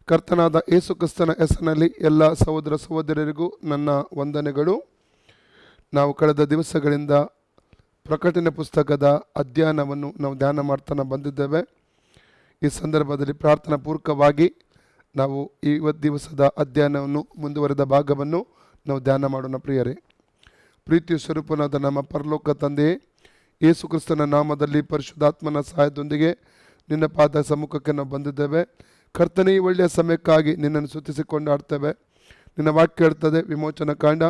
ಕರ್ತನಾದ ಯೇಸು ಕ್ರಿಸ್ತನ ಹೆಸರಿನಲ್ಲಿ ಎಲ್ಲ ಸಹೋದರ ಸಹೋದರರಿಗೂ ನನ್ನ ವಂದನೆಗಳು. ನಾವು ಕಳೆದ ದಿವಸಗಳಿಂದ ಪ್ರಕಟಣೆ ಪುಸ್ತಕದ ಅಧ್ಯಯನವನ್ನು ನಾವು ಧ್ಯಾನ ಮಾಡ್ತಾನೆ ಬಂದಿದ್ದೇವೆ. ಈ ಸಂದರ್ಭದಲ್ಲಿ ಪ್ರಾರ್ಥನಾ ಪೂರ್ವಕವಾಗಿ ನಾವು ಇವತ್ತು ದಿವಸದ ಅಧ್ಯಯನವನ್ನು ಮುಂದುವರೆದ ಭಾಗವನ್ನು ನಾವು ಧ್ಯಾನ ಮಾಡೋಣ. ಪ್ರೀತಿಯ ಸ್ವರೂಪನಾದ ನಮ್ಮ ಪರಲೋಕ ತಂದೆಯೇ, ಯೇಸು ಕ್ರಿಸ್ತನ ನಾಮದಲ್ಲಿ ಪರಿಶುದ್ಧಾತ್ಮನ ಸಹಾಯದೊಂದಿಗೆ ನಿನ್ನ ಪಾದ ಸಮ್ಮುಖಕ್ಕೆ ನಾವು ಬಂದಿದ್ದೇವೆ. ಕರ್ತನೇ, ಈ ಒಳ್ಳೆಯ ಸಮಯಕ್ಕಾಗಿ ನಿನ್ನನ್ನು ಸ್ತುತಿಸಿಕೊಂಡು ಆಡ್ತೇವೆ. ನಿನ್ನ ವಾಕ್ಯ ಹೇಳ್ತದೆ, ವಿಮೋಚನ ಕಾಂಡ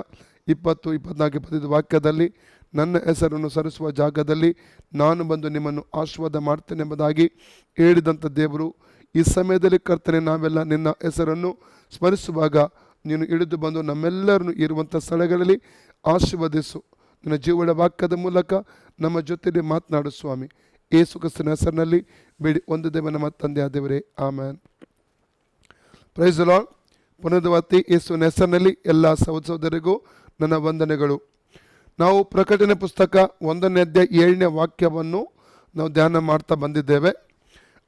20, 24, 25 ವಾಕ್ಯದಲ್ಲಿ, ನನ್ನ ಹೆಸರನ್ನು ಸರಿಸುವ ಜಾಗದಲ್ಲಿ ನಾನು ಬಂದು ನಿಮ್ಮನ್ನು ಆಶೀರ್ವಾದ ಮಾಡ್ತೇನೆ ಎಂಬುದಾಗಿ ಹೇಳಿದಂಥ ದೇವರು, ಈ ಸಮಯದಲ್ಲಿ ಕರ್ತನೆ ನಾವೆಲ್ಲ ನಿನ್ನ ಹೆಸರನ್ನು ಸ್ಮರಿಸುವಾಗ ನೀನು ಇಳಿದು ಬಂದು ನಮ್ಮೆಲ್ಲರನ್ನು ಇರುವಂಥ ಸ್ಥಳಗಳಲ್ಲಿ ಆಶೀರ್ವದಿಸು. ನಿನ್ನ ಜೀವನ ವಾಕ್ಯದ ಮೂಲಕ ನಮ್ಮ ಜೊತೆಯಲ್ಲಿ ಮಾತನಾಡು ಸ್ವಾಮಿ. ಯೇಸು ಕ್ರಿಸ್ತನ ಹೆಸರಿನಲ್ಲಿ ಬೇಡಿ ಹೊಂದಿದ್ದೇವೆ ನಮ್ಮ ತಂದೆಯ ದೇವರೇ, ಆಮೆನ್. Praise the lord. ಪುನರ್ವತಿ ಯೇಸುವಿನ ಹೆಸರಿನಲ್ಲಿ ಎಲ್ಲ ಸಹೋದರಿಗೂ ನನ್ನ ವಂದನೆಗಳು. ನಾವು ಪ್ರಕಟಣೆ ಪುಸ್ತಕ 1ನೇ ಅಧ್ಯಾಯ 7ನೇ ವಾಕ್ಯವನ್ನು ನಾವು ಧ್ಯಾನ ಮಾಡ್ತಾ ಬಂದಿದ್ದೇವೆ.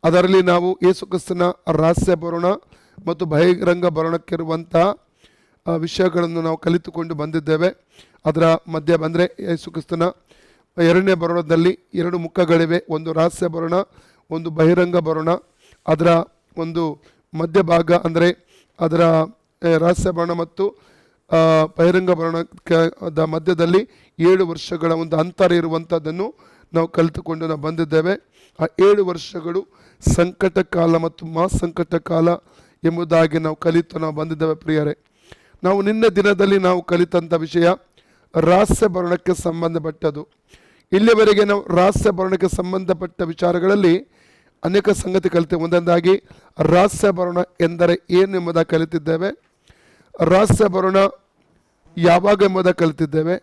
ಅದರಲ್ಲಿ ನಾವು ಯೇಸು ಕ್ರಿಸ್ತನ ರಹಸ್ಯ ಬರೋಣ ಮತ್ತು ಬಹಿರಂಗ ಬರೋಣಕ್ಕಿರುವಂಥ ವಿಷಯಗಳನ್ನು ನಾವು ಕಲಿತುಕೊಂಡು ಬಂದಿದ್ದೇವೆ. ಅದರ ಮಧ್ಯೆ ಬಂದರೆ ಯೇಸು ಕ್ರಿಸ್ತನ 2ನೇ ಬರೋಣದಲ್ಲಿ 2 ಮುಖಗಳಿವೆ. ಒಂದು ರಹಸ್ಯ ಬರೋಣ, ಒಂದು ಬಹಿರಂಗ ಬರೋಣ. ಅದರ ಒಂದು ಮಧ್ಯಭಾಗ ಅಂದರೆ ಅದರ ರಹಸ್ಯ ಬರೋಣ ಮತ್ತು ಬಹಿರಂಗ ಬರೋಣದ ಮಧ್ಯದಲ್ಲಿ 7 ವರ್ಷಗಳ ಒಂದು ಅಂತರ ಇರುವಂಥದ್ದನ್ನು ನಾವು ಕಲಿತುಕೊಂಡು ನಾವು ಬಂದಿದ್ದೇವೆ. ಆ 7 ವರ್ಷಗಳು ಸಂಕಟ ಕಾಲ ಮತ್ತು ಸಂಕಟ ಕಾಲ ಎಂಬುದಾಗಿ ನಾವು ಕಲಿತು ನಾವು ಬಂದಿದ್ದೇವೆ. ಪ್ರಿಯರೇ, ನಾವು ನಿನ್ನೆ ದಿನದಲ್ಲಿ ನಾವು ಕಲಿತಂಥ ವಿಷಯ ರಹಸ್ಯ ಬರೋಣಕ್ಕೆ ಸಂಬಂಧಪಟ್ಟದು. ಇಲ್ಲಿವರೆಗೆ ನಾವು ರಹಸ್ಯ ಬರೋಣಕ್ಕೆ ಸಂಬಂಧಪಟ್ಟ ವಿಚಾರಗಳಲ್ಲಿ ಅನೇಕ ಸಂಗತಿ ಕಲಿತೇವೆ. ಒಂದೊಂದಾಗಿ ರಹಸ್ಯ ಬರೋಣ ಎಂದರೆ ಏನು ಎಂಬುದಾಗಿ ಕಲಿತಿದ್ದೇವೆ. ರಹಸ್ಯ ಬರೋಣ ಯಾವಾಗ ಎಂಬುದಾಗಿ ಕಲಿತಿದ್ದೇವೆ.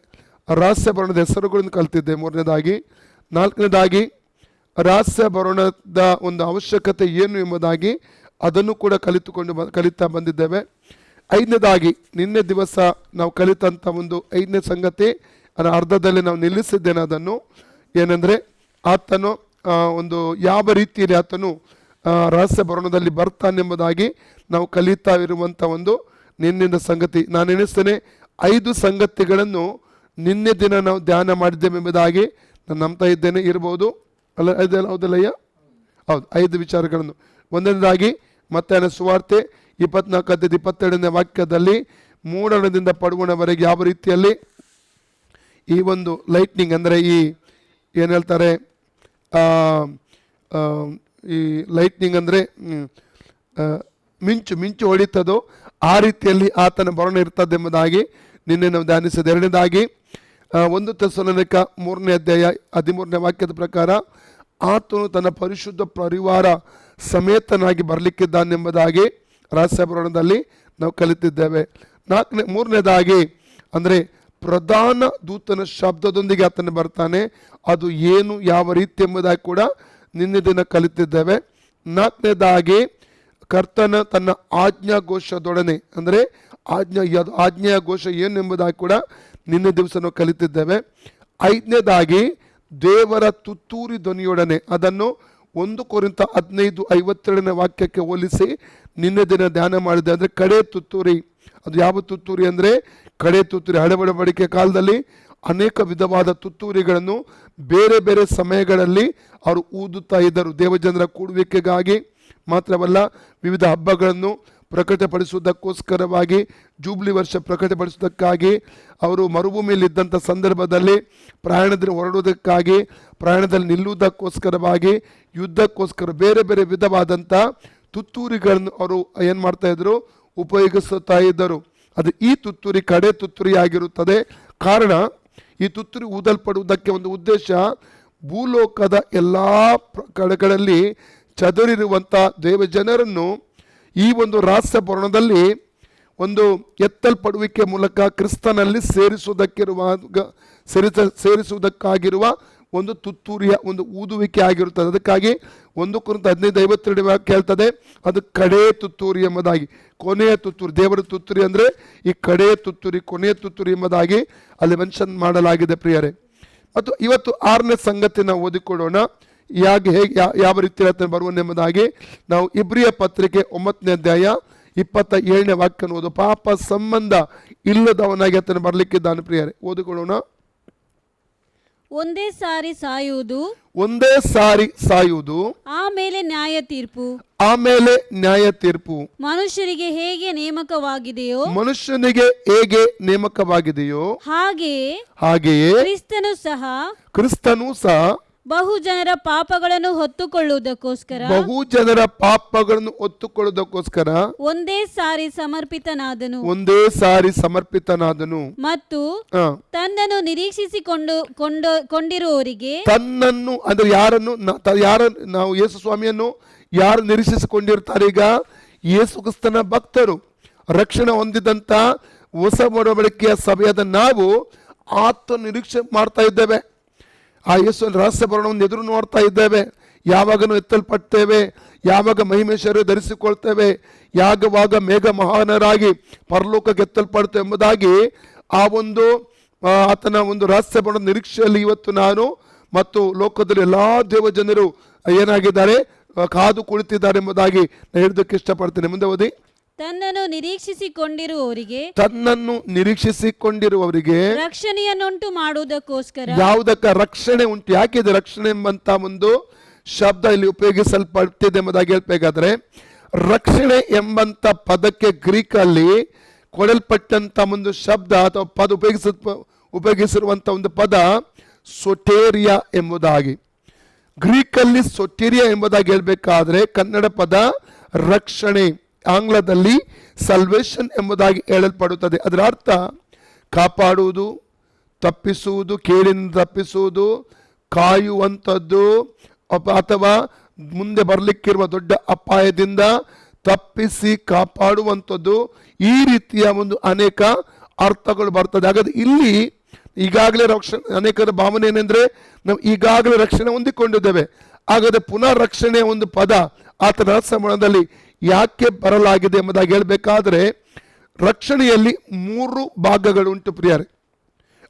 ರಹಸ್ಯ ಬರೋಣದ ಹೆಸರುಗಳನ್ನು ಕಲಿತಿದ್ದೇವೆ. 3ನೇದಾಗಿ, 4ನೇದಾಗಿ ರಹಸ್ಯ ಬರೋಣದ ಒಂದು ಅವಶ್ಯಕತೆ ಏನು ಎಂಬುದಾಗಿ ಅದನ್ನು ಕೂಡ ಕಲಿತಾ ಬಂದಿದ್ದೇವೆ. 5ನೇದಾಗಿ ನಿನ್ನೆ ದಿವಸ ನಾವು ಕಲಿತಂಥ ಒಂದು 5ನೇ ಸಂಗತಿ ಅರ್ಧದಲ್ಲಿ ನಾವು ನಿಲ್ಲಿಸಿದ್ದೇನೆ. ಅದನ್ನು ಏನೆಂದರೆ, ಆತನು ಒಂದು ಯಾವ ರೀತಿಯಲ್ಲಿ ಆತನು ರಹಸ್ಯ ಬರೋಣದಲ್ಲಿ ಬರ್ತಾನೆಂಬುದಾಗಿ ನಾವು ಕಲಿತಾ ಇರುವಂಥ ಒಂದು ನಿನ್ನಿನ ಸಂಗತಿ. ನಾನು ಎಣಿಸ್ತೇನೆ 5 ಸಂಗತಿಗಳನ್ನು ನಿನ್ನೆ ದಿನ ನಾವು ಧ್ಯಾನ ಮಾಡಿದ್ದೇವೆ ಎಂಬುದಾಗಿ ನಾನು ನಂಬ್ತಾ ಇದ್ದೇನೆ. ಇರ್ಬೋದು ಅಲ್ಲ, ಹೌದಲ್ಲಯ್ಯ? ಹೌದು, 5 ವಿಚಾರಗಳನ್ನು. ಒಂದನೇದಾಗಿ ಮತ್ತಾಯನ ಸುವಾರ್ತೆ 24-27ನೇ ವಾಕ್ಯದಲ್ಲಿ ಮೂಡಣದಿಂದ ಪಡುವಣವರೆಗೆ ಯಾವ ರೀತಿಯಲ್ಲಿ ಈ ಒಂದು ಲೈಟ್ನಿಂಗ್ ಅಂದರೆ ಈ ಏನು ಹೇಳ್ತಾರೆ, ಈ ಲೈಟ್ನಿಂಗ್ ಅಂದರೆ ಮಿಂಚು ಹೊಡಿತದೋ ಆ ರೀತಿಯಲ್ಲಿ ಆತನ ಬರೋಣ ಇರ್ತದೆ ಎಂಬುದಾಗಿ ನಿನ್ನೆ ನಾವು ಧ್ಯಾನಿಸಿದೆ. 2ನೇದಾಗಿ 1 ಥೆಸಲೋನಿಕ 3ನೇ ಅಧ್ಯಾಯ 13ನೇ ವಾಕ್ಯದ ಪ್ರಕಾರ ಆತನು ತನ್ನ ಪರಿಶುದ್ಧ ಪರಿವಾರ ಸಮೇತನಾಗಿ ಬರಲಿಕ್ಕಿದ್ದಾನೆಂಬುದಾಗಿ ರಹಸ್ಯ ಬರೋಣದಲ್ಲಿ ನಾವು ಕಲಿತಿದ್ದೇವೆ. 3ನೇದಾಗಿ ಅಂದರೆ ಪ್ರಧಾನ ದೂತನ ಶಬ್ದದೊಂದಿಗೆ ಆತನು ಬರ್ತಾನೆ. ಅದು ಏನು, ಯಾವ ರೀತಿ ಎಂಬುದಾಗಿ ಕೂಡ ನಿನ್ನೆ ದಿನ ಕಲಿತಿದ್ದೇವೆ. 4ನೇದಾಗಿ ಕರ್ತನ ತನ್ನ ಆಜ್ಞಾಘೋಷದೊಡನೆ ಅಂದರೆ ಆಜ್ಞೆಯ ಘೋಷ ಏನು ಎಂಬುದಾಗಿ ಕೂಡ ನಿನ್ನೆ ದಿವಸ ನಾವು ಕಲಿತಿದ್ದೇವೆ. 5ನೇದಾಗಿ ದೇವರ ತುತ್ತೂರಿ ಧ್ವನಿಯೊಡನೆ, ಅದನ್ನು 1 ಕೊರಿಂಥ 15:52ನೇ ವಾಕ್ಯಕ್ಕೆ ಹೋಲಿಸಿ ನಿನ್ನೆ ದಿನ ಧ್ಯಾನ ಮಾಡಿದೆ. ಅಂದರೆ ಕಡೆ ತುತ್ತೂರಿ. ಅದು ಯಾವ ತುತ್ತೂರಿ ಅಂದರೆ ಕಡೆ ತುತ್ತೂರಿ. ಹಳೆಬಡಿಕೆ ಕಾಲದಲ್ಲಿ ಅನೇಕ ವಿಧವಾದ ತುತ್ತೂರಿಗಳನ್ನು ಬೇರೆ ಬೇರೆ ಸಮಯಗಳಲ್ಲಿ ಅವರು ಊದುತ್ತಾ ಇದ್ದರು. ದೇವಜನರ ಕೂಡುವಿಕೆಗಾಗಿ ಮಾತ್ರವಲ್ಲ, ವಿವಿಧ ಹಬ್ಬಗಳನ್ನು ಪ್ರಕಟಪಡಿಸುವುದಕ್ಕೋಸ್ಕರವಾಗಿ, ಜೂಬ್ಲಿ ವರ್ಷ ಪ್ರಕಟಪಡಿಸುವುದಕ್ಕಾಗಿ, ಅವರು ಮರುಭೂಮಿಯಲ್ಲಿ ಇದ್ದಂಥ ಸಂದರ್ಭದಲ್ಲಿ ಪ್ರಯಾಣದಲ್ಲಿ ಹೊರಡುವುದಕ್ಕಾಗಿ, ಪ್ರಯಾಣದಲ್ಲಿ ನಿಲ್ಲುವುದಕ್ಕೋಸ್ಕರವಾಗಿ, ಯುದ್ಧಕ್ಕೋಸ್ಕರ ಬೇರೆ ಬೇರೆ ವಿಧವಾದಂಥ ತುತ್ತೂರಿಗಳನ್ನು ಅವರು ಏನು ಮಾಡ್ತಾಯಿದ್ರು, ಉಪಯೋಗಿಸುತ್ತಾ ಇದ್ದರು. ಅದು ಈ ತುತ್ತೂರಿ ಕಡೆ ತುತ್ತೂರಿ ಆಗಿರುತ್ತದೆ. ಕಾರಣ, ಈ ತುತ್ತೂರಿ ಊದಲ್ಪಡುವುದಕ್ಕೆ ಒಂದು ಉದ್ದೇಶ, ಭೂಲೋಕದ ಎಲ್ಲ ಕಡೆಗಳಲ್ಲಿ ಚದುರಿರುವಂಥ ದೇವಜನರನ್ನು ಈ ಒಂದು ರಹಸ್ಯ ಬರೋಣದಲ್ಲಿ ಒಂದು ಎತ್ತಲ್ಪಡುವಿಕೆ ಮೂಲಕ ಕ್ರಿಸ್ತನಲ್ಲಿ ಸೇರಿಸುವುದಕ್ಕಾಗಿರುವ ಒಂದು ತುತ್ತೂರಿಯ ಒಂದು ಊದುವಿಕೆ ಆಗಿರುತ್ತದೆ. ಅದಕ್ಕಾಗಿ 1 ಕೊರಿಂಥ 15:52 ಕೇಳ್ತದೆ, ಅದು ಕಡೆ ತುತ್ತೂರಿ ಎಂಬುದಾಗಿ. ಕೊನೆಯ ತುತ್ತೂರಿ, ದೇವರ ತುತ್ತೂರಿ ಅಂದರೆ ಈ ಕಡೆಯ ತುತ್ತೂರಿ, ಕೊನೆಯ ತುತ್ತೂರಿ ಎಂಬುದಾಗಿ ಅಲ್ಲಿ ಮೆನ್ಷನ್ ಮಾಡಲಾಗಿದೆ. ಪ್ರಿಯರೇ, ಮತ್ತು ಇವತ್ತು 6ನೇ ಸಂಗತಿ ನಾವು ಓದಿಕೊಳ್ಳೋಣ. ಯಾವ ರೀತಿ ಆತನು ಬರುವನೆಂಬುದಾಗಿ ನಾವು ಇಬ್ರಿಯ ಪತ್ರಿಕೆ 9ನೇ ಅಧ್ಯಾಯ 27ನೇ ವಾಕ್ಯ ಓದು. ಪಾಪ ಸಂಬಂಧ ಇಲ್ಲದವನಾಗಿ ಆತನು ಬರಲಿಕ್ಕಿದ್ದಾನೆ. ಪ್ರಿಯರೇ, ಓದಿಕೊಳ್ಳೋಣ. ಒಂದೇ ಸಾರಿ ಸಾಯುವುದು, ಆಮೇಲೆ ನ್ಯಾಯ ತೀರ್ಪು. ಮನುಷ್ಯನಿಗೆ ಹೇಗೆ ನೇಮಕವಾಗಿದೆಯೋ ಹಾಗೆಯೇ ಕ್ರಿಸ್ತನು ಸಹ ಬಹು ಜನರ ಪಾಪಗಳನ್ನು ಹೊತ್ತುಕೊಳ್ಳುವುದಕ್ಕೋಸ್ಕರ ಒಂದೇ ಸಾರಿ ಸಮರ್ಪಿತನಾದನು ಮತ್ತು ತನ್ನನ್ನು ನಿರೀಕ್ಷಿಸಿಕೊಂಡಿರುವವರಿಗೆ ಅಂದ್ರೆ ಯಾರನ್ನು ನಾವು ಯೇಸು ಸ್ವಾಮಿಯನ್ನು ಯಾರು ನಿರೀಕ್ಷಿಸಿಕೊಂಡಿರ್ತಾರೆ? ಈಗ ಯೇಸು ಕ್ರಿಸ್ತನ ಭಕ್ತರು, ರಕ್ಷಣೆ ಹೊಂದಿದಂತ ಹೊಸ ಒಡಂಬಡಿಕೆಯ ಸಭೆಯಾದ ನಾವು ಆತ ನಿರೀಕ್ಷೆ ಮಾಡ್ತಾ ಇದ್ದೇವೆ. ಆ ಯೇಸು ರಹಸ್ಯ ಬರೋಣವನ್ನು ಎದುರು ನೋಡ್ತಾ ಇದ್ದೇವೆ. ಯಾವಾಗ ನಾವು ಎತ್ತಲ್ಪಡ್ತೇವೆ, ಯಾವಾಗ ಮಹಿಮೇಶ್ವರ ಧರಿಸಿಕೊಳ್ತೇವೆ, ಯಾವಾಗ ಮೇಘ ಮಹಾನರಾಗಿ ಪರಲೋಕಕ್ಕೆ ಎತ್ತಲ್ಪಡ್ತೇವೆ ಎಂಬುದಾಗಿ ಆ ಒಂದು ಆತನ ಒಂದು ರಹಸ್ಯ ಬರೋ ನಿರೀಕ್ಷೆಯಲ್ಲಿ ಇವತ್ತು ನಾನು ಮತ್ತು ಲೋಕದಲ್ಲಿ ಎಲ್ಲಾ ದೇವ ಜನರು ಏನಾಗಿದ್ದಾರೆ, ಕಾದು ಕುಳಿತಿದ್ದಾರೆ ಎಂಬುದಾಗಿ ನಾನು ಹೇಳೋದಕ್ಕೆ ಇಷ್ಟಪಡ್ತೇನೆ. ಮುಂದೆ ಓದಿ. ತನ್ನನ್ನು ನಿರೀಕ್ಷಿಸಿಕೊಂಡಿರುವವರಿಗೆ ರಕ್ಷಣೆಯನ್ನುಂಟು ಮಾಡುವುದಕ್ಕೋಸ್ಕರ. ಯಾವುದಕ್ಕೆ ರಕ್ಷಣೆ ಉಂಟು? ಯಾಕಿದೆ ರಕ್ಷಣೆ ಎಂಬಂತ ಒಂದು ಶಬ್ದ ಇಲ್ಲಿ ಉಪಯೋಗಿಸಲ್ಪಟ್ಟಿದೆ ಎಂಬುದಾಗಿ ಹೇಳ್ಬೇಕಾದ್ರೆ, ರಕ್ಷಣೆ ಎಂಬಂತ ಪದಕ್ಕೆ ಗ್ರೀಕ್ ಅಲ್ಲಿ ಕೊಡಲ್ಪಟ್ಟಂತ ಒಂದು ಶಬ್ದ ಅಥವಾ ಪದ ಉಪಯೋಗಿಸಿರುವಂತ ಒಂದು ಪದ ಸೊಟೇರಿಯಾ ಎಂಬುದಾಗಿ. ಗ್ರೀಕ್ ಅಲ್ಲಿ ಸೊಟೇರಿಯಾ ಎಂಬುದಾಗಿ ಹೇಳ್ಬೇಕಾದ್ರೆ ಕನ್ನಡ ಪದ ರಕ್ಷಣೆ, ಆಂಗ್ಲದಲ್ಲಿ ಸಲ್ವೇಷನ್ ಎಂಬುದಾಗಿ ಹೇಳಲ್ಪಡುತ್ತದೆ. ಅದರ ಅರ್ಥ ಕಾಪಾಡುವುದು, ತಪ್ಪಿಸುವುದು, ಕೇಳಿನಿಂದ ತಪ್ಪಿಸುವುದು, ಕಾಯುವಂಥದ್ದು, ಅಥವಾ ಮುಂದೆ ಬರಲಿಕ್ಕಿರುವ ದೊಡ್ಡ ಅಪಾಯದಿಂದ ತಪ್ಪಿಸಿ ಕಾಪಾಡುವಂಥದ್ದು. ಈ ರೀತಿಯ ಒಂದು ಅನೇಕ ಅರ್ಥಗಳು ಬರ್ತದೆ. ಹಾಗಾದ್ರೆ ಇಲ್ಲಿ ಈಗಾಗಲೇ ಅನೇಕರ ಭಾವನೆ ಏನೆಂದ್ರೆ ನಾವು ಈಗಾಗಲೇ ರಕ್ಷಣೆ ಹೊಂದಿಕೊಂಡಿದ್ದೇವೆ. ಹಾಗಾದ್ರೆ ಪುನಃ ರಕ್ಷಣೆಯ ಒಂದು ಪದ ಆತನ ರಹಸ್ಯಮಣದಲ್ಲಿ ಯಾಕೆ ಬರಲಾಗಿದೆ ಎಂಬುದಾಗಿ ಹೇಳಬೇಕಾದ್ರೆ, ರಕ್ಷಣೆಯಲ್ಲಿ 3 ಭಾಗಗಳುಂಟು ಪ್ರಿಯರೇ.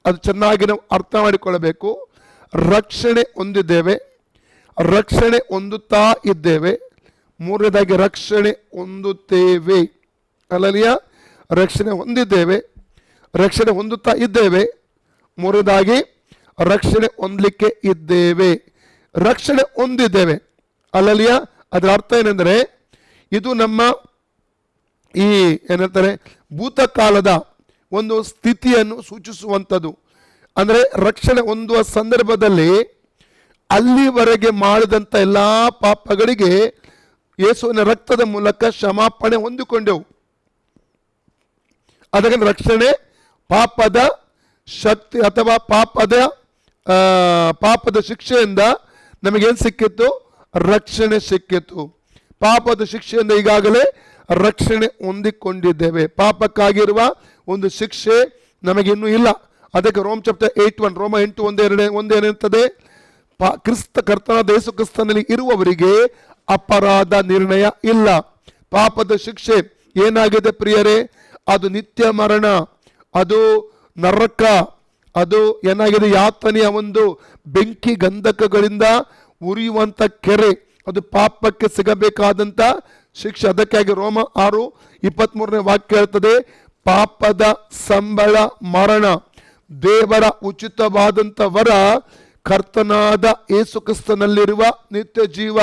ಅದು ಚೆನ್ನಾಗಿ ನಾವು ಅರ್ಥ ಮಾಡಿಕೊಳ್ಳಬೇಕು. ರಕ್ಷಣೆ ಹೊಂದಿದ್ದೇವೆ, ರಕ್ಷಣೆ ಹೊಂದುತ್ತಾ ಇದ್ದೇವೆ, ಮೂರನೇದಾಗಿ ರಕ್ಷಣೆ ಹೊಂದುತ್ತೇವೆ. ಅಲ್ಲಲಿಯ ರಕ್ಷಣೆ ಹೊಂದಿದ್ದೇವೆ, ರಕ್ಷಣೆ ಹೊಂದುತ್ತಾ ಇದ್ದೇವೆ, ಮೂರನೇದಾಗಿ ರಕ್ಷಣೆ ಹೊಂದಲಿಕ್ಕೆ ಇದ್ದೇವೆ. ರಕ್ಷಣೆ ಹೊಂದಿದ್ದೇವೆ ಅಲ್ಲಲಿಯ ಅದರ ಅರ್ಥ ಏನೆಂದರೆ, ಇದು ನಮ್ಮ ಈ ಏನಂತಾರೆ ಭೂತಕಾಲದ ಒಂದು ಸ್ಥಿತಿಯನ್ನು ಸೂಚಿಸುವಂಥದ್ದು. ಅಂದರೆ ರಕ್ಷಣೆ ಹೊಂದುವ ಸಂದರ್ಭದಲ್ಲಿ ಅಲ್ಲಿವರೆಗೆ ಮಾಡಿದಂಥ ಎಲ್ಲ ಪಾಪಗಳಿಗೆ ಯೇಸುವಿನ ರಕ್ತದ ಮೂಲಕ ಕ್ಷಮಾಪಣೆ ಹೊಂದಿಕೊಂಡೆವು. ಅದಕ್ಕೆ ರಕ್ಷಣೆ ಪಾಪದ ಶಕ್ತಿ ಅಥವಾ ಪಾಪದ ಶಿಕ್ಷೆಯಿಂದ ನಮಗೇನು ಸಿಕ್ಕಿತ್ತು? ರಕ್ಷಣೆ ಸಿಕ್ಕಿತ್ತು. ಪಾಪದ ಶಿಕ್ಷೆಯಿಂದ ಈಗಾಗಲೇ ರಕ್ಷಣೆ ಹೊಂದಿಕೊಂಡಿದ್ದೇವೆ. ಪಾಪಕ್ಕಾಗಿರುವ ಒಂದು ಶಿಕ್ಷೆ ನಮಗಿನ್ನೂ ಇಲ್ಲ. ಅದಕ್ಕೆ ರೋಮ್ ಚಾಪ್ಟರ್ 8:1, ರೋಮ 8:1 ಏನಿರ್ತದೆ? ಕರ್ತನಾದ ಯೇಸು ಕ್ರಿಸ್ತನಲ್ಲಿ ಇರುವವರಿಗೆ ಅಪರಾಧ ನಿರ್ಣಯ ಇಲ್ಲ. ಪಾಪದ ಶಿಕ್ಷೆ ಏನಾಗಿದೆ ಪ್ರಿಯರೇ? ಅದು ನಿತ್ಯ ಮರಣ, ಅದು ನರಕ, ಅದು ಏನಾಗಿದೆ? ಯಾತನೆಯ ಒಂದು ಬೆಂಕಿ ಗಂಧಕಗಳಿಂದ ಉರಿಯುವಂತ ಕೆರೆ, ಅದು ಪಾಪಕ್ಕೆ ಸಿಗಬೇಕಾದಂತ ಶಿಕ್ಷೆ. ಅದಕ್ಕಾಗಿ ರೋಮ 6:23 ವಾಕ್ಯ ಹೇಳ್ತದೆ, ಪಾಪದ ಸಂಬಳ ಮರಣ, ದೇವರ ಉಚಿತವಾದಂತ ವರ ಕರ್ತನಾದ ಯೇಸು ಕ್ರಿಸ್ತನಲ್ಲಿರುವ ನಿತ್ಯ ಜೀವ.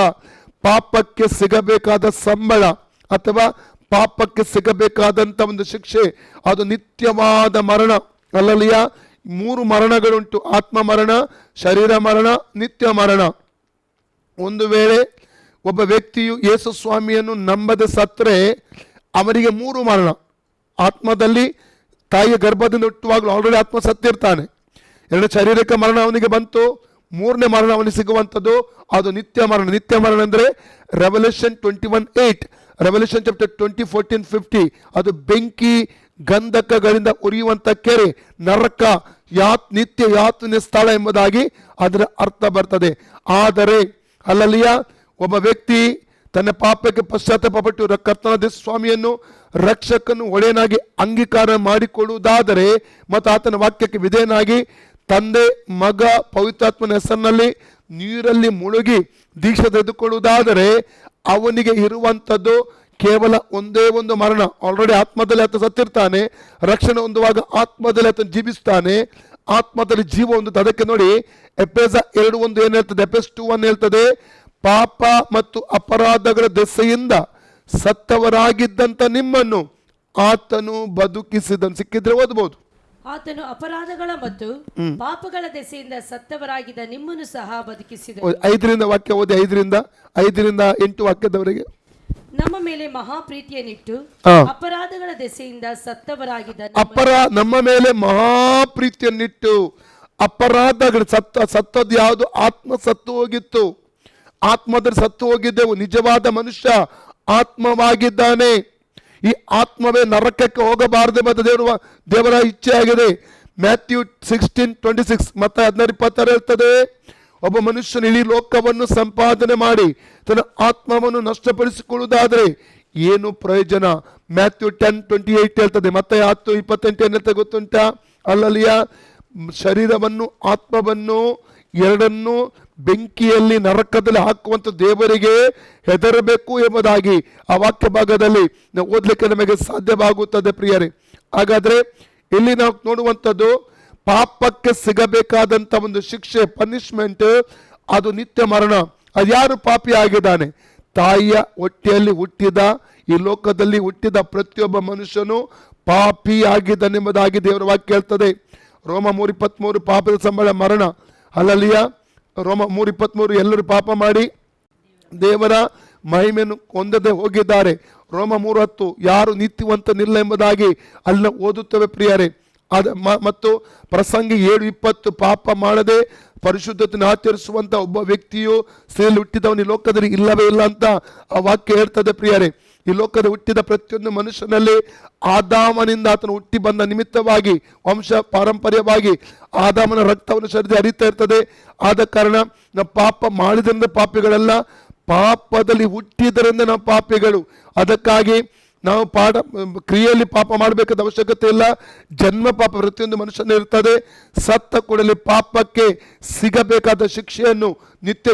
ಪಾಪಕ್ಕೆ ಸಿಗಬೇಕಾದ ಸಂಬಳ ಅಥವಾ ಪಾಪಕ್ಕೆ ಸಿಗಬೇಕಾದಂತ ಒಂದು ಶಿಕ್ಷೆ ಅದು ನಿತ್ಯವಾದ ಮರಣ. ಅಲ್ಲಲಿಯ 3 ಮರಣಗಳುಂಟು: ಆತ್ಮ ಮರಣ, ಶರೀರ ಮರಣ, ನಿತ್ಯ ಮರಣ. ಒಂದು ವೇಳೆ ಒಬ್ಬ ವ್ಯಕ್ತಿಯು ಯೇಸು ಸ್ವಾಮಿಯನ್ನು ನಂಬದೆ ಸತ್ತರೆ ಅವನಿಗೆ 3 ಮರಣ. ಆತ್ಮದಲ್ಲಿ ತಾಯಿಯ ಗರ್ಭದಿಂದ ಹುಟ್ಟುವಾಗಲೂ ಆಲ್ರೆಡಿ ಆತ್ಮ ಸತ್ತಿರ್ತಾನೆ. 2 ಶಾರೀರಿಕ ಮರಣ ಅವನಿಗೆ ಬಂತು, 3ನೇ ಮರಣ ಅವನಿಗೆ ಸಿಗುವಂಥದ್ದು ಅದು ನಿತ್ಯ ಮರಣ. ನಿತ್ಯ ಮರಣ ಅಂದರೆ ರೆವಲ್ಯೂಷನ್ 21:8, ರೆವಲ್ಯೂಷನ್ ಚಾಪ್ಟರ್ 20:14-15 ಅದು ಬೆಂಕಿ ಗಂಧಕಗಳಿಂದ ಉರಿಯುವಂತ ಕೆರೆ, ನರಕ, ನಿತ್ಯ ಯಾತನೆ ಸ್ಥಳ ಎಂಬುದಾಗಿ ಅದರ ಅರ್ಥ ಬರ್ತದೆ. ಆದರೆ ಅಲ್ಲಲಿಯ ಒಬ್ಬ ವ್ಯಕ್ತಿ ತನ್ನ ಪಾಪಕ್ಕೆ ಪಶ್ಚಾತ್ತಾಪಪಟ್ಟು ಕರ್ತನಾದ ಸ್ವಾಮಿಯನ್ನು ರಕ್ಷಕನು ಒಡೆಯನಾಗಿ ಅಂಗೀಕಾರ ಮಾಡಿಕೊಳ್ಳುವುದಾದರೆ ಮತ್ತು ಆತನ ವಾಕ್ಯಕ್ಕೆ ವಿಧೇಯನಾಗಿ ತಂದೆ, ಮಗ, ಪವಿತ್ರಾತ್ಮನ ಹೆಸರಿನಲ್ಲಿ ನೀರಲ್ಲಿ ಮುಳುಗಿ ದೀಕ್ಷೆ ತೆಗೆದುಕೊಳ್ಳುವುದಾದರೆ ಅವನಿಗೆ ಇರುವಂಥದ್ದು ಕೇವಲ ಒಂದೇ ಒಂದು ಮರಣ. ಆಲ್ರೆಡಿ ಆತ್ಮದಲ್ಲಿ ಆತ ಸತ್ತಿರ್ತಾನೆ, ರಕ್ಷಣೆ ಹೊಂದುವಾಗ ಆತ್ಮದಲ್ಲಿ ಆತನು ಜೀವಿಸ್ತಾನೆ, ಆತ್ಮದಲ್ಲಿ ಜೀವ ಹೊಂದುತ್ತೆ. ಅದಕ್ಕೆ ನೋಡಿ ಎಫೆಸ 2:1 ಏನು ಹೇಳ್ತದೆ, ಎಫೆಸ 2:1 ಹೇಳ್ತದೆ, ಪಾಪ ಮತ್ತು ಅಪರಾಧಗಳ ದೆಸೆಯಿಂದ ಸತ್ತವರಾಗಿದ್ದಂತ ನಿಮ್ಮನ್ನು ಆತನು ಬದುಕಿಸಿದನು. ಸಿಕ್ಕಿದ್ರೆ ಓದಬಹುದು. ಆತನು ಅಪರಾಧಗಳ ಮತ್ತು ಪಾಪಗಳ ದೆಸೆಯಿಂದ ಸತ್ತವರಾಗಿದ್ದ ನಿಮ್ಮನ್ನು ಸಹ ಬದುಕಿಸಿದನು. 5ರಿಂದ ವಾಕ್ಯ ಓದಿ, 5ರಿಂದ 8 ವಾಕ್ಯದವರೆಗೆ. ನಮ್ಮ ಮೇಲೆ ಮಹಾಪ್ರೀತಿಯನ್ನಿಟ್ಟು ಅಪರಾಧಗಳ ದೆಸೆಯಿಂದ ಸತ್ತವರಾಗಿದ್ದ ನಮ್ಮ ಮೇಲೆ ಮಹಾಪ್ರೀತಿಯನ್ನಿಟ್ಟು ಅಪರಾಧಗಳು ಸತ್ತದ್ದು ಯಾವುದು? ಆತ್ಮ ಸತ್ತು ಹೋಗಿತ್ತು. ಆತ್ಮದಲ್ಲಿ ಸತ್ತು ಹೋಗಿದ್ದೆವು. ನಿಜವಾದ ಮನುಷ್ಯ ಆತ್ಮವಾಗಿದ್ದಾನೆ. ಈ ಆತ್ಮವೇ ನರಕಕ್ಕೆ ಹೋಗಬಾರದೆಂಬ ದೇವರ ಇಚ್ಛೆ ಆಗಿದೆ. ಮ್ಯಾಥ್ಯೂ 16:26 ಮತ್ತೆ 16:26 ಹೇಳ್ತದೆ, ಒಬ್ಬ ಮನುಷ್ಯನು ಇಡೀ ಲೋಕವನ್ನು ಸಂಪಾದನೆ ಮಾಡಿ ತನ್ನ ಆತ್ಮವನ್ನು ನಷ್ಟಪಡಿಸಿಕೊಳ್ಳುವುದಾದ್ರೆ ಏನು ಪ್ರಯೋಜನ? ಮ್ಯಾಥ್ಯೂ 10:28 ಹೇಳ್ತದೆ. ಮತ್ತೆ 10:28 ಏನ್ ಹೇಳ್ತದೆ ಗೊತ್ತುಂಟಾ? ಅಲ್ಲಲ್ಲಿಯ ಶರೀರವನ್ನು ಆತ್ಮವನ್ನು ಎರಡನ್ನು ಬೆಂಕಿಯಲ್ಲಿ ನರಕದಲ್ಲಿ ಹಾಕುವಂತ ದೇವರಿಗೆ ಹೆದರಬೇಕು ಎಂಬುದಾಗಿ ಆ ವಾಕ್ಯ ಭಾಗದಲ್ಲಿ ನಾವು ಓದ್ಲಿಕ್ಕೆ ನಮಗೆ ಸಾಧ್ಯವಾಗುತ್ತದೆ ಪ್ರಿಯರೇ. ಹಾಗಾದ್ರೆ ಇಲ್ಲಿ ನಾವು ನೋಡುವಂಥದ್ದು ಪಾಪಕ್ಕೆ ಸಿಗಬೇಕಾದಂತ ಒಂದು ಶಿಕ್ಷೆ, ಪನಿಷ್ಮೆಂಟ್, ಅದು ನಿತ್ಯ ಮರಣ. ಅದು ಯಾರು ಪಾಪಿ ಆಗಿದ್ದಾನೆ? ತಾಯಿಯ ಹೊಟ್ಟೆಯಲ್ಲಿ ಹುಟ್ಟಿದ, ಈ ಲೋಕದಲ್ಲಿ ಹುಟ್ಟಿದ ಪ್ರತಿಯೊಬ್ಬ ಮನುಷ್ಯನು ಪಾಪಿ ಆಗಿದ್ದಾನೆಂಬುದಾಗಿ ದೇವರ ವಾಕ್ಯ ಹೇಳ್ತದೆ. ರೋಮ 3:23 ಪಾಪದ ಸಂಬಳ ಮರಣ. ಅಲ್ಲಲ್ಲಿಯ ರೋಮ 3:23 ಎಲ್ಲರೂ ಪಾಪ ಮಾಡಿ ದೇವರ ಮಹಿಮೆಯನ್ನು ಹೊಂದದೆ ಹೋಗಿದ್ದಾರೆ. ರೋಮ 3:10 ಯಾರು ನೀತಿವಂತನಿಲ್ಲ ಎಂಬುದಾಗಿ ಅಲ್ಲಿ ಓದುತ್ತವೆ ಪ್ರಿಯರೇ. ಮತ್ತು ಪ್ರಸಂಗಿ 7:20 ಪಾಪ ಮಾಡದೆ ಪರಿಶುದ್ಧತೆಯನ್ನು ಆಚರಿಸುವಂತ ಒಬ್ಬ ವ್ಯಕ್ತಿಯು ಸ್ತ್ರೀಯಲ್ಲಿ ಹುಟ್ಟಿದವನು ಈ ಲೋಕದಲ್ಲಿ ಇಲ್ಲವೇ ಇಲ್ಲ ಅಂತ ಆ ವಾಕ್ಯ ಹೇಳ್ತದೆ ಪ್ರಿಯರೇ. ಈ ಲೋಕದ ಹುಟ್ಟಿದ ಪ್ರತಿಯೊಂದು ಮನುಷ್ಯನಲ್ಲಿ ಆದಾಮನಿಂದ ಆತನು ಹುಟ್ಟಿ ಬಂದ ನಿಮಿತ್ತವಾಗಿ ವಂಶ ಪಾರಂಪರ್ಯವಾಗಿ ಆದಾಮನ ರಕ್ತವನ್ನು ಶರೀರ ಹರಿತಾ ಇರ್ತದೆ. ಆದ ಕಾರಣ ನಾವು ಪಾಪ ಮಾಡಿದ್ರಿಂದ ಪಾಪಿಗಳಲ್ಲ, ಪಾಪದಲ್ಲಿ ಹುಟ್ಟಿದರಿಂದ ನಾವು ಪಾಪಿಗಳು. ಅದಕ್ಕಾಗಿ ನಾವು ಕ್ರಿಯೆಯಲ್ಲಿ ಪಾಪ ಮಾಡಬೇಕಾದ ಅವಶ್ಯಕತೆ ಇಲ್ಲ. ಜನ್ಮ ಪಾಪ ಪ್ರತಿಯೊಂದು ಮನುಷ್ಯನ ಇರ್ತದೆ. ಸತ್ತ ಕೂಡಲೇ ಪಾಪಕ್ಕೆ ಸಿಗಬೇಕಾದ ಶಿಕ್ಷೆಯನ್ನು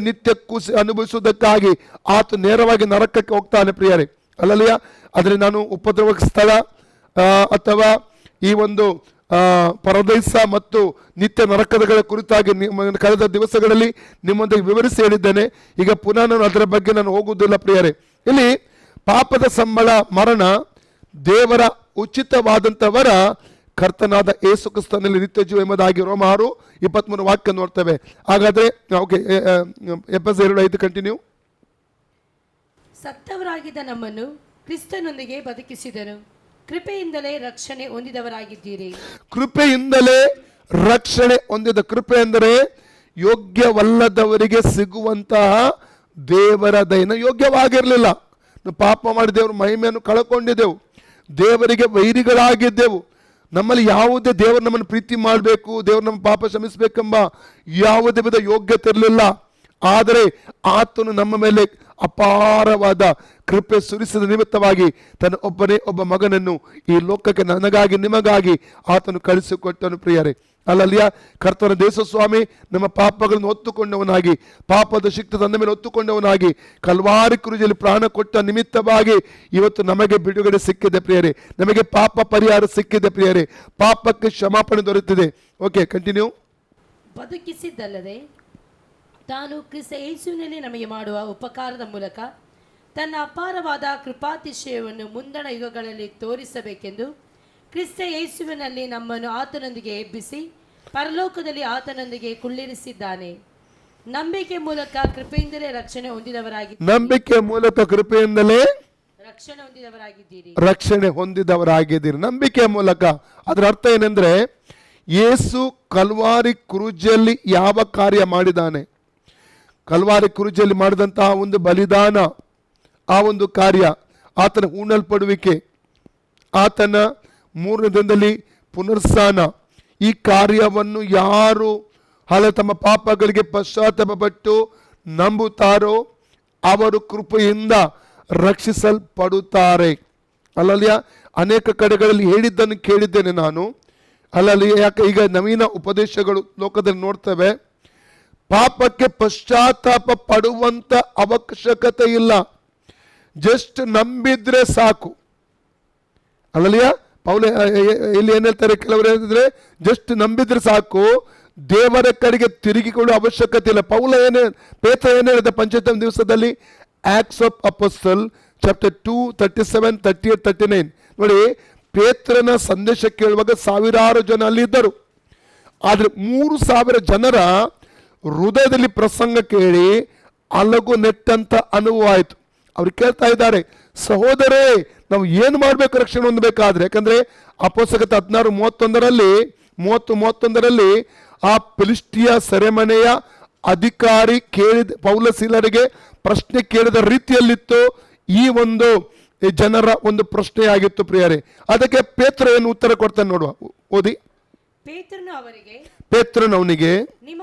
ನಿತ್ಯಕ್ಕೂ ಅನುಭವಿಸುವುದಕ್ಕಾಗಿ ಆತ ನೇರವಾಗಿ ನರಕಕ್ಕೆ ಹೋಗ್ತಾನೆ ಪ್ರಿಯರೇ. ಅಲ್ಲಲ್ಲಿಯ ಆದರೆ ನಾನು ಉಪದ್ರವ ಸ್ಥಳ ಅಥವಾ ಈ ಒಂದು ಪರದೈಸ ಮತ್ತು ನಿತ್ಯ ನರಕಗಳ ಕುರಿತಾಗಿ ಕಳೆದ ದಿವಸಗಳಲ್ಲಿ ನಿಮ್ಮೊಂದಿಗೆ ವಿವರಿಸಿ ಹೇಳಿದ್ದೇನೆ. ಈಗ ಪುನಃ ನಾನು ಅದರ ಬಗ್ಗೆ ನಾನು ಹೋಗುವುದಿಲ್ಲ ಪ್ರಿಯರೇ. ಇಲ್ಲಿ ಪಾಪದ ಸಂಬಳ ಮರಣ, ದೇವರ ಉಚಿತವಾದಂಥವರ ಕರ್ತನಾದ ಯೇಸು ಕ್ರಿಸ್ತನಲ್ಲಿ ನಿತ್ಯ ಜೀವ ಎಂಬುದಾಗಿ ರೋಮ 6:23 ವಾಕ್ಯ ನೋಡ್ತೇವೆ. ಹಾಗಾದ್ರೆ ಓಕೆ, ಎಫೆಸ 2:5 ಕಂಟಿನ್ಯೂ. ಸತ್ತವರಾಗಿದ್ದ ನಮ್ಮನ್ನು ಕ್ರಿಸ್ತನೊಂದಿಗೆ ಬದುಕಿಸಿದನು, ಕೃಪೆಯಿಂದಲೇ ರಕ್ಷಣೆ ಹೊಂದಿದವರಾಗಿದ್ದೀರಿ. ಕೃಪೆಯಿಂದಲೇ ರಕ್ಷಣೆ ಹೊಂದಿದ. ಕೃಪೆ ಎಂದರೆ ಯೋಗ್ಯವಲ್ಲದವರಿಗೆ ಸಿಗುವಂತಹ ದೇವರ ದಯನ. ಯೋಗ್ಯವಾಗಿರಲಿಲ್ಲ, ಪಾಪ ಮಾಡಿ ದೇವರ ಮಹಿಮೆಯನ್ನು ಕಳ್ಕೊಂಡಿದ್ದೆವು, ದೇವರಿಗೆ ವೈರಿಗಳಾಗಿದ್ದೆವು. ನಮ್ಮಲ್ಲಿ ಯಾವುದೇ ದೇವರು ನಮ್ಮನ್ನು ಪ್ರೀತಿ ಮಾಡಬೇಕು, ದೇವರು ನಮ್ಮ ಪಾಪ ಕ್ಷಮಿಸಬೇಕೆಂಬ ಯಾವುದೇ ವಿಧ ಯೋಗ್ಯತೆ ಇರಲಿಲ್ಲ. ಆದರೆ ಆತನು ನಮ್ಮ ಮೇಲೆ ಅಪಾರವಾದ ಕೃಪೆ ಸುರಿಸಿದ ನಿಮಿತ್ತವಾಗಿ ತನ್ನ ಒಬ್ಬ ಮಗನನ್ನು ಈ ಲೋಕಕ್ಕೆ ನನಗಾಗಿ ನಿಮಗಾಗಿ ಆತನು ಕಳಿಸಿಕೊಟ್ಟನು ಪ್ರಿಯರೇ. ಅಲ್ಲಲ್ಲಿಯ ಕರ್ತನ ದೇಶ ಸ್ವಾಮಿ ನಮ್ಮ ಪಾಪಗಳನ್ನು ಹೊತ್ತುಕೊಂಡವನಾಗಿ, ಪಾಪದ ಶಿಕ್ಷೆ ತನ್ನ ಮೇಲೆ ಹೊತ್ತುಕೊಂಡವನಾಗಿ ಕಲ್ವಾರಿ ಕ್ರೂಜಲ್ಲಿ ಪ್ರಾಣ ಕೊಟ್ಟ ನಿಮಿತ್ತವಾಗಿ ಇವತ್ತು ನಮಗೆ ಬಿಡುಗಡೆ ಸಿಕ್ಕಿದೆ ಪ್ರಿಯರೇ. ನಮಗೆ ಪಾಪ ಪರಿಹಾರ ಸಿಕ್ಕಿದೆ ಪ್ರಿಯರೇ. ಪಾಪಕ್ಕೆ ಕ್ಷಮಾಪಣೆ ದೊರೆತಿದೆ. Okay, continue. ಬದುಕಿಸಿದ್ದಲ್ಲದೆ ತಾನು ಕ್ರಿಸ್ತ ಯೇಸುವಿನಲ್ಲಿ ನಮಗೆ ಮಾಡುವ ಉಪಕಾರದ ಮೂಲಕ ತನ್ನ ಅಪಾರವಾದ ಕೃಪಾತಿಶಯವನ್ನು ಮುಂದಣ ಯುಗಗಳಲ್ಲಿ ತೋರಿಸಬೇಕೆಂದು ಕ್ರಿಸ್ತ ಯೇಸುವಿನಲ್ಲಿ ನಮ್ಮನ್ನು ಆತನೊಂದಿಗೆ ಎಬ್ಬಿಸಿ ಪರಲೋಕದಲ್ಲಿ ಆತನೊಂದಿಗೆ ಕುಳ್ಳಿರಿಸಿದ್ದಾನೆ. ನಂಬಿಕೆ ಮೂಲಕ ಕೃಪೆಯಿಂದಲೇ ರಕ್ಷಣೆ ಹೊಂದಿದವರಾಗಿದ್ದೀರಿ. ನಂಬಿಕೆ ಮೂಲಕ ಕೃಪೆಯಿಂದಲೇ ರಕ್ಷಣೆ ಹೊಂದಿದವರಾಗಿದ್ದೀರಿ. ನಂಬಿಕೆಯ ಮೂಲಕ. ಅದರ ಅರ್ಥ ಏನೆಂದ್ರೆ, ಯೇಸು ಕಲ್ವಾರಿ ಕ್ರೂಜಲ್ಲಿ ಯಾವ ಕಾರ್ಯ ಮಾಡಿದಾನೆ, ಕಲ್ವಾರಿ ಕ್ರೂಜಲ್ಲಿ ಮಾಡಿದಂತಹ ಒಂದು ಬಲಿದಾನ, ಆ ಒಂದು ಕಾರ್ಯ, ಆತನ ಹೂಣಲ್ಪಡುವಿಕೆ, ಆತನ 3ನೇ ದಿನದಲ್ಲಿ ಪುನರ್ಸ್ಥಾನ, ಈ ಕಾರ್ಯವನ್ನು ಯಾರು ತಮ್ಮ ಪಾಪಗಳಿಗೆ ಪಶ್ಚಾತ್ತಾಪಪಟ್ಟು ನಂಬುತ್ತಾರೋ ಅವರು ಕೃಪೆಯಿಂದ ರಕ್ಷಿಸಲ್ಪಡುತ್ತಾರೆ. ಅಲ್ಲಲ್ಲಿಯ ಅನೇಕ ಕಡೆಗಳಲ್ಲಿ ಹೇಳಿದ್ದನ್ನು ಕೇಳಿದ್ದೇನೆ ನಾನು. ಅಲ್ಲಲ್ಲಿ ಯಾಕೆ ಈಗ ನವೀನ ಉಪದೇಶಗಳು ಲೋಕದಲ್ಲಿ ನೋಡ್ತೇವೆ, ಪಾಪಕ್ಕೆ ಪಶ್ಚಾತ್ತಾಪ ಪಡುವಂತ ಅವಶ್ಯಕತೆ ಇಲ್ಲ. ಜಸ್ಟ್ ನಂಬಿದ್ರೆ ಸಾಕು. ಅಲ್ಲಲಿಯ ಪೌಲ ಇಲ್ಲಿ ಏನ್ ಹೇಳ್ತಾರೆ, ಕೆಲವರು ಹೇಳಿದ್ರೆ ಜಸ್ಟ್ ನಂಬಿದ್ರೆ ಸಾಕು, ದೇವರ ಕಡೆಗೆ ತಿರುಗಿಕೊಳ್ಳುವ ಅವಶ್ಯಕತೆ ಇಲ್ಲ. ಪೇತ್ರ ಏನ್ ಹೇಳಿದ ಪಂಚಾಯತ್ ದಿವಸದಲ್ಲಿ, ಆಕ್ಟ್ಸ್ ಆಫ್ ಅಪೋಸ್ಟಲ್ ಚಾಪ್ಟರ್ 2 37 38 39 ನೋಡಿ, ಪೇತ್ರನ ಸಂದೇಶ ಕೇಳುವಾಗ ಸಾವಿರಾರು ಜನ ಅಲ್ಲಿ ಇದ್ದರು. ಆದ್ರೆ 3,000 ಜನರ ಹೃದಯದಲ್ಲಿ ಪ್ರಸಂಗ ಕೇಳಿ ಅಲಗು ನೆಟ್ಟಂತ ಅನುಭವ ಆಯ್ತು. ಅವ್ರು ಕೇಳ್ತಾ ಇದ್ದಾರೆ, ಸಹೋದರೇ ನಾವು ಏನು ಮಾಡ್ಬೇಕು ರಕ್ಷಣೆ ಹೊಂದಬೇಕಾದ್ರೆ? ಯಾಕಂದ್ರೆ ಅಪೊಸ್ತಲಗೀತೆ 16:31 ಆ ಫಿಲಿಷ್ಟಿಯ ಸೆರೆಮನೆಯ ಅಧಿಕಾರಿ ಕೇಳಿದ ಪೌಲ ಸೀಲರಿಗೆ ಪ್ರಶ್ನೆ ಕೇಳಿದ ರೀತಿಯಲ್ಲಿತ್ತು ಈ ಒಂದು ಜನರ ಒಂದು ಪ್ರಶ್ನೆ ಆಗಿತ್ತು ಪ್ರಿಯರೇ. ಅದಕ್ಕೆ ಪೇತ್ರ ಏನು ಉತ್ತರ ಕೊಡ್ತಾನೆ ನೋಡುವ, ಓದಿ. ಪೇತ್ರನು ಅವನಿಗೆ, ನಿಮ್ಮ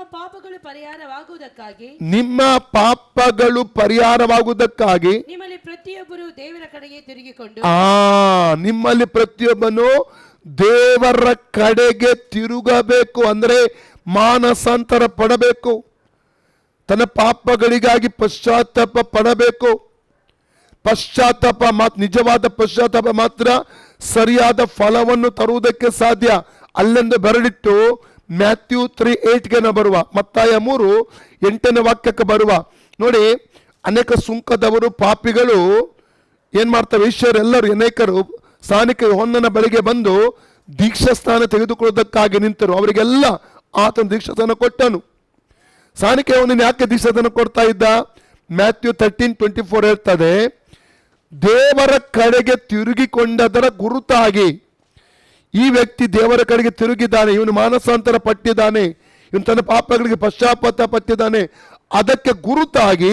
ಪಾಪಗಳು ಪರಿಹಾರವಾಗುವುದಕ್ಕಾಗಿ ನಿಮ್ಮಲ್ಲಿ ಪ್ರತಿಯೊಬ್ಬನು ದೇವರ ಕಡೆಗೆ ತಿರುಗಬೇಕು. ಅಂದ್ರೆ ಮಾನಸಾಂತರ ಪಡಬೇಕು, ತನ್ನ ಪಾಪಗಳಿಗಾಗಿ ಪಶ್ಚಾತ್ತಾಪ ಪಡಬೇಕು. ನಿಜವಾದ ಪಶ್ಚಾತ್ತಾಪ ಮಾತ್ರ ಸರಿಯಾದ ಫಲವನ್ನು ತರುವುದಕ್ಕೆ ಸಾಧ್ಯ. ಅಲ್ಲೆಂದು ಬರಲಿಟ್ಟು ಮ್ಯಾಥ್ಯೂ 3:8ಗೆ ಬರುವ, ಮತ್ತಾಯ 3:8ನೇ ವಾಕ್ಯಕ್ಕೆ ಬರುವ. ನೋಡಿ, ಅನೇಕ ಸುಂಕದವರು ಪಾಪಿಗಳು ಏನ್ ಮಾಡ್ತಾರೆ, ವೇಶ್ಯರೆಲ್ಲರೂ ಅನೇಕರು ಸ್ಥಾನಿಕ ಯೋಹನ್ನನ ಬಳಿಗೆ ಬಂದು ದೀಕ್ಷಾ ಸ್ಥಾನ ತೆಗೆದುಕೊಳ್ಳುವುದಕ್ಕಾಗಿ ನಿಂತರು. ಅವರಿಗೆಲ್ಲ ಆತನ ದೀಕ್ಷಾ ಸ್ಥಾನ ಕೊಟ್ಟನು. ಸ್ಥಾನಿಕ ಯೋಹನ್ನನು ಯಾಕೆ ದೀಕ್ಷಾ ಸ್ಥಾನ ಕೊಡ್ತಾ ಇದ್ದ? ಮ್ಯಾಥ್ಯೂ 13:24 ಹೇಳ್ತದೆ, ದೇವರ ಕಡೆಗೆ ತಿರುಗಿಕೊಂಡದರ ಗುರುತಾಗಿ ಈ ವ್ಯಕ್ತಿ ದೇವರ ಕಡೆಗೆ ತಿರುಗಿದ್ದಾನೆ, ಇವನು ಮಾನಸಾಂತರ ಪಟ್ಟಿದ್ದಾನೆ, ಇವನು ತನ್ನ ಪಾಪಗಳಿಗೆ ಪಶ್ಚಾತ್ತಾಪ ಪಟ್ಟಿದ್ದಾನೆ, ಅದಕ್ಕೆ ಗುರುತಾಗಿ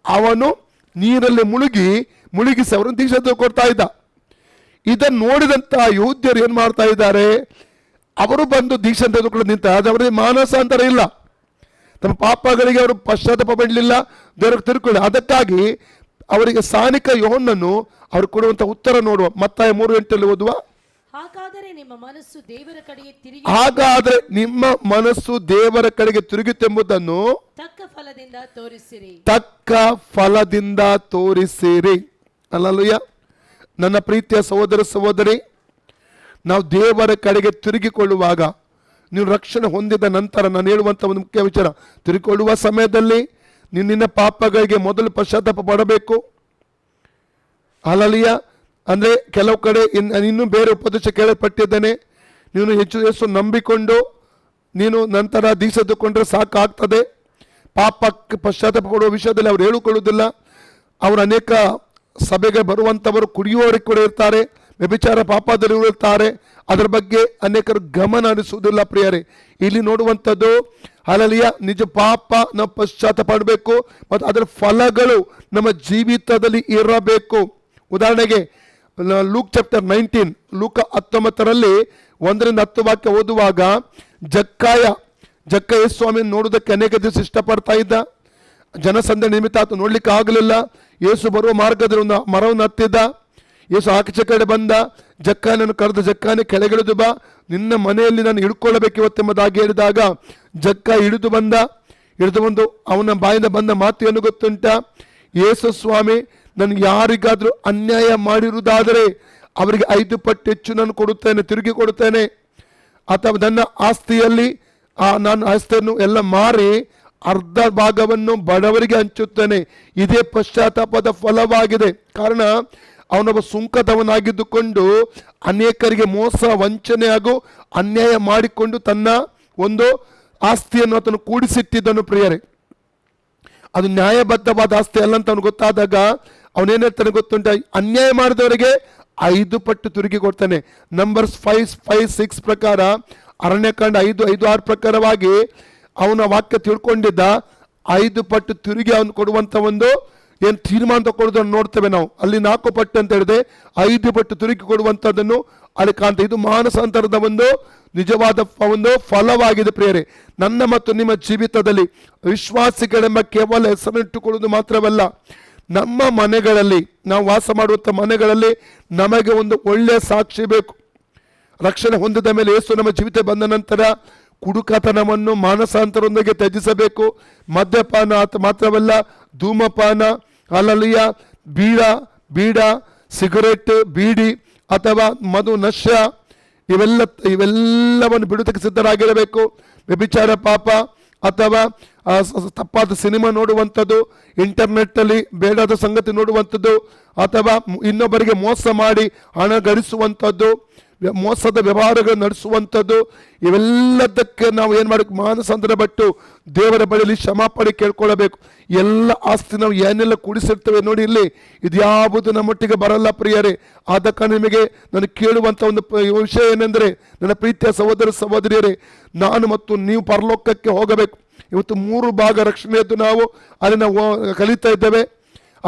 ಅವನು ನೀರಲ್ಲಿ ಮುಳುಗಿಸಿ ಅವರನ್ನು ದೀಕ್ಷೆ ಕೊಡ್ತಾ ಇದ್ದ. ಇದನ್ನು ನೋಡಿದಂತ ಯಹೂದ್ಯರು ಏನ್ ಮಾಡ್ತಾ ಇದ್ದಾರೆ, ಅವರು ಬಂದು ದೀಕ್ಷೆ ತೆಗೆದುಕೊಂಡು ನಿಂತ, ಅವರಿಗೆ ಮಾನಸಾಂತರ ಇಲ್ಲ, ತಮ್ಮ ಪಾಪಗಳಿಗೆ ಅವರು ಪಶ್ಚಾತ್ತಾಪ ಪಡಲಿಲ್ಲ, ದೇವರಿಗೆ ತಿರುಗಿಕೊಳ್ಳಿ. ಅದಕ್ಕಾಗಿ ಅವರಿಗೆ ಸ್ಥಾನಿಕ ಯೋಹನ್ನನು ಅವ್ರು ಕೊಡುವಂತ ಉತ್ತರ ನೋಡುವ, ಮತ್ತಾಯ 3:8 ಓದುವ. ಹಾಗಾದರೆ ನಿಮ್ಮ ಮನಸ್ಸು ದೇವರ ಕಡೆಗೆ ತಿರುಗಿತೆಂಬುದನ್ನು ತಕ್ಕ ಫಲದಿಂದ ತೋರಿಸಿರಿ. ಅಲ್ಲಲುಯ್ಯ. ನನ್ನ ಪ್ರೀತಿಯ ಸಹೋದರ ಸಹೋದರಿ, ನಾವು ದೇವರ ಕಡೆಗೆ ತಿರುಗಿಕೊಳ್ಳುವಾಗ, ನೀವು ರಕ್ಷಣೆ ಹೊಂದಿದ ನಂತರ ನಾನು ಹೇಳುವಂತ ಒಂದು ಮುಖ್ಯ ವಿಚಾರ, ತಿರುಗಿಕೊಳ್ಳುವ ಸಮಯದಲ್ಲಿ ನಿನ್ನ ಪಾಪಗಳಿಗೆ ಮೊದಲು ಪಶ್ಚಾತ್ತಾಪ ಪಡಬೇಕು. ಅಲ್ಲಲಿಯ. ಅಂದ್ರೆ ಕೆಲವು ಕಡೆ ಇನ್ನೂ ಬೇರೆ ಉಪದೇಶ ಕೇಳಲ್ಪಟ್ಟಿದ್ದೇನೆ, ನೀನು ಹೆಚ್ಚು ನಂಬಿಕೊಂಡು ನೀನು ನಂತರ ದೀಕ್ಷೆ ತಗೊಂಡ್ರೆ ಸಾಕಾಗ್ತದೆ. ಪಾಪಕ್ಕೆ ಪಶ್ಚಾತ್ತಾಪ ಪಡುವ ವಿಷಯದಲ್ಲಿ ಅವ್ರು ಹೇಳಿಕೊಳ್ಳುವುದಿಲ್ಲ. ಅವರು ಅನೇಕ ಸಭೆಗೆ ಬರುವಂಥವರು ಕುಡಿಯುವವರಿಗೆ ಕೂಡ ಇರ್ತಾರೆ, ವ್ಯಭಿಚಾರ ಪಾಪದಲ್ಲಿ ಇರ್ತಾರೆ. ಅದರ ಬಗ್ಗೆ ಅನೇಕರು ಗಮನ ಹರಿಸುವುದಿಲ್ಲ ಪ್ರಿಯರೇ. ಇಲ್ಲಿ ನೋಡುವಂಥದ್ದು ಅಲಲಿಯ ನಿಜ ಪಾಪ ನಾವು ಪಶ್ಚಾತ್ತಾಪ ಪಡಬೇಕು ಮತ್ತು ಅದರ ಫಲಗಳು ನಮ್ಮ ಜೀವಿತದಲ್ಲಿ ಇರಬೇಕು. ಉದಾಹರಣೆಗೆ ಲೂಕ್ ಚಾಪ್ಟರ್ 19, ಲೂಕ 19ರಲ್ಲಿ 1-10 ವಾಕ್ಯ ಓದುವಾಗ, ಜಕ್ಕ ಯೇಸು ಸ್ವಾಮಿಯನ್ನು ನೋಡುವುದಕ್ಕೆ ಅನೇಕ ದಿವಸ ಇಷ್ಟಪಡ್ತಾ ಇದ್ದ. ಜನಸಂದೆ ನಿಮಿತ್ತ ಆತ ನೋಡ್ಲಿಕ್ಕೆ ಆಗಲಿಲ್ಲ. ಯೇಸು ಬರುವ ಮಾರ್ಗದಲ್ಲಿ ಒಂದು ಮರವನ್ನು ಹತ್ತಿದ್ದ. ಯೇಸು ಆಚೆ ಕಡೆ ಬಂದ, ಜಕ್ಕಾನನ್ನು ಕರೆದ, ಜಕ್ಕಾನೆ ಕೆಳಗಿಳಿದು ಬಾ, ನಿನ್ನ ಮನೆಯಲ್ಲಿ ನಾನು ಹಿಡ್ಕೊಳ್ಳಬೇಕು ಇವತ್ತೆಂಬುದಾಗಿ ಹೇಳಿದಾಗ ಜಕ್ಕ ಹಿಡಿದು ಬಂದು ಅವನ ಬಾಯಿಂದ ಬಂದ ಮಾತು ಏನು ಗೊತ್ತುಂಟ? ಯೇಸು ಸ್ವಾಮಿ, ನನಗೆ ಯಾರಿಗಾದ್ರೂ ಅನ್ಯಾಯ ಮಾಡಿರುವುದಾದರೆ ಅವರಿಗೆ 5 ಪಟ್ಟು ಹೆಚ್ಚು ನಾನು ಕೊಡುತ್ತೇನೆ, ತಿರುಗಿ ಕೊಡುತ್ತೇನೆ. ಅಥವಾ ನನ್ನ ಆಸ್ತಿಯಲ್ಲಿ ನಾನು ಆಸ್ತಿಯನ್ನು ಎಲ್ಲ ಮಾರಿ ಅರ್ಧ ಭಾಗವನ್ನು ಬಡವರಿಗೆ ಹಂಚುತ್ತೇನೆ. ಇದೇ ಪಶ್ಚಾತ್ತಾಪದ ಫಲವಾಗಿದೆ. ಕಾರಣ ಅವನೊಬ್ಬ ಸುಂಕದವನಾಗಿದ್ದುಕೊಂಡು ಅನೇಕರಿಗೆ ಮೋಸ, ವಂಚನೆ ಹಾಗೂ ಅನ್ಯಾಯ ಮಾಡಿಕೊಂಡು ತನ್ನ ಒಂದು ಆಸ್ತಿಯನ್ನು ಆತನು ಕೂಡಿಸಿಟ್ಟಿದ್ದನು ಪ್ರಿಯರೇ. ಅದು ನ್ಯಾಯಬದ್ಧವಾದ ಆಸ್ತಿ ಅಲ್ಲ ಅಂತ ಅವನು ಗೊತ್ತಾದಾಗ ಅವನೇನ್ ಹೇಳ್ತಾನೆ ಗೊತ್ತುಂಟ? ಅನ್ಯಾಯ ಮಾಡಿದವರಿಗೆ 5 ಪಟ್ಟು ತಿರುಗಿ ಕೊಡ್ತಾನೆ. ನಂಬರ್ಸ್ 5:6 ಪ್ರಕಾರ, ಅರಣ್ಯಕಾಂಡ 5:6 ಪ್ರಕಾರವಾಗಿ ಅವನ ವಾಕ್ಯ ತಿಳ್ಕೊಂಡಿದ್ದ 5 ಪಟ್ಟು ತಿರುಗಿ ಅವನು ಕೊಡುವಂತ ಒಂದು ಏನು ತೀರ್ಮಾನ ತಗೊಳ್ಳೋದನ್ನು ನೋಡ್ತೇವೆ ನಾವು. ಅಲ್ಲಿ 4 ಪಟ್ಟು ಅಂತ ಹೇಳಿದೆ, 5 ಪಟ್ಟು ತಿರುಗಿ ಕೊಡುವಂಥದ್ದನ್ನು ಅಲ್ಲಿ ಕಾಣ್ತ. ಇದು ಮಾನಸಾಂತರದ ಒಂದು ನಿಜವಾದ ಒಂದು ಫಲವಾಗಿದೆ ಪ್ರಿಯರೇ. ನನ್ನ ಮತ್ತು ನಿಮ್ಮ ಜೀವಿತದಲ್ಲಿ ವಿಶ್ವಾಸಿಗಳೆಂಬ ಕೇವಲ ಹೆಸರಿಟ್ಟುಕೊಳ್ಳುವುದು ಮಾತ್ರವಲ್ಲ, ನಮ್ಮ ಮನೆಗಳಲ್ಲಿ, ನಾವು ವಾಸ ಮಾಡುವಂಥ ಮನೆಗಳಲ್ಲಿ ನಮಗೆ ಒಂದು ಒಳ್ಳೆಯ ಸಾಕ್ಷಿ ಬೇಕು. ರಕ್ಷಣೆ ಹೊಂದಿದ ಮೇಲೆ ಯೇಸು ನಮ್ಮ ಜೀವಿತ ಬಂದ ನಂತರ ಕುಡುಕತನವನ್ನು ಮಾನಸಾಂತರದೊಂದಿಗೆ ತ್ಯಜಿಸಬೇಕು. ಮದ್ಯಪಾನ ಮಾತ್ರವಲ್ಲ, ಧೂಮಪಾನ, ಅಲಲಿಯ, ಬೀಡ, ಸಿಗರೆಟ್, ಬೀಡಿ ಅಥವಾ ಮಧು, ನಶ್ಯ ಇವೆಲ್ಲವನ್ನು ಬಿಡುವುದಕ್ಕೆ ಸಿದ್ಧರಾಗಿರಬೇಕು. ವ್ಯಭಿಚಾರ ಪಾಪ ಅಥವಾ ತಪ್ಪಾದ ಸಿನಿಮಾ ನೋಡುವಂಥದ್ದು, ಇಂಟರ್ನೆಟ್ಟಲ್ಲಿ ಬೇಡಾದ ಸಂಗತಿ ನೋಡುವಂಥದ್ದು, ಅಥವಾ ಇನ್ನೊಬ್ಬರಿಗೆ ಮೋಸ ಮಾಡಿ ಹಣ ಗಳಿಸುವಂಥದ್ದು, ಮೋಸದ ವ್ಯವಹಾರಗಳು ನಡೆಸುವಂಥದ್ದು, ಇವೆಲ್ಲದಕ್ಕೆ ನಾವು ಏನು ಮಾಡಬೇಕು, ಮಾನಸಾಂತರ ಪಟ್ಟು ದೇವರ ಬಳಿಯಲ್ಲಿ ಕ್ಷಮಾಪಣೆ ಕೇಳ್ಕೊಳ್ಳಬೇಕು. ಎಲ್ಲ ಆಸ್ತಿ ನಾವು ಏನೆಲ್ಲ ಕೂಡಿಸಿರ್ತೇವೆ ನೋಡಿ, ಇಲ್ಲಿ ಇದ್ಯಾವುದು ನಮ್ಮೊಟ್ಟಿಗೆ ಬರಲ್ಲ ಪ್ರಿಯರೇ. ಆದ ಕಾರಣ ನಿಮಗೆ ನಾನು ಕೇಳುವಂಥ ಒಂದು ವಿಷಯ ಏನೆಂದರೆ, ನನ್ನ ಪ್ರೀತಿಯ ಸಹೋದರ ಸಹೋದರಿಯರೇ, ನಾನು ಮತ್ತು ನೀವು ಪರಲೋಕಕ್ಕೆ ಹೋಗಬೇಕು. ಇವತ್ತು 3 ಭಾಗ ರಕ್ಷಣೆಯದ್ದು ನಾವು ಅದನ್ನು ಕಲಿತಾ ಇದ್ದೇವೆ.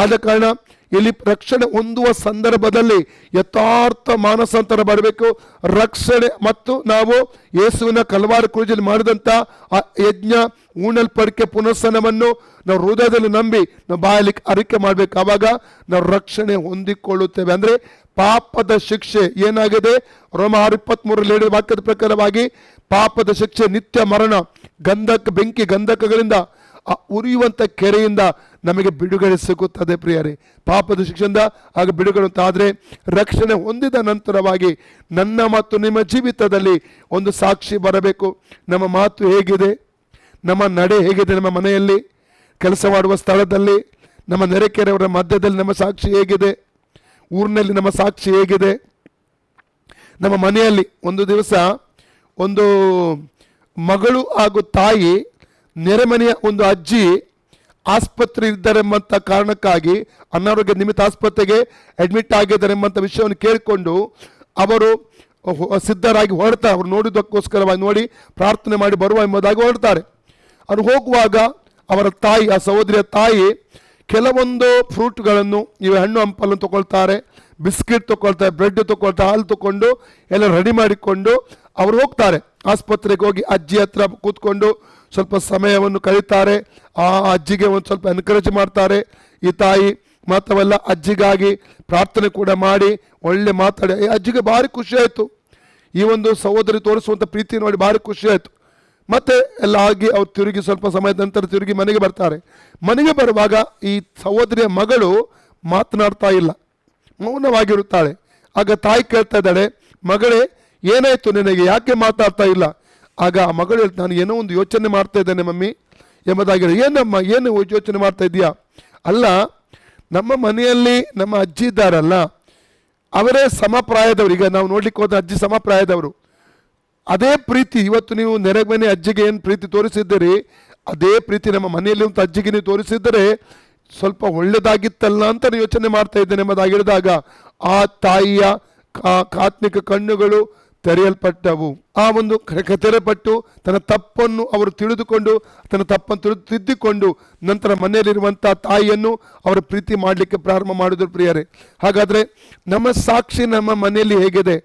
ಆದ ಕಾರಣ ಇಲ್ಲಿ ರಕ್ಷಣೆ ಹೊಂದುವ ಸಂದರ್ಭದಲ್ಲಿ ಯಥಾರ್ಥ ಮಾನಸಾಂತರ ಬರಬೇಕು. ರಕ್ಷಣೆ ಮತ್ತು ನಾವು ಯೇಸುವಿನ ಕಲ್ವಾರಿ ಕ್ರೂಜಲ್ಲಿ ಮಾಡಿದಂಥ ಆ ಯಜ್ಞ ಉಣಲ್ಪಡಿಕೆ ಪುನಸ್ಸನವನ್ನು ನಾವು ಹೃದಯದಲ್ಲಿ ನಂಬಿ ನಾವು ಬಾಯಲ್ಲಿ ಅರಿಕೆ ಮಾಡಬೇಕು. ಆವಾಗ ನಾವು ರಕ್ಷಣೆ ಹೊಂದಿಕೊಳ್ಳುತ್ತೇವೆ. ಅಂದರೆ ಪಾಪದ ಶಿಕ್ಷೆ ಏನಾಗಿದೆ, ರೋಮ 6:23 ಹೇಳಿದ ವಾಕ್ಯದ ಪ್ರಕಾರವಾಗಿ ಪಾಪದ ಶಿಕ್ಷೆ ನಿತ್ಯ ಮರಣ, ಬೆಂಕಿ ಗಂಧಕಗಳಿಂದ ಉರಿಯುವಂಥ ಕೆರೆಯಿಂದ ನಮಗೆ ಬಿಡುಗಡೆ ಸಿಗುತ್ತದೆ ಪ್ರಿಯರೇ. ಪಾಪದ ಶಿಕ್ಷೆಯಿಂದ ಆಗ ಬಿಡುಗಡೆ ಆದರೆ ರಕ್ಷಣೆ ಹೊಂದಿದ ನಂತರವಾಗಿ ನನ್ನ ಮತ್ತು ನಿಮ್ಮ ಜೀವಿತದಲ್ಲಿ ಒಂದು ಸಾಕ್ಷಿ ಬರಬೇಕು. ನಮ್ಮ ಮಾತು ಹೇಗಿದೆ, ನಮ್ಮ ನಡೆ ಹೇಗಿದೆ, ನಮ್ಮ ಮನೆಯಲ್ಲಿ, ಕೆಲಸ ಮಾಡುವ ಸ್ಥಳದಲ್ಲಿ, ನಮ್ಮ ನೆರೆಕೆರೆಯವರ ಮಧ್ಯದಲ್ಲಿ ನಮ್ಮ ಸಾಕ್ಷಿ ಹೇಗಿದೆ, ಊರಿನಲ್ಲಿ ನಮ್ಮ ಸಾಕ್ಷಿ ಹೇಗಿದೆ. ನಮ್ಮ ಮನೆಯಲ್ಲಿ ಒಂದು ದಿವಸ ಒಂದು ಮಗಳು ಹಾಗೂ ತಾಯಿ, ನೆರೆಮನೆಯ ಒಂದು ಅಜ್ಜಿ ಆಸ್ಪತ್ರೆ ಇದ್ದಾರೆಂಬಂಥ ಕಾರಣಕ್ಕಾಗಿ ಅನಾರೋಗ್ಯ ನಿಮಿತ್ತ ಆಸ್ಪತ್ರೆಗೆ ಅಡ್ಮಿಟ್ ಆಗಿದ್ದಾರೆ ಎಂಬಂಥ ವಿಷಯವನ್ನು ಕೇಳಿಕೊಂಡು ಅವರು ಸಿದ್ಧರಾಗಿ ಹೊರಡ್ತಾರೆ. ಅವರು ನೋಡಿದ್ದಕ್ಕೋಸ್ಕರವಾಗಿ ನೋಡಿ ಪ್ರಾರ್ಥನೆ ಮಾಡಿ ಬರುವ ಎಂಬುದಾಗಿ ಹೊರಡ್ತಾರೆ. ಅವರು ಹೋಗುವಾಗ ಅವರ ತಾಯಿ, ಆ ಸಹೋದರಿಯ ತಾಯಿ ಕೆಲವೊಂದು ಫ್ರೂಟ್ಗಳನ್ನು, ಇವೆ ಹಣ್ಣು ಹಂಪಲನ್ನು ತಗೊಳ್ತಾರೆ, ಬಿಸ್ಕಿಟ್ ತಗೊಳ್ತಾರೆ, ಬ್ರೆಡ್ ತಗೊಳ್ತಾರೆ, ಹಾಲು ತಗೊಂಡು ಎಲ್ಲ ರೆಡಿ ಮಾಡಿಕೊಂಡು ಅವರು ಹೋಗ್ತಾರೆ. ಆಸ್ಪತ್ರೆಗೆ ಹೋಗಿ ಅಜ್ಜಿ ಹತ್ರ ಕೂತ್ಕೊಂಡು ಸ್ವಲ್ಪ ಸಮಯವನ್ನು ಕಳೀತಾರೆ. ಆ ಅಜ್ಜಿಗೆ ಒಂದು ಸ್ವಲ್ಪ ಎನ್ಕರೇಜ್ ಮಾಡ್ತಾರೆ ಈ ತಾಯಿ. ಮಾತ್ರವಲ್ಲ, ಅಜ್ಜಿಗಾಗಿ ಪ್ರಾರ್ಥನೆ ಕೂಡ ಮಾಡಿ ಒಳ್ಳೆ ಮಾತಾಡಿ ಅಜ್ಜಿಗೆ ಭಾರಿ ಖುಷಿ ಆಯಿತು. ಈ ಒಂದು ಸಹೋದರಿ ತೋರಿಸುವಂಥ ಪ್ರೀತಿ ನೋಡಿ ಭಾರಿ ಖುಷಿ ಆಯಿತು. ಮತ್ತೆ ಎಲ್ಲ ಆಗಿ ಅವ್ರು ತಿರುಗಿ ಸ್ವಲ್ಪ ಸಮಯದ ನಂತರ ತಿರುಗಿ ಮನೆಗೆ ಬರ್ತಾರೆ. ಮನೆಗೆ ಬರುವಾಗ ಈ ಸಹೋದರಿಯ ಮಗಳು ಮಾತನಾಡ್ತಾ ಇಲ್ಲ, ಮೌನವಾಗಿರುತ್ತಾಳೆ. ಆಗ ತಾಯಿ ಕೇಳ್ತಾ ಇದ್ದಾಳೆ, ಮಗಳೇ ಏನಾಯ್ತು ನಿನಗೆ, ಯಾಕೆ ಮಾತಾಡ್ತಾ ಇಲ್ಲ? ಆಗ ಆ ಮಗಳು ಹೇಳ್ತಾ, ನಾನು ಏನೋ ಒಂದು ಯೋಚನೆ ಮಾಡ್ತಾ ಇದ್ದೇನೆ ಮಮ್ಮಿ ಎಂಬುದಾಗಿ. ಏನಮ್ಮ, ಏನು ಯೋಚನೆ ಮಾಡ್ತಾ ಇದೆಯಾ? ಅಲ್ಲ, ನಮ್ಮ ಮನೆಯಲ್ಲಿ ನಮ್ಮ ಅಜ್ಜಿ ಇದ್ದಾರಲ್ಲ, ಅವರೇ ಸಮಪ್ರಾಯದವರು. ಈಗ ನಾವು ನೋಡ್ಲಿಕ್ಕೆ ಹೋದ ಅಜ್ಜಿ ಸಮಪ್ರಾಯದವರು. ಅದೇ ಪ್ರೀತಿ ಇವತ್ತು ನೀವು ನೆರೆಮನೆ ಅಜ್ಜಿಗೆ ಏನು ಪ್ರೀತಿ ತೋರಿಸಿದ್ದೀರಿ, ಅದೇ ಪ್ರೀತಿ ನಮ್ಮ ಮನೆಯಲ್ಲಿ ಒಂದು ಅಜ್ಜಿಗೆ ನೀವು ತೋರಿಸಿದರೆ ಸ್ವಲ್ಪ ಒಳ್ಳೆದಾಗಿತ್ತಲ್ಲ ಅಂತ ನಾನು ಯೋಚನೆ ಮಾಡ್ತಾ ಇದ್ದೇನೆ ಎಂಬುದಾಗಿ ಹೇಳಿದಾಗ ಆ ತಾಯಿಯ ಆತ್ಮಿಕ ಕಣ್ಣುಗಳು ತೆರೆಯಲ್ಪಟ್ಟವು. ಆ ಒಂದು ತೆರೆಪಟ್ಟು ತನ್ನ ತಪ್ಪನ್ನು ಅವರು ತಿಳಿದುಕೊಂಡು ತನ್ನ ತಪ್ಪನ್ನು ತಿದ್ದಿಕೊಂಡು ನಂತರ ಮನೆಯಲ್ಲಿರುವಂಥ ತಾಯಿಯನ್ನು ಅವರು ಪ್ರೀತಿ ಮಾಡಲಿಕ್ಕೆ ಪ್ರಾರಂಭ ಮಾಡಿದ್ರು ಪ್ರಿಯರೇ. ಹಾಗಾದರೆ ನಮ್ಮ ಸಾಕ್ಷಿ ನಮ್ಮ ಮನೆಯಲ್ಲಿ ಹೇಗಿದೆ,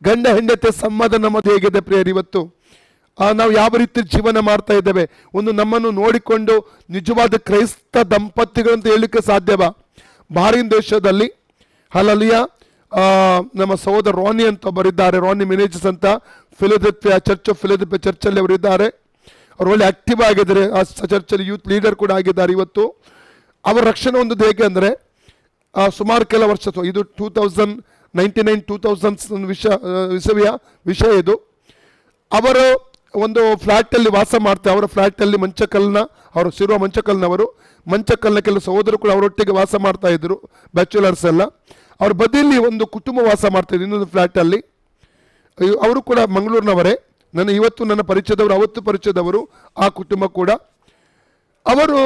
ಗಂಡ ಹೆಂಡತಿ ಸಂವಾದ ನಮ್ಮದು ಹೇಗಿದೆ ಪ್ರಿಯರೇ? ಇವತ್ತು ನಾವು ಯಾವ ರೀತಿ ಜೀವನ ಮಾಡ್ತಾ ಇದ್ದೇವೆ? ಒಂದು ನಮ್ಮನ್ನು ನೋಡಿಕೊಂಡು ನಿಜವಾದ ಕ್ರೈಸ್ತ ದಂಪತಿಗಳಂತ ಹೇಳಲಿಕ್ಕೆ ಸಾಧ್ಯವಾ? ಬಾರಿನ್ ದೇಶದಲ್ಲಿ ಹಲಲಿಯ ನಮ್ಮ ಸಹೋದರ ರಾನಿ ಅಂತ ಒಬ್ಬರಿದ್ದಾರೆ, ರಾನಿ ಮಿನೇಜಸ್ ಅಂತ, ಫಿಲದೆಲ್ಫಿಯಾ ಚರ್ಚ್ ಆಫ್ ಫಿಲದೆಲ್ಫಿಯಾ ಚರ್ಚಲ್ಲಿ ಅವರಿದ್ದಾರೆ. ಅವರು ಒಳ್ಳೆ ಆಕ್ಟಿವ್ ಆಗಿದ್ದಾರೆ, ಆ ಚರ್ಚಲ್ಲಿ ಯೂತ್ ಲೀಡರ್ ಕೂಡ ಆಗಿದ್ದಾರೆ. ಇವತ್ತು ಅವರ ರಕ್ಷಣೆ ಹೊಂದೋದು ಹೇಗೆ ಅಂದರೆ, ಸುಮಾರು ಕೆಲ ವರ್ಷ, ಇದು 2099-2000 ವಿಷಯ ಇದು. ಅವರು ಒಂದು ಫ್ಲ್ಯಾಟಲ್ಲಿ ವಾಸ ಮಾಡ್ತಾರೆ. ಅವರ ಫ್ಲ್ಯಾಟಲ್ಲಿ ಅವರು ಸಿರುವ ಮಂಚಕಲ್ನವರು, ಮಂಚಕಲ್ನ ಕೆಲವು ಸಹೋದರರು ಕೂಡ ಅವರೊಟ್ಟಿಗೆ ವಾಸ ಮಾಡ್ತಾ ಇದ್ರು, ಬ್ಯಾಚುಲರ್ಸ್ ಎಲ್ಲ. ಅವ್ರ ಬದಿಯಲ್ಲಿ ಒಂದು ಕುಟುಂಬ ವಾಸ ಮಾಡ್ತಾಯಿದ್ರು ಇನ್ನೊಂದು ಫ್ಲ್ಯಾಟಲ್ಲಿ. ಅವರು ಕೂಡ ಮಂಗಳೂರಿನವರೇ, ಇವತ್ತು ನನ್ನ ಪರಿಚಯದವರು, ಅವತ್ತು ಪರಿಚಯದವರು ಆ ಕುಟುಂಬ ಕೂಡ. ಅವರು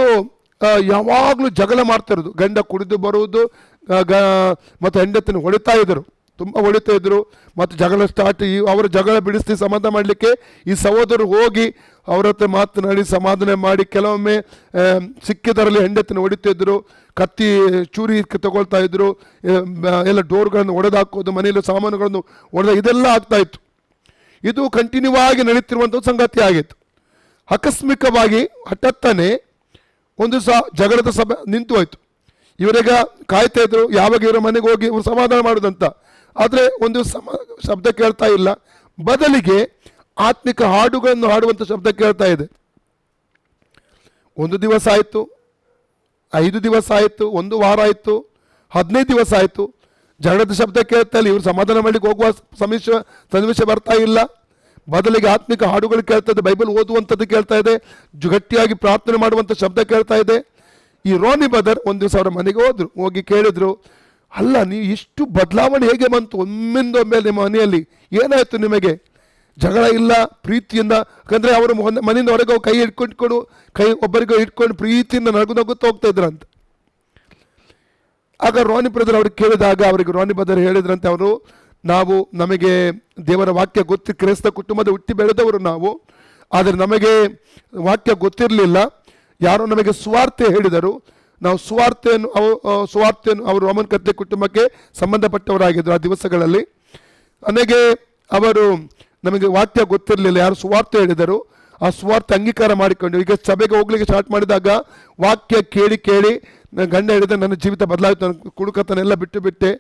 ಯಾವಾಗಲೂ ಜಗಳ ಮಾಡ್ತಾ ಇರೋದು, ಗಂಡ ಕುಡಿದು ಬರುವುದು ಮತ್ತು ಹೆಂಡತಿನ ಹೊಡಿತಾ ಇದ್ದರು, ತುಂಬ ಹೊಡಿತಾ ಇದ್ರು. ಮತ್ತು ಜಗಳ ಸ್ಟಾರ್ಟ್. ಅವರ ಜಗಳ ಬಿಡಿಸಿ ಸಮಾಧಾನ ಮಾಡಲಿಕ್ಕೆ ಈ ಸಹೋದರರು ಹೋಗಿ ಅವ್ರ ಹತ್ರ ಮಾತನಾಡಿ ಸಮಾಧಾನ ಮಾಡಿ, ಕೆಲವೊಮ್ಮೆ ಸಿಕ್ಕಿದರಲ್ಲಿ ಹೆಂಡತಿನ ಹೊಡಿತಿದ್ರು, ಕತ್ತಿ ಚೂರಿ ತಗೊಳ್ತಾ ಇದ್ರು, ಎಲ್ಲ ಡೋರ್ಗಳನ್ನು ಒಡೆದಾಕೋದು, ಮನೆಯಲ್ಲಿ ಸಾಮಾನುಗಳನ್ನು ಇದೆಲ್ಲ ಆಗ್ತಾ ಇತ್ತು. ಇದು ಕಂಟಿನ್ಯೂ ಆಗಿ ನಡೀತಿರುವಂಥ ಸಂಗತಿ ಆಗಿತ್ತು. ಆಕಸ್ಮಿಕವಾಗಿ ಹಠಾತ್ತನೆ ಒಂದು ಜಗಳದ ಸಭೆ ನಿಂತು ಹೋಯ್ತು. ಇವರೀಗ ಕಾಯ್ತಾ ಇದ್ರು ಯಾವಾಗ ಇವರ ಮನೆಗೆ ಹೋಗಿ ಇವರು ಸಮಾಧಾನ ಮಾಡೋದಂತ. ಆದರೆ ಒಂದು ಶಬ್ದ ಕೇಳ್ತಾ ಇಲ್ಲ. ಬದಲಿಗೆ ಆತ್ಮಿಕ ಹಾಡುಗಳನ್ನು ಹಾಡುವಂಥ ಶಬ್ದ ಕೇಳ್ತಾ ಇದೆ. 1 ದಿವಸ ಆಯಿತು, 5 ದಿವಸ ಆಯಿತು, 1 ವಾರ ಆಯಿತು, 15 ದಿವಸ ಆಯಿತು, ಜಗಳದ ಶಬ್ದ ಕೇಳ್ತಾ ಇಲ್ಲ. ಇವರು ಸಮಾಧಾನ ಮಾಡಲಿಕ್ಕೆ ಹೋಗುವ ಸನ್ನಿವೇಶ ಬರ್ತಾ ಇಲ್ಲ. ಬದಲಿಗೆ ಆತ್ಮಿಕ ಹಾಡುಗಳು ಕೇಳ್ತಾ ಇದೆ, ಬೈಬಲ್ ಓದುವಂಥದ್ದು ಕೇಳ್ತಾ ಇದೆ, ಗಟ್ಟಿಯಾಗಿ ಪ್ರಾರ್ಥನೆ ಮಾಡುವಂಥ ಶಬ್ದ ಕೇಳ್ತಾ ಇದೆ. ಈ ರೋನಿ ಬ್ರದರ್ ಒಂದು ದಿವಸ ಅವರ ಮನೆಗೆ ಹೋಗಿ ಕೇಳಿದ್ರು, ಅಲ್ಲ ನೀವು ಇಷ್ಟು ಬದಲಾವಣೆ ಹೇಗೆ ಬಂತು ಒಮ್ಮೆಂದೊಮ್ಮೆ ನಿಮ್ಮ ಮನೆಯಲ್ಲಿ, ಏನಾಯಿತು ನಿಮಗೆ? ಜಗಳ ಇಲ್ಲ, ಪ್ರೀತಿಯಿಂದ, ಯಾಕಂದರೆ ಅವರು ಮನೆಯಿಂದ ಹೊರಗೆ ಕೈ ಹಿಡ್ಕೊಂಡು ಒಬ್ಬರಿಗೆ ಇಟ್ಕೊಂಡು ಪ್ರೀತಿಯಿಂದ ನಗುತ್ತಾ ಹೋಗ್ತಾ ಇದ್ರಂತ. ಆಗ ರೋನಿ ಬ್ರದರ್ ಅವ್ರಿಗೆ ಕೇಳಿದಾಗ ಅವರಿಗೆ ರೋನಿ ಬ್ರದರ್ ಹೇಳಿದ್ರಂತೆ, ಅವರು ನಮಗೆ ದೇವರ ವಾಕ್ಯ ಗೊತ್ತಿ, ಕ್ರೈಸ್ತ ಕುಟುಂಬದ ಹುಟ್ಟಿ ಬೆಳೆದವರು ನಾವು, ಆದರೆ ನಮಗೆ ವಾಕ್ಯ ಗೊತ್ತಿರಲಿಲ್ಲ. ಯಾರೋ ನಮಗೆ ಸುವಾರ್ತೆ ಹೇಳಿದರು. ನಾವು ಸುವಾರ್ತೆಯನ್ನು ಅವರು ರೋಮನ್ ಕಥೆ ಕುಟುಂಬಕ್ಕೆ ಸಂಬಂಧಪಟ್ಟವರಾಗಿದ್ದರು. ಆ ದಿವಸಗಳಲ್ಲಿ ನನಗೆ ಅವರು ನಮಗೆ ವಾಕ್ಯ ಗೊತ್ತಿರಲಿಲ್ಲ, ಯಾರು ಸುವಾರ್ತೆ ಹೇಳಿದರು, ಆ ಸುವಾರ್ತೆ ಅಂಗೀಕಾರ ಮಾಡಿಕೊಂಡು ಈಗ ಸಭೆಗೆ ಹೋಗ್ಲಿಕ್ಕೆ ಸ್ಟಾರ್ಟ್ ಮಾಡಿದಾಗ ವಾಕ್ಯ ಕೇಳಿ ನನ್ನ ಗಂಡ ಹೇಳಿದ ನನ್ನ ಜೀವಿತ ಬದಲಾಯಿತು. ನನ್ನ ಕುಡುಕತನೆಲ್ಲ ಬಿಟ್ಟೆ,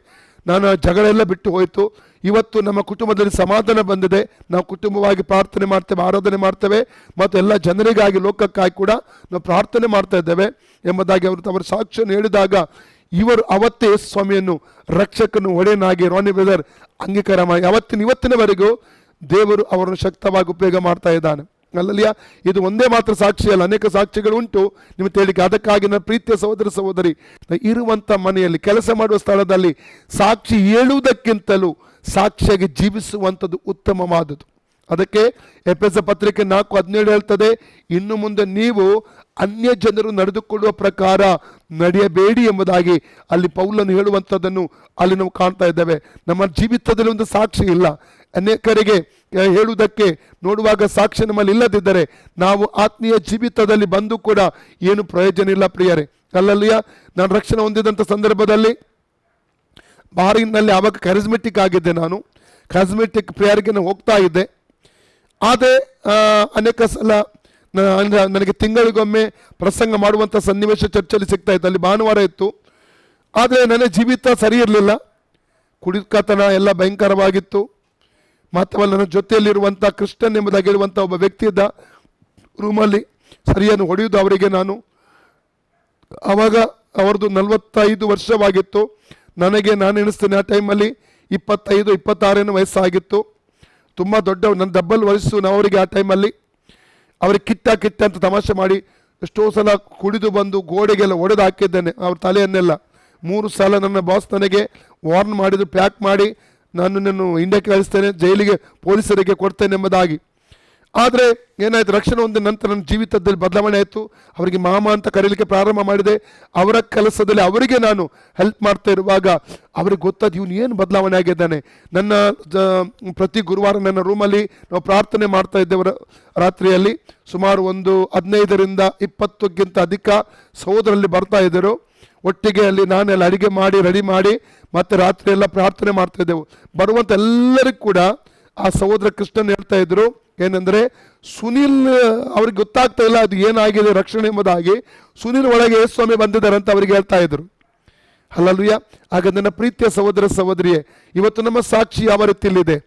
ನಾನು ಜಗಳ ಎಲ್ಲ ಬಿಟ್ಟು ಹೋಯಿತು. ಇವತ್ತು ನಮ್ಮ ಕುಟುಂಬದಲ್ಲಿ ಸಮಾಧಾನ ಬಂದಿದೆ. ನಾವು ಕುಟುಂಬವಾಗಿ ಪ್ರಾರ್ಥನೆ ಮಾಡ್ತೇವೆ, ಆರಾಧನೆ ಮಾಡ್ತೇವೆ, ಮತ್ತು ಎಲ್ಲ ಜನರಿಗಾಗಿ ಲೋಕಕ್ಕಾಗಿ ಕೂಡ ನಾವು ಪ್ರಾರ್ಥನೆ ಮಾಡ್ತಾ ಇದ್ದೇವೆ ಎಂಬುದಾಗಿ ಅವರ ಸಾಕ್ಷಿಯನ್ನು ಹೇಳಿದಾಗ ಇವರು ಅವತ್ತೇ ಸ್ವಾಮಿಯನ್ನು ರಕ್ಷಕನು ಒಡೆಯನಾಗಿ ರೋನಿ ಬ್ರದರ್ ಅಂಗೀಕಾರ ಮಾಡಿ ಇವತ್ತಿನವರೆಗೂ ದೇವರು ಅವರನ್ನು ಶಕ್ತವಾಗಿ ಉಪಯೋಗ ಮಾಡ್ತಾ ಇದ್ದಾನೆ. ಅಲ್ಲಲ್ಲಿಯ ಇದು ಒಂದೇ ಮಾತ್ರ ಸಾಕ್ಷಿ ಅಲ್ಲ, ಅನೇಕ ಸಾಕ್ಷಿಗಳು ಉಂಟು ನಿಮ್ಮ ಹೇಳಿಕೆ. ಅದಕ್ಕಾಗಿ ನನ್ನ ಪ್ರೀತಿಯ ಸಹೋದರ ಸಹೋದರಿ, ಇರುವಂಥ ಮನೆಯಲ್ಲಿ, ಕೆಲಸ ಮಾಡುವ ಸ್ಥಳದಲ್ಲಿ ಸಾಕ್ಷಿ ಹೇಳುವುದಕ್ಕಿಂತಲೂ ಸಾಕ್ಷಿಯಾಗಿ ಜೀವಿಸುವಂಥದ್ದು ಉತ್ತಮವಾದದ್ದು. ಅದಕ್ಕೆ ಎಫೆಸ ಪತ್ರಿಕೆ 4:17 ಹೇಳ್ತದೆ, ಇನ್ನು ಮುಂದೆ ನೀವು ಅನ್ಯ ಜನರು ನಡೆದುಕೊಳ್ಳುವ ಪ್ರಕಾರ ನಡೆಯಬೇಡಿ ಎಂಬುದಾಗಿ ಅಲ್ಲಿ ಪೌಲನು ಹೇಳುವಂಥದ್ದನ್ನು ಅಲ್ಲಿ ನಾವು ಕಾಣ್ತಾ ಇದ್ದೇವೆ. ನಮ್ಮ ಜೀವಿತದಲ್ಲಿ ಒಂದು ಸಾಕ್ಷಿ ಇಲ್ಲ, ಅನೇಕರಿಗೆ ಹೇಳುವುದಕ್ಕೆ ನೋಡುವಾಗ ಸಾಕ್ಷಿ ನಮ್ಮಲ್ಲಿ ಇಲ್ಲದಿದ್ದರೆ ನಾವು ಆತ್ಮೀಯ ಜೀವಿತದಲ್ಲಿ ಬಂದು ಕೂಡ ಏನು ಪ್ರಯೋಜನ ಇಲ್ಲ ಪ್ರಿಯರೇ. ಅಲ್ಲಲ್ಲಿಯ ನಾನು ರಕ್ಷಣೆ ಹೊಂದಿದಂಥ ಸಂದರ್ಭದಲ್ಲಿ ಬಾರಿನಲ್ಲಿ ಆವಾಗ ಕರಿಸ್ಮೆಟಿಕ್ ಆಗಿದ್ದೆ. ನಾನು ಕರಿಸ್ಮೆಟಿಕ್ ಪ್ರೇಯರ್ಗೆ ನಾನು ಹೋಗ್ತಾ ಇದ್ದೆ. ಆದರೆ ಅನೇಕ ಸಲ ನನಗೆ ತಿಂಗಳಿಗೊಮ್ಮೆ ಪ್ರಸಂಗ ಮಾಡುವಂಥ ಸನ್ನಿವೇಶ ಚರ್ಚಲ್ಲಿ ಸಿಗ್ತಾ ಇತ್ತು. ಅಲ್ಲಿ ಭಾನುವಾರ ಇತ್ತು. ಆದರೆ ನನ್ನ ಜೀವಿತ ಸರಿ ಇರಲಿಲ್ಲ, ಕುಡಿಕತನ ಎಲ್ಲ ಭಯಂಕರವಾಗಿತ್ತು. ಮಾತ್ರವಲ್ಲ, ನನ್ನ ಜೊತೆಯಲ್ಲಿರುವಂಥ ಕ್ರಿಶ್ಚಿಯನ್ ಎಂಬುದಾಗಿರುವಂಥ ಒಬ್ಬ ವ್ಯಕ್ತಿ ಇದ್ದ. ರೂಮಲ್ಲಿ ಸರಿಯನ್ನು ಹೊಡೆಯುವುದು ಅವರಿಗೆ. ನಾನು ಆವಾಗ ಅವ್ರದ್ದು 45 ವರ್ಷವಾಗಿತ್ತು. ನಾನು ಎಣಿಸ್ತೇನೆ ಆ ಟೈಮಲ್ಲಿ 25-26 ವಯಸ್ಸಾಗಿತ್ತು. ತುಂಬ ದೊಡ್ಡ ನನ್ನ ಡಬ್ಬಲ್ ವಯಸ್ಸು ಅವರಿಗೆ. ಆ ಟೈಮಲ್ಲಿ ಅವ್ರಿಗೆ ಕಿಟ್ಟ ಅಂತ ತಮಾಷೆ ಮಾಡಿ ಎಷ್ಟೋ ಸಲ ಕುಡಿದು ಬಂದು ಗೋಡೆಗೆಲ್ಲ ಒಡೆದು ಹಾಕಿದ್ದೇನೆ ಅವ್ರ ತಲೆಯನ್ನೆಲ್ಲ. 3 ಸಲ ನನ್ನ ಬಾಸ್ ನನಗೆ ವಾರ್ನ್ ಮಾಡಿದ್ರು, ಪ್ಯಾಕ್ ಮಾಡಿ ನಾನು ಇಂಡಿಯಾಕ್ಕೆ ಕಳಿಸ್ತೇನೆ, ಜೈಲಿಗೆ ಪೊಲೀಸರಿಗೆ ಕೊಡ್ತೇನೆ ಎಂಬುದಾಗಿ. ಆದರೆ ಏನಾಯಿತು, ರಕ್ಷಣೆ ಹೊಂದಿದ ನಂತರ ನನ್ನ ಜೀವಿತದಲ್ಲಿ ಬದಲಾವಣೆ ಆಯಿತು. ಅವರಿಗೆ ಮಾಮ ಅಂತ ಕರೀಲಿಕ್ಕೆ ಪ್ರಾರಂಭ ಮಾಡಿದೆ. ಅವರ ಕೆಲಸದಲ್ಲಿ ಅವರಿಗೆ ನಾನು ಹೆಲ್ಪ್ ಮಾಡ್ತಾ ಇರುವಾಗ ಅವ್ರಿಗೆ ಗೊತ್ತಾದ ಇವನು ಏನು ಬದಲಾವಣೆ ಆಗಿದ್ದಾನೆ. ನನ್ನ ಪ್ರತಿ ಗುರುವಾರ ನನ್ನ ರೂಮಲ್ಲಿ ನಾವು ಪ್ರಾರ್ಥನೆ ಮಾಡ್ತಾ ಇದ್ದೇವೆ. ರಾತ್ರಿಯಲ್ಲಿ ಸುಮಾರು ಒಂದು 15ರಿಂದ 20ಕ್ಕಿಂತ ಅಧಿಕ ಸಹೋದರಲ್ಲಿ ಬರ್ತಾ ಇದ್ದರು. ಒಟ್ಟಿಗೆ ಅಲ್ಲಿ ನಾನೆಲ್ಲ ಅಡಿಗೆ ಮಾಡಿ ರೆಡಿ ಮಾಡಿ ಮತ್ತೆ ರಾತ್ರಿ ಎಲ್ಲ ಪ್ರಾರ್ಥನೆ ಮಾಡ್ತಾ ಇದ್ದೆವು. ಬರುವಂಥ ಎಲ್ಲರಿಗೂ ಕೂಡ ಆ ಸಹೋದರ ಕೃಷ್ಣನ್ ಹೇಳ್ತಾ ಇದ್ರು, ಏನಂದರೆ ಸುನಿಲ್ ಅವ್ರಿಗೆ ಗೊತ್ತಾಗ್ತಾ ಇಲ್ಲ ಅದು ಏನಾಗಿದೆ ರಕ್ಷಣೆ ಎಂಬುದಾಗಿ. ಸುನಿಲ್ ಒಳಗೆ ಸ್ವಾಮಿ ಬಂದಿದ್ದಾರೆ ಅಂತ ಅವರಿಗೆ ಹೇಳ್ತಾ ಇದ್ರು. ಹಲ್ಲಲ್ಲೆಲೂಯಾ. ಆಗ ನನ್ನ ಪ್ರೀತಿಯ ಸಹೋದರ ಸಹೋದರಿಯೇ, ಇವತ್ತು ನಮ್ಮ ಸಾಕ್ಷಿ ಯಾವ ರೀತಿಯಲ್ಲಿದೆ?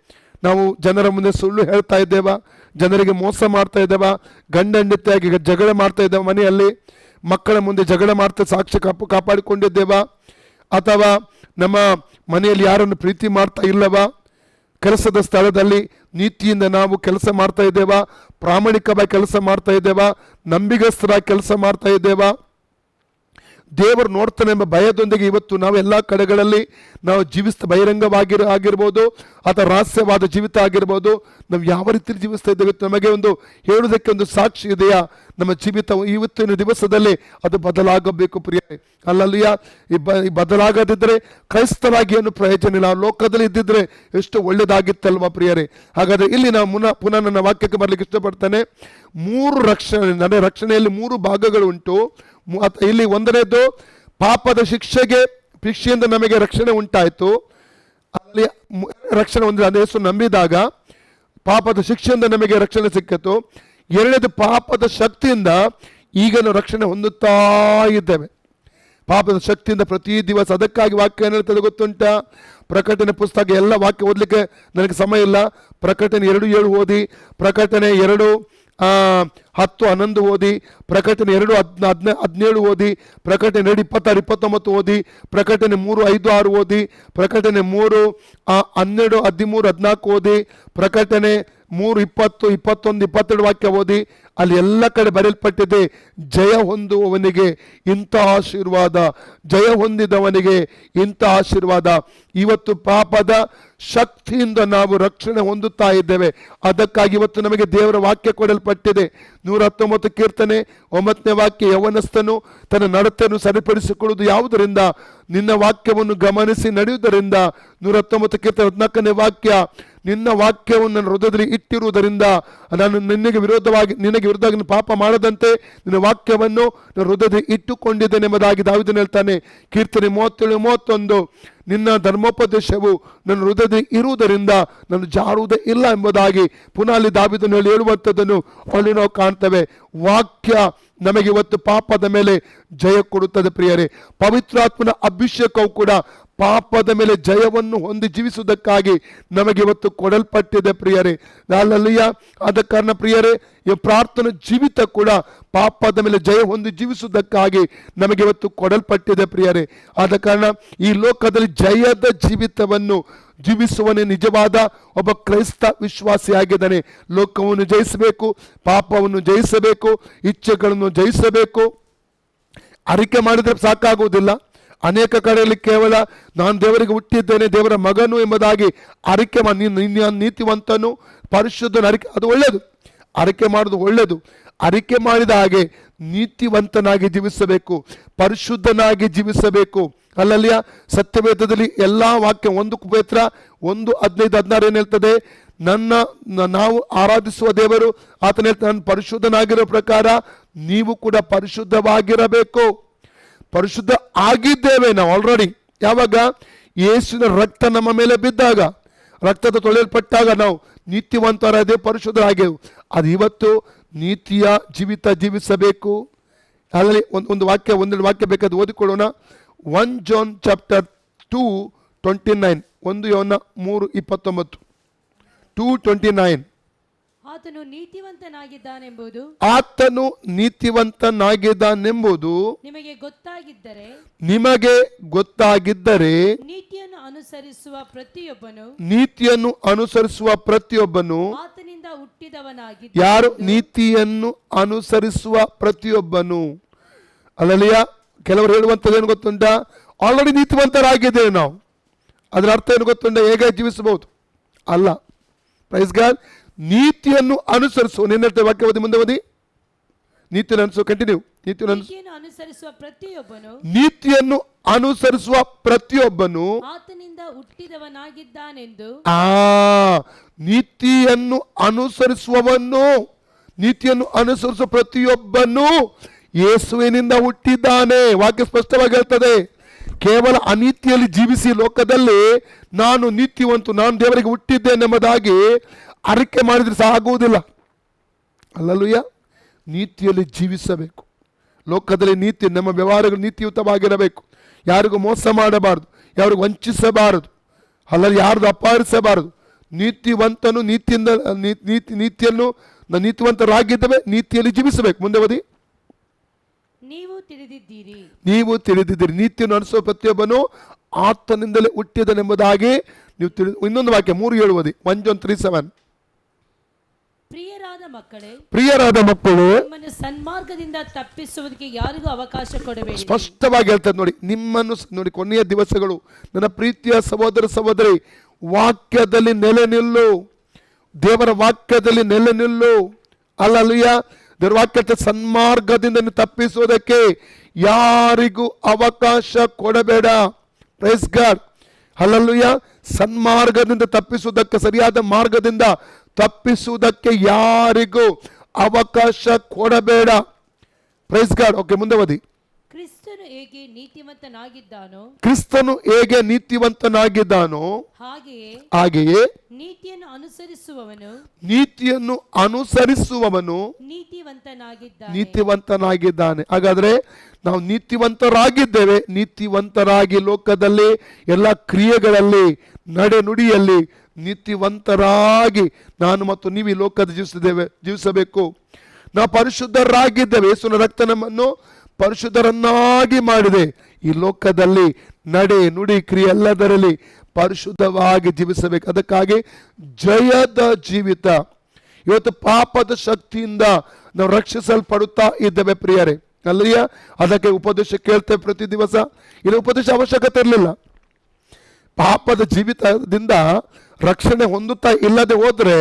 ನಾವು ಜನರ ಮುಂದೆ ಸುಳ್ಳು ಹೇಳ್ತಾ ಇದ್ದೇವಾ? ಜನರಿಗೆ ಮೋಸ ಮಾಡ್ತಾ ಇದ್ದೇವಾ? ಗಂಡ ಹೆಂಡತಿಯಾಗಿ ಜಗಳ ಮಾಡ್ತಾ ಇದ್ದೇವೆ, ಮನೆಯಲ್ಲಿ ಮಕ್ಕಳ ಮುಂದೆ ಜಗಳ ಮಾಡ್ತಾ ಸಾಕ್ಷಿ ಕಾಪಾಡಿಕೊಂಡಿದ್ದೇವಾ? ಅಥವಾ ನಮ್ಮ ಮನೆಯಲ್ಲಿ ಯಾರನ್ನು ಪ್ರೀತಿ ಮಾಡ್ತಾ ಇಲ್ಲವಾ? ಕೆಲಸದ ಸ್ಥಳದಲ್ಲಿ ನೀತಿಯಿಂದ ನಾವು ಕೆಲಸ ಮಾಡ್ತಾ ಇದ್ದೇವಾ? ಪ್ರಾಮಾಣಿಕವಾಗಿ ಕೆಲಸ ಮಾಡ್ತಾ ಇದ್ದೇವಾ? ನಂಬಿಗಸ್ತರಾಗಿ ಕೆಲಸ ಮಾಡ್ತಾ ಇದ್ದೇವಾ? ದೇವರು ನೋಡ್ತಾನೆ ಎಂಬ ಭಯದೊಂದಿಗೆ ಇವತ್ತು ನಾವು ಎಲ್ಲ ಕಡೆಗಳಲ್ಲಿ ನಾವು ಆಗಿರ್ಬೋದು ಅಥವಾ ರಹಸ್ಯವಾದ ಜೀವಿತ ಆಗಿರ್ಬೋದು, ನಾವು ಯಾವ ರೀತಿ ಜೀವಿಸ್ತಾ ಇದ್ದೇವೆ ನಮಗೆ ಒಂದು ಹೇಳುವುದಕ್ಕೆ ಒಂದು ಸಾಕ್ಷಿ ಇದೆಯಾ? ನಮ್ಮ ಜೀವಿತ ಇವತ್ತಿನ ದಿವಸದಲ್ಲಿ ಅದು ಬದಲಾಗಬೇಕು ಪ್ರಿಯರೇ. ಅಲ್ಲಲ್ಲಿಯ ಈ ಬದಲಾಗದಿದ್ದರೆ ಕ್ರೈಸ್ತರಾಗಿ ಏನು ಪ್ರಯೋಜನ ಇಲ್ಲ. ಲೋಕದಲ್ಲಿ ಇದ್ದಿದ್ರೆ ಎಷ್ಟು ಒಳ್ಳೇದಾಗಿತ್ತಲ್ವಾ ಪ್ರಿಯರೇ. ಹಾಗಾದರೆ ಇಲ್ಲಿ ನಾವು ಪುನಃ ನನ್ನ ವಾಕ್ಯಕ್ಕೆ ಬರಲಿಕ್ಕೆ ಇಷ್ಟಪಡ್ತೇನೆ. 3 ರಕ್ಷಣೆ, ನನ್ನ ರಕ್ಷಣೆಯಲ್ಲಿ 3 ಭಾಗಗಳು ಉಂಟು. ಇಲ್ಲಿ ಒಂದನೇದು ಪಾಪದ ಶಿಕ್ಷೆಯಿಂದ ನಮಗೆ ರಕ್ಷಣೆ ಉಂಟಾಯಿತು. ಅಲ್ಲಿ ರಕ್ಷಣೆ ಹೊಂದಿದ ಯೇಸು ನಂಬಿದಾಗ ಪಾಪದ ಶಿಕ್ಷೆಯಿಂದ ನಮಗೆ ರಕ್ಷಣೆ ಸಿಕ್ಕಿತು. ಎರಡನೇದು ಪಾಪದ ಶಕ್ತಿಯಿಂದ ಈಗ ನಾವು ರಕ್ಷಣೆ ಹೊಂದುತ್ತಾ ಇದ್ದೇವೆ. ಪಾಪದ ಶಕ್ತಿಯಿಂದ ಪ್ರತಿ ದಿವಸ. ಅದಕ್ಕಾಗಿ ವಾಕ್ಯ ಏನು ಹೇಳ್ತದೆ ಗೊತ್ತುಂಟ? ಪ್ರಕಟಣೆ ಪುಸ್ತಕ ಎಲ್ಲ ವಾಕ್ಯ ಓದಲಿಕ್ಕೆ ನನಗೆ ಸಮಯ ಇಲ್ಲ. ಪ್ರಕಟಣೆ 2:7 ಓದಿ, ಪ್ರಕಟಣೆ 2:10-11 ಓದಿ, ಪ್ರಕಟಣೆ 2:17 ಓದಿ, ಪ್ರಕಟಣೆ 2:26-29 ಓದಿ, ಪ್ರಕಟಣೆ 3:5-6 ಓದಿ, ಪ್ರಕಟಣೆ 3:12-13-14 ಓದಿ, ಪ್ರಕಟಣೆ 3:20-21-22 ವಾಕ್ಯ ಓದಿ. ಅಲ್ಲಿ ಎಲ್ಲ ಕಡೆ ಬರೆಯಲ್ಪಟ್ಟಿದೆ, ಜಯ ಹೊಂದುವವನಿಗೆ ಇಂಥ ಆಶೀರ್ವಾದ, ಜಯ ಹೊಂದಿದವನಿಗೆ ಇಂಥ ಆಶೀರ್ವಾದ. ಇವತ್ತು ಪಾಪದ ಶಕ್ತಿಯಿಂದ ನಾವು ರಕ್ಷಣೆ ಹೊಂದುತ್ತಾ ಇದ್ದೇವೆ. ಅದಕ್ಕಾಗಿ ಇವತ್ತು ನಮಗೆ ದೇವರ ವಾಕ್ಯ ಕೊಡಲ್ಪಟ್ಟಿದೆ. 119 ಕೀರ್ತನೆ 9ನೇ ವಾಕ್ಯ, ಯೌವನಸ್ಥನು ತನ್ನ ನಡತೆಯನ್ನು ಸರಿಪಡಿಸಿಕೊಳ್ಳುವುದು ಯಾವುದರಿಂದ? ನಿನ್ನ ವಾಕ್ಯವನ್ನು ಗಮನಿಸಿ ನಡೆಯುವುದರಿಂದ. 119 ಕೀರ್ತನೆ 14ನೇ ವಾಕ್ಯ, ನಿನ್ನ ವಾಕ್ಯವನ್ನು ನನ್ನ ಹೃದಯದಲ್ಲಿ ಇಟ್ಟಿರುವುದರಿಂದ ನಾನು ನಿನಗೆ ವಿರುದ್ಧವಾಗಿ ಪಾಪ ಮಾಡದಂತೆ ನಿನ್ನ ವಾಕ್ಯವನ್ನು ನನ್ನ ಹೃದಯದಲ್ಲಿ ಇಟ್ಟುಕೊಂಡಿದ್ದೇನೆ ಎಂಬುದಾಗಿ ದಾವೀದನು ಹೇಳ್ತಾನೆ. ಕೀರ್ತನೆ 37-31, ನಿನ್ನ ಧರ್ಮೋಪದೇಶವು ನನ್ನ ಹೃದಯದಲ್ಲಿ ಇರುವುದರಿಂದ ನಾನು ಜಾರುವುದೇ ಇಲ್ಲ ಎಂಬುದಾಗಿ ಪುನಃ ಅಲ್ಲಿ ದಾವೀದನು ಹೇಳುವಂಥದ್ದನ್ನು ಅಲ್ಲಿ ನಾವು ಕಾಣ್ತೇವೆ. ವಾಕ್ಯ ನಮಗೆ ಇವತ್ತು ಪಾಪದ ಮೇಲೆ ಜಯ ಕೊಡುತ್ತದೆ ಪ್ರಿಯರೇ. ಪವಿತ್ರಾತ್ಮನ ಅಭಿಷೇಕವು ಕೂಡ ಪಾಪದ ಮೇಲೆ ಜಯವನ್ನು ಹೊಂದಿ ಜೀವಿಸುವುದಕ್ಕಾಗಿ ನಮಗೆ ಇವತ್ತು ಕೊಡಲ್ಪಟ್ಟಿದೆ ಪ್ರಿಯರೇ. ಹಲ್ಲೆಲೂಯಾ. ಆದ ಕಾರಣ ಪ್ರಿಯರೇ, ಈ ಪ್ರಾರ್ಥನಾ ಜೀವಿತ ಕೂಡ ಪಾಪದ ಮೇಲೆ ಜಯ ಹೊಂದಿ ಜೀವಿಸುವುದಕ್ಕಾಗಿ ನಮಗೆ ಇವತ್ತು ಕೊಡಲ್ಪಟ್ಟಿದೆ ಪ್ರಿಯರೇ. ಆದ ಕಾರಣ ಈ ಲೋಕದಲ್ಲಿ ಜಯದ ಜೀವಿತವನ್ನು ಜೀವಿಸುವನೇ ನಿಜವಾದ ಒಬ್ಬ ಕ್ರೈಸ್ತ ವಿಶ್ವಾಸಿಯಾಗಿದ್ದಾನೆ. ಲೋಕವನ್ನು ಜಯಿಸಬೇಕು, ಪಾಪವನ್ನು ಜಯಿಸಬೇಕು, ಇಚ್ಛೆಗಳನ್ನು ಜಯಿಸಬೇಕು. ಅರಿಕೆ ಮಾಡಿದರೆ ಸಾಕಾಗುವುದಿಲ್ಲ. ಅನೇಕ ಕಡೆಯಲ್ಲಿ ಕೇವಲ ನಾನು ದೇವರಿಗೆ ಹುಟ್ಟಿದ್ದೇನೆ, ದೇವರ ಮಗನು ಎಂಬುದಾಗಿ ಅರಿಕೆ ಮಾಡಿ ನೀತಿವಂತನು ಪರಿಶುದ್ಧನು ಅದು ಒಳ್ಳೆಯದು. ಅರಿಕೆ ಮಾಡೋದು ಒಳ್ಳೆಯದು. ಅರಿಕೆ ಮಾಡಿದ ಹಾಗೆ ನೀತಿವಂತನಾಗಿ ಜೀವಿಸಬೇಕು, ಪರಿಶುದ್ಧನಾಗಿ ಜೀವಿಸಬೇಕು. ಅಲ್ಲಲ್ಲಿಯ ಸತ್ಯವೇದದಲ್ಲಿ ಎಲ್ಲ ವಾಕ್ಯ 1 ಪೇತ್ರ 1:15-16 ಏನು ಹೇಳ್ತದೆ? ನಾವು ಆರಾಧಿಸುವ ದೇವರು ಆತನ ಹೇಳ್ತಾನೆ, ನಾನು ಪರಿಶುದ್ಧನಾಗಿರೋ ಪ್ರಕಾರ ನೀವು ಕೂಡ ಪರಿಶುದ್ಧವಾಗಿರಬೇಕು. ಪರಿಶುದ್ಧ ಆಗಿದ್ದೇವೆ ನಾವು ಆಲ್ರೆಡಿ. ಯಾವಾಗ? ಯೇಸುವಿನ ರಕ್ತ ನಮ್ಮ ಮೇಲೆ ಬಿದ್ದಾಗ, ರಕ್ತದ ತೊಳೆಯಲ್ಪಟ್ಟಾಗ ನಾವು ನೀತಿವಂತರಾದೆ ಪರಿಶುದ್ಧರಾಗೆವು. ಅದು ಇವತ್ತು ನೀತಿಯ ಜೀವಿತ ಜೀವಿಸಬೇಕು. ಅಲ್ಲಿ ಒಂದು ವಾಕ್ಯ, 1-2 ವಾಕ್ಯ ಬೇಕಾದ್ರೆ ಓದಿಕೊಳ್ಳೋಣ. 1 John chapter 2:29, 1 ಯೋಹನ 3:29, 2:29. ಆತನು ನೀತಿವಂತನಾಗಿದ್ದಾನೆಂಬುದು ನಿಮಗೆ ಗೊತ್ತಾಗಿದ್ದರೆ ನೀತಿಯನ್ನು ಅನುಸರಿಸುವ ಪ್ರತಿಯೊಬ್ಬನು ಆತನಿಂದ ಹುಟ್ಟಿದವನಾಗಿದ್ದಾನೆ. ಯಾರು? ನೀತಿಯನ್ನು ಅನುಸರಿಸುವ ಪ್ರತಿಯೊಬ್ಬನು. ಅಲ್ಲಲಿಯ ಕೆಲವರು ಹೇಳುವಂಥದ್ದು ಏನು ಗೊತ್ತುಂಟ? ಆಲ್ರೆಡಿ ನೀತಿವಂತರಾಗಿದ್ದೇವೆ ನಾವು. ಅದರ ಅರ್ಥ ಏನು ಗೊತ್ತುಂಟ? ಹೇಗೆ ಜೀವಿಸಬಹುದು ಅಲ್ಲ. Praise God. ನೀತಿಯನ್ನು ಅನುಸರಿಸುವ, ನಿನ್ನ ವಾಕ್ಯ ಓದಿ, ಮುಂದೆ ಓದಿ. ನೀತಿಯನ್ನು ಅನುಸರಿಸುವ, ಕಂಟಿನ್ಯೂ. ನೀತಿಯನ್ನು ಅನುಸರಿಸುವ ಪ್ರತಿಯೊಬ್ಬನು ಆತನಿಂದ ಹುಟ್ಟಿದವನಾಗಿದ್ದಾನೆಂದು. ನೀತಿಯನ್ನು ಅನುಸರಿಸುವ ಪ್ರತಿಯೊಬ್ಬನು ಯೇಸುವಿನಿಂದ ಹುಟ್ಟಿದ್ದಾನೆ. ವಾಕ್ಯ ಸ್ಪಷ್ಟವಾಗಿ ಹೇಳ್ತದೆ. ಕೇವಲ ಅನೀತಿಯಲ್ಲಿ ಜೀವಿಸಿ ಲೋಕದಲ್ಲಿ ನಾನು ನೀತಿವಂತು, ನಾನು ದೇವರಿಗೆ ಹುಟ್ಟಿದ್ದೇನೆ ಎಂಬುದಾಗಿ ಅರಿಕೆ ಮಾಡಿದ್ರೆ ಸಾಗುವುದಿಲ್ಲ. ಅಲ್ಲಲ್ಲೂಯ್ಯ. ನೀತಿಯಲ್ಲಿ ಜೀವಿಸಬೇಕು. ಲೋಕದಲ್ಲಿ ನೀತಿ, ನಮ್ಮ ವ್ಯವಹಾರಗಳು ನೀತಿಯುತವಾಗಿರಬೇಕು. ಯಾರಿಗೂ ಮೋಸ ಮಾಡಬಾರದು, ಯಾರಿಗೂ ವಂಚಿಸಬಾರದು, ಅಲ್ಲಲ್ಲಿ ಯಾರ್ದು ಅಪಹರಿಸಬಾರದು. ನೀತಿವಂತನು ನೀತಿವಂತರಾಗಿದ್ದೇವೆ, ನೀತಿಯಲ್ಲಿ ಜೀವಿಸಬೇಕು. ಮುಂದೆ ಓದಿ. ನೀವು ತಿಳಿದಿದ್ದೀರಿ. ನೀತಿಯನ್ನು ಅನುಸರಿಸುವ ಪ್ರತಿಯೊಬ್ಬನು ಆತನಿಂದಲೇ ಹುಟ್ಟಿದನೆಂಬುದಾಗಿ ನೀವು ಇನ್ನೊಂದು ವಾಕ್ಯ 3:7 ಓದಿ. 1 John 3:7. ಪ್ರಿಯರಾದ ಮಕ್ಕಳು, ನಿಮ್ಮನ್ನು ಸನ್ಮಾರ್ಗದಿಂದ ತಪ್ಪಿಸುವುದಕ್ಕೆ ಯಾರಿಗೂ ಅವಕಾಶ ಕೊಡಬೇಡಿ. ಸ್ಪಷ್ಟವಾಗಿ ಹೇಳ್ತದೆ ನೋಡಿ. ನಿಮ್ಮನ್ನು ನೋಡಿ, ಕೊನೆಯ ದಿವಸಗಳು ನನ್ನ ಪ್ರೀತಿಯ ಸಹೋದರ ಸಹೋದರಿ, ವಾಕ್ಯದಲ್ಲಿ ನೆಲೆ ನಿಲ್ಲು, ದೇವರ ವಾಕ್ಯದಲ್ಲಿ ನೆಲೆ ನಿಲ್ಲು. ಅಲ್ಲಲ್ಲೂಯ್ಯ. ದೇವರ ವಾಕ್ಯದ ಸನ್ಮಾರ್ಗದಿಂದ ತಪ್ಪಿಸುವುದಕ್ಕೆ ಯಾರಿಗೂ ಅವಕಾಶ ಕೊಡಬೇಡ. Praise God. ಹಲ್ಲೆಲೂಯಾ. ಸನ್ಮಾರ್ಗದಿಂದ ತಪ್ಪಿಸುವುದಕ್ಕೆ, ಸರಿಯಾದ ಮಾರ್ಗದಿಂದ ತಪ್ಪಿಸುವುದಕ್ಕೆ ಯಾರಿಗೂ ಅವಕಾಶ ಕೊಡಬೇಡ. Praise God. ಓಕೆ, ಮುಂದೆ ಓದಿ. ಕ್ರಿಸ್ತನು ಹೇಗೆ ನೀತಿವಂತನಾಗಿದ್ದಾನೋ ಕ್ರಿಸ್ತನು ಹೇಗೆ ನೀತಿವಂತನಾಗಿದ್ದಾನೋ ಹಾಗೆಯೇ ನೀತಿಯನ್ನು ಅನುಸರಿಸುವವನು ನೀತಿವಂತನಾಗಿದ್ದಾನೆ. ಹಾಗಾದ್ರೆ ನಾವು ನೀತಿವಂತರಾಗಿದ್ದೇವೆ. ನೀತಿವಂತರಾಗಿ ಲೋಕದಲ್ಲಿ ಎಲ್ಲ ಕ್ರಿಯೆಗಳಲ್ಲಿ, ನಡೆ ನುಡಿಯಲ್ಲಿ ನೀತಿವಂತರಾಗಿ ನಾನು ಮತ್ತು ನೀವು ಈ ಲೋಕದ ಜೀವಿಸಬೇಕು. ನಾವು ಪರಿಶುದ್ಧರಾಗಿದ್ದೇವೆ. ಯೇಸುವಿನ ರಕ್ತ ನಮ್ಮನ್ನು ಪರಿಶುದ್ಧರನ್ನಾಗಿ ಮಾಡಿದೆ. ಈ ಲೋಕದಲ್ಲಿ ನಡೆ ನುಡಿ ಕ್ರಿಯೆ ಎಲ್ಲದರಲ್ಲಿ ಪರಿಶುದ್ಧವಾಗಿ ಜೀವಿಸಬೇಕು. ಅದಕ್ಕಾಗಿ ಜಯದ ಜೀವಿತ. ಇವತ್ತು ಪಾಪದ ಶಕ್ತಿಯಿಂದ ನಾವು ರಕ್ಷಿಸಲ್ಪಡುತ್ತಾ ಇದ್ದೇವೆ ಪ್ರಿಯರೇ. ಅಲ್ಲಿಯ ಅದಕ್ಕೆ ಉಪದೇಶ ಕೇಳ್ತೇವೆ ಪ್ರತಿ ದಿವಸ. ಇದು ಉಪದೇಶ ಅವಶ್ಯಕತೆ ಇರಲಿಲ್ಲ. ಪಾಪದ ಜೀವಿತದಿಂದ ರಕ್ಷಣೆ ಹೊಂದುತ್ತಾ ಇಲ್ಲದೆ ಹೋದ್ರೆ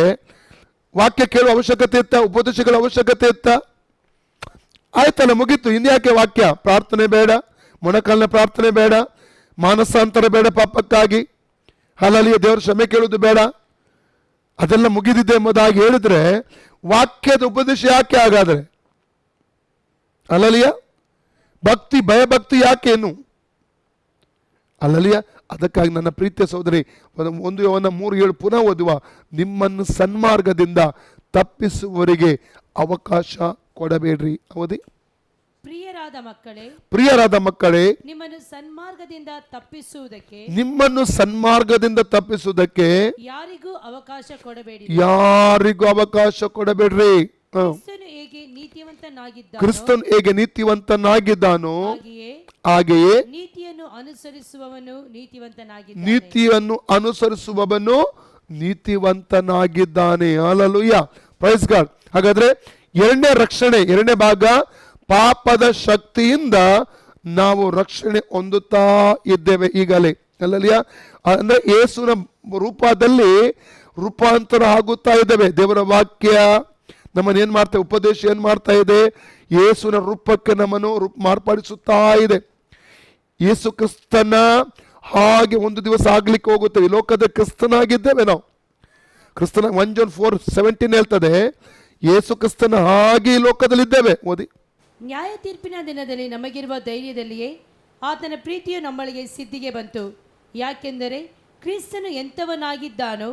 ವಾಕ್ಯ ಕೇಳುವ ಅವಶ್ಯಕತೆ ಇತ್ತ? ಉಪದೇಶಗಳ ಅವಶ್ಯಕತೆ ಇತ್ತ? ಆಯ್ತಲ್ಲ, ಮುಗೀತು. ಇನ್ಯಾಕೆ ವಾಕ್ಯ? ಪ್ರಾರ್ಥನೆ ಬೇಡ, ಮೊಣಕಾಲಿನ ಪ್ರಾರ್ಥನೆ ಬೇಡ, ಮಾನಸಾಂತರ ಬೇಡ ಪಾಪಕ್ಕಾಗಿ, ಹಲಲಿಯ ದೇವರ ಕ್ಷಮೆ ಕೇಳುವುದು ಬೇಡ, ಅದೆಲ್ಲ ಮುಗಿದಿದೆ ಎಂಬುದಾಗಿ ಹೇಳಿದ್ರೆ ವಾಕ್ಯದ ಉಪದೇಶ ಯಾಕೆ? ಹಾಗಾದ್ರೆ ಅಲ್ಲಲಿಯ ಭಕ್ತಿ, ಭಯಭಕ್ತಿ ಯಾಕೇನು? ಅಲ್ಲಲಿಯ ಅದಕ್ಕಾಗಿ ನನ್ನ ಪ್ರೀತಿಯ ಸಹೋದರಿ 1 ಯೋಹನ 3:7 ಪುನಃ ಓದುವ, ನಿಮ್ಮನ್ನು ಸನ್ಮಾರ್ಗದಿಂದ ತಪ್ಪಿಸುವವರಿಗೆ ಅವಕಾಶ ಕೊಡಬೇಡ್ರಿ. ಓದಿ. ಪ್ರಿಯರಾದ ಮಕ್ಕಳೇ, ನಿಮ್ಮನ್ನು ಸನ್ಮಾರ್ಗದಿಂದ ತಪ್ಪಿಸುವುದಕ್ಕೆ ಯಾರಿಗೂ ಅವಕಾಶ ಕೊಡಬೇಡ್ರಿ. ಕ್ರಿಸ್ತನು ಹೇಗೆ ನೀತಿವಂತನಾಗಿದ್ದಾನೋ ಹಾಗೆಯೇ ನೀತಿಯನ್ನು ಅನುಸರಿಸುವವನು ನೀತಿವಂತನಾಗಿದ್ದಾನೆ. Hallelujah, praise god. ಹಾಗಾದ್ರೆ ಎರಡನೇ ರಕ್ಷಣೆ, ಎರಡನೇ ಭಾಗ, ಪಾಪದ ಶಕ್ತಿಯಿಂದ ನಾವು ರಕ್ಷಣೆ ಹೊಂದುತ್ತಾ ಇದ್ದೇವೆ ಈಗಲೇ. ಹಲ್ಲೆಲೂಯಾ. ಅಂದ್ರೆ ಯೇಸುವಿನ ರೂಪದಲ್ಲಿ ರೂಪಾಂತರ ಆಗುತ್ತಾ ಇದ್ದೇವೆ. ದೇವರ ವಾಕ್ಯ ನಮ್ಮನ್ನು ಏನ್ ಮಾಡ್ತಾ, ಉಪದೇಶ ಏನ್ ಮಾಡ್ತಾ ಇದೆ? ಯೇಸುವಿನ ರೂಪಕ್ಕೆ ನಮ್ಮನ್ನು ಮಾರ್ಪಡಿಸುತ್ತಾ ಇದೆ. ಯೇಸು ಕ್ರಿಸ್ತನ ಹಾಗೆ ಒಂದು ದಿವಸ ಆಗ್ಲಿಕ್ಕೆ ಹೋಗುತ್ತೇವೆ. ಈ ಲೋಕದ ಕ್ರಿಸ್ತನಾಗಿದ್ದೇವೆ ನಾವು. ಕ್ರಿಸ್ತನ 1 John 4:17 ಹೇಳ್ತದೆ, ಯೇಸು ಕ್ರಿಸ್ತನ ಹಾಗೆ ಈ ಲೋಕದಲ್ಲಿದ್ದೇವೆ. ಓದಿ. ನ್ಯಾಯ ತೀರ್ಪಿನ ದಿನದಲ್ಲಿ ನಮಗಿರುವ ಧೈರ್ಯದಲ್ಲಿಯೇ ಆತನ ಪ್ರೀತಿಯು ನಮ್ಮೊಳಗೆ ಸಿದ್ಧಿಗೆ ಬಂತು. ಯಾಕೆಂದರೆ ಕ್ರಿಸ್ತನು ಎಂಥವನಾಗಿದ್ದಾನೋ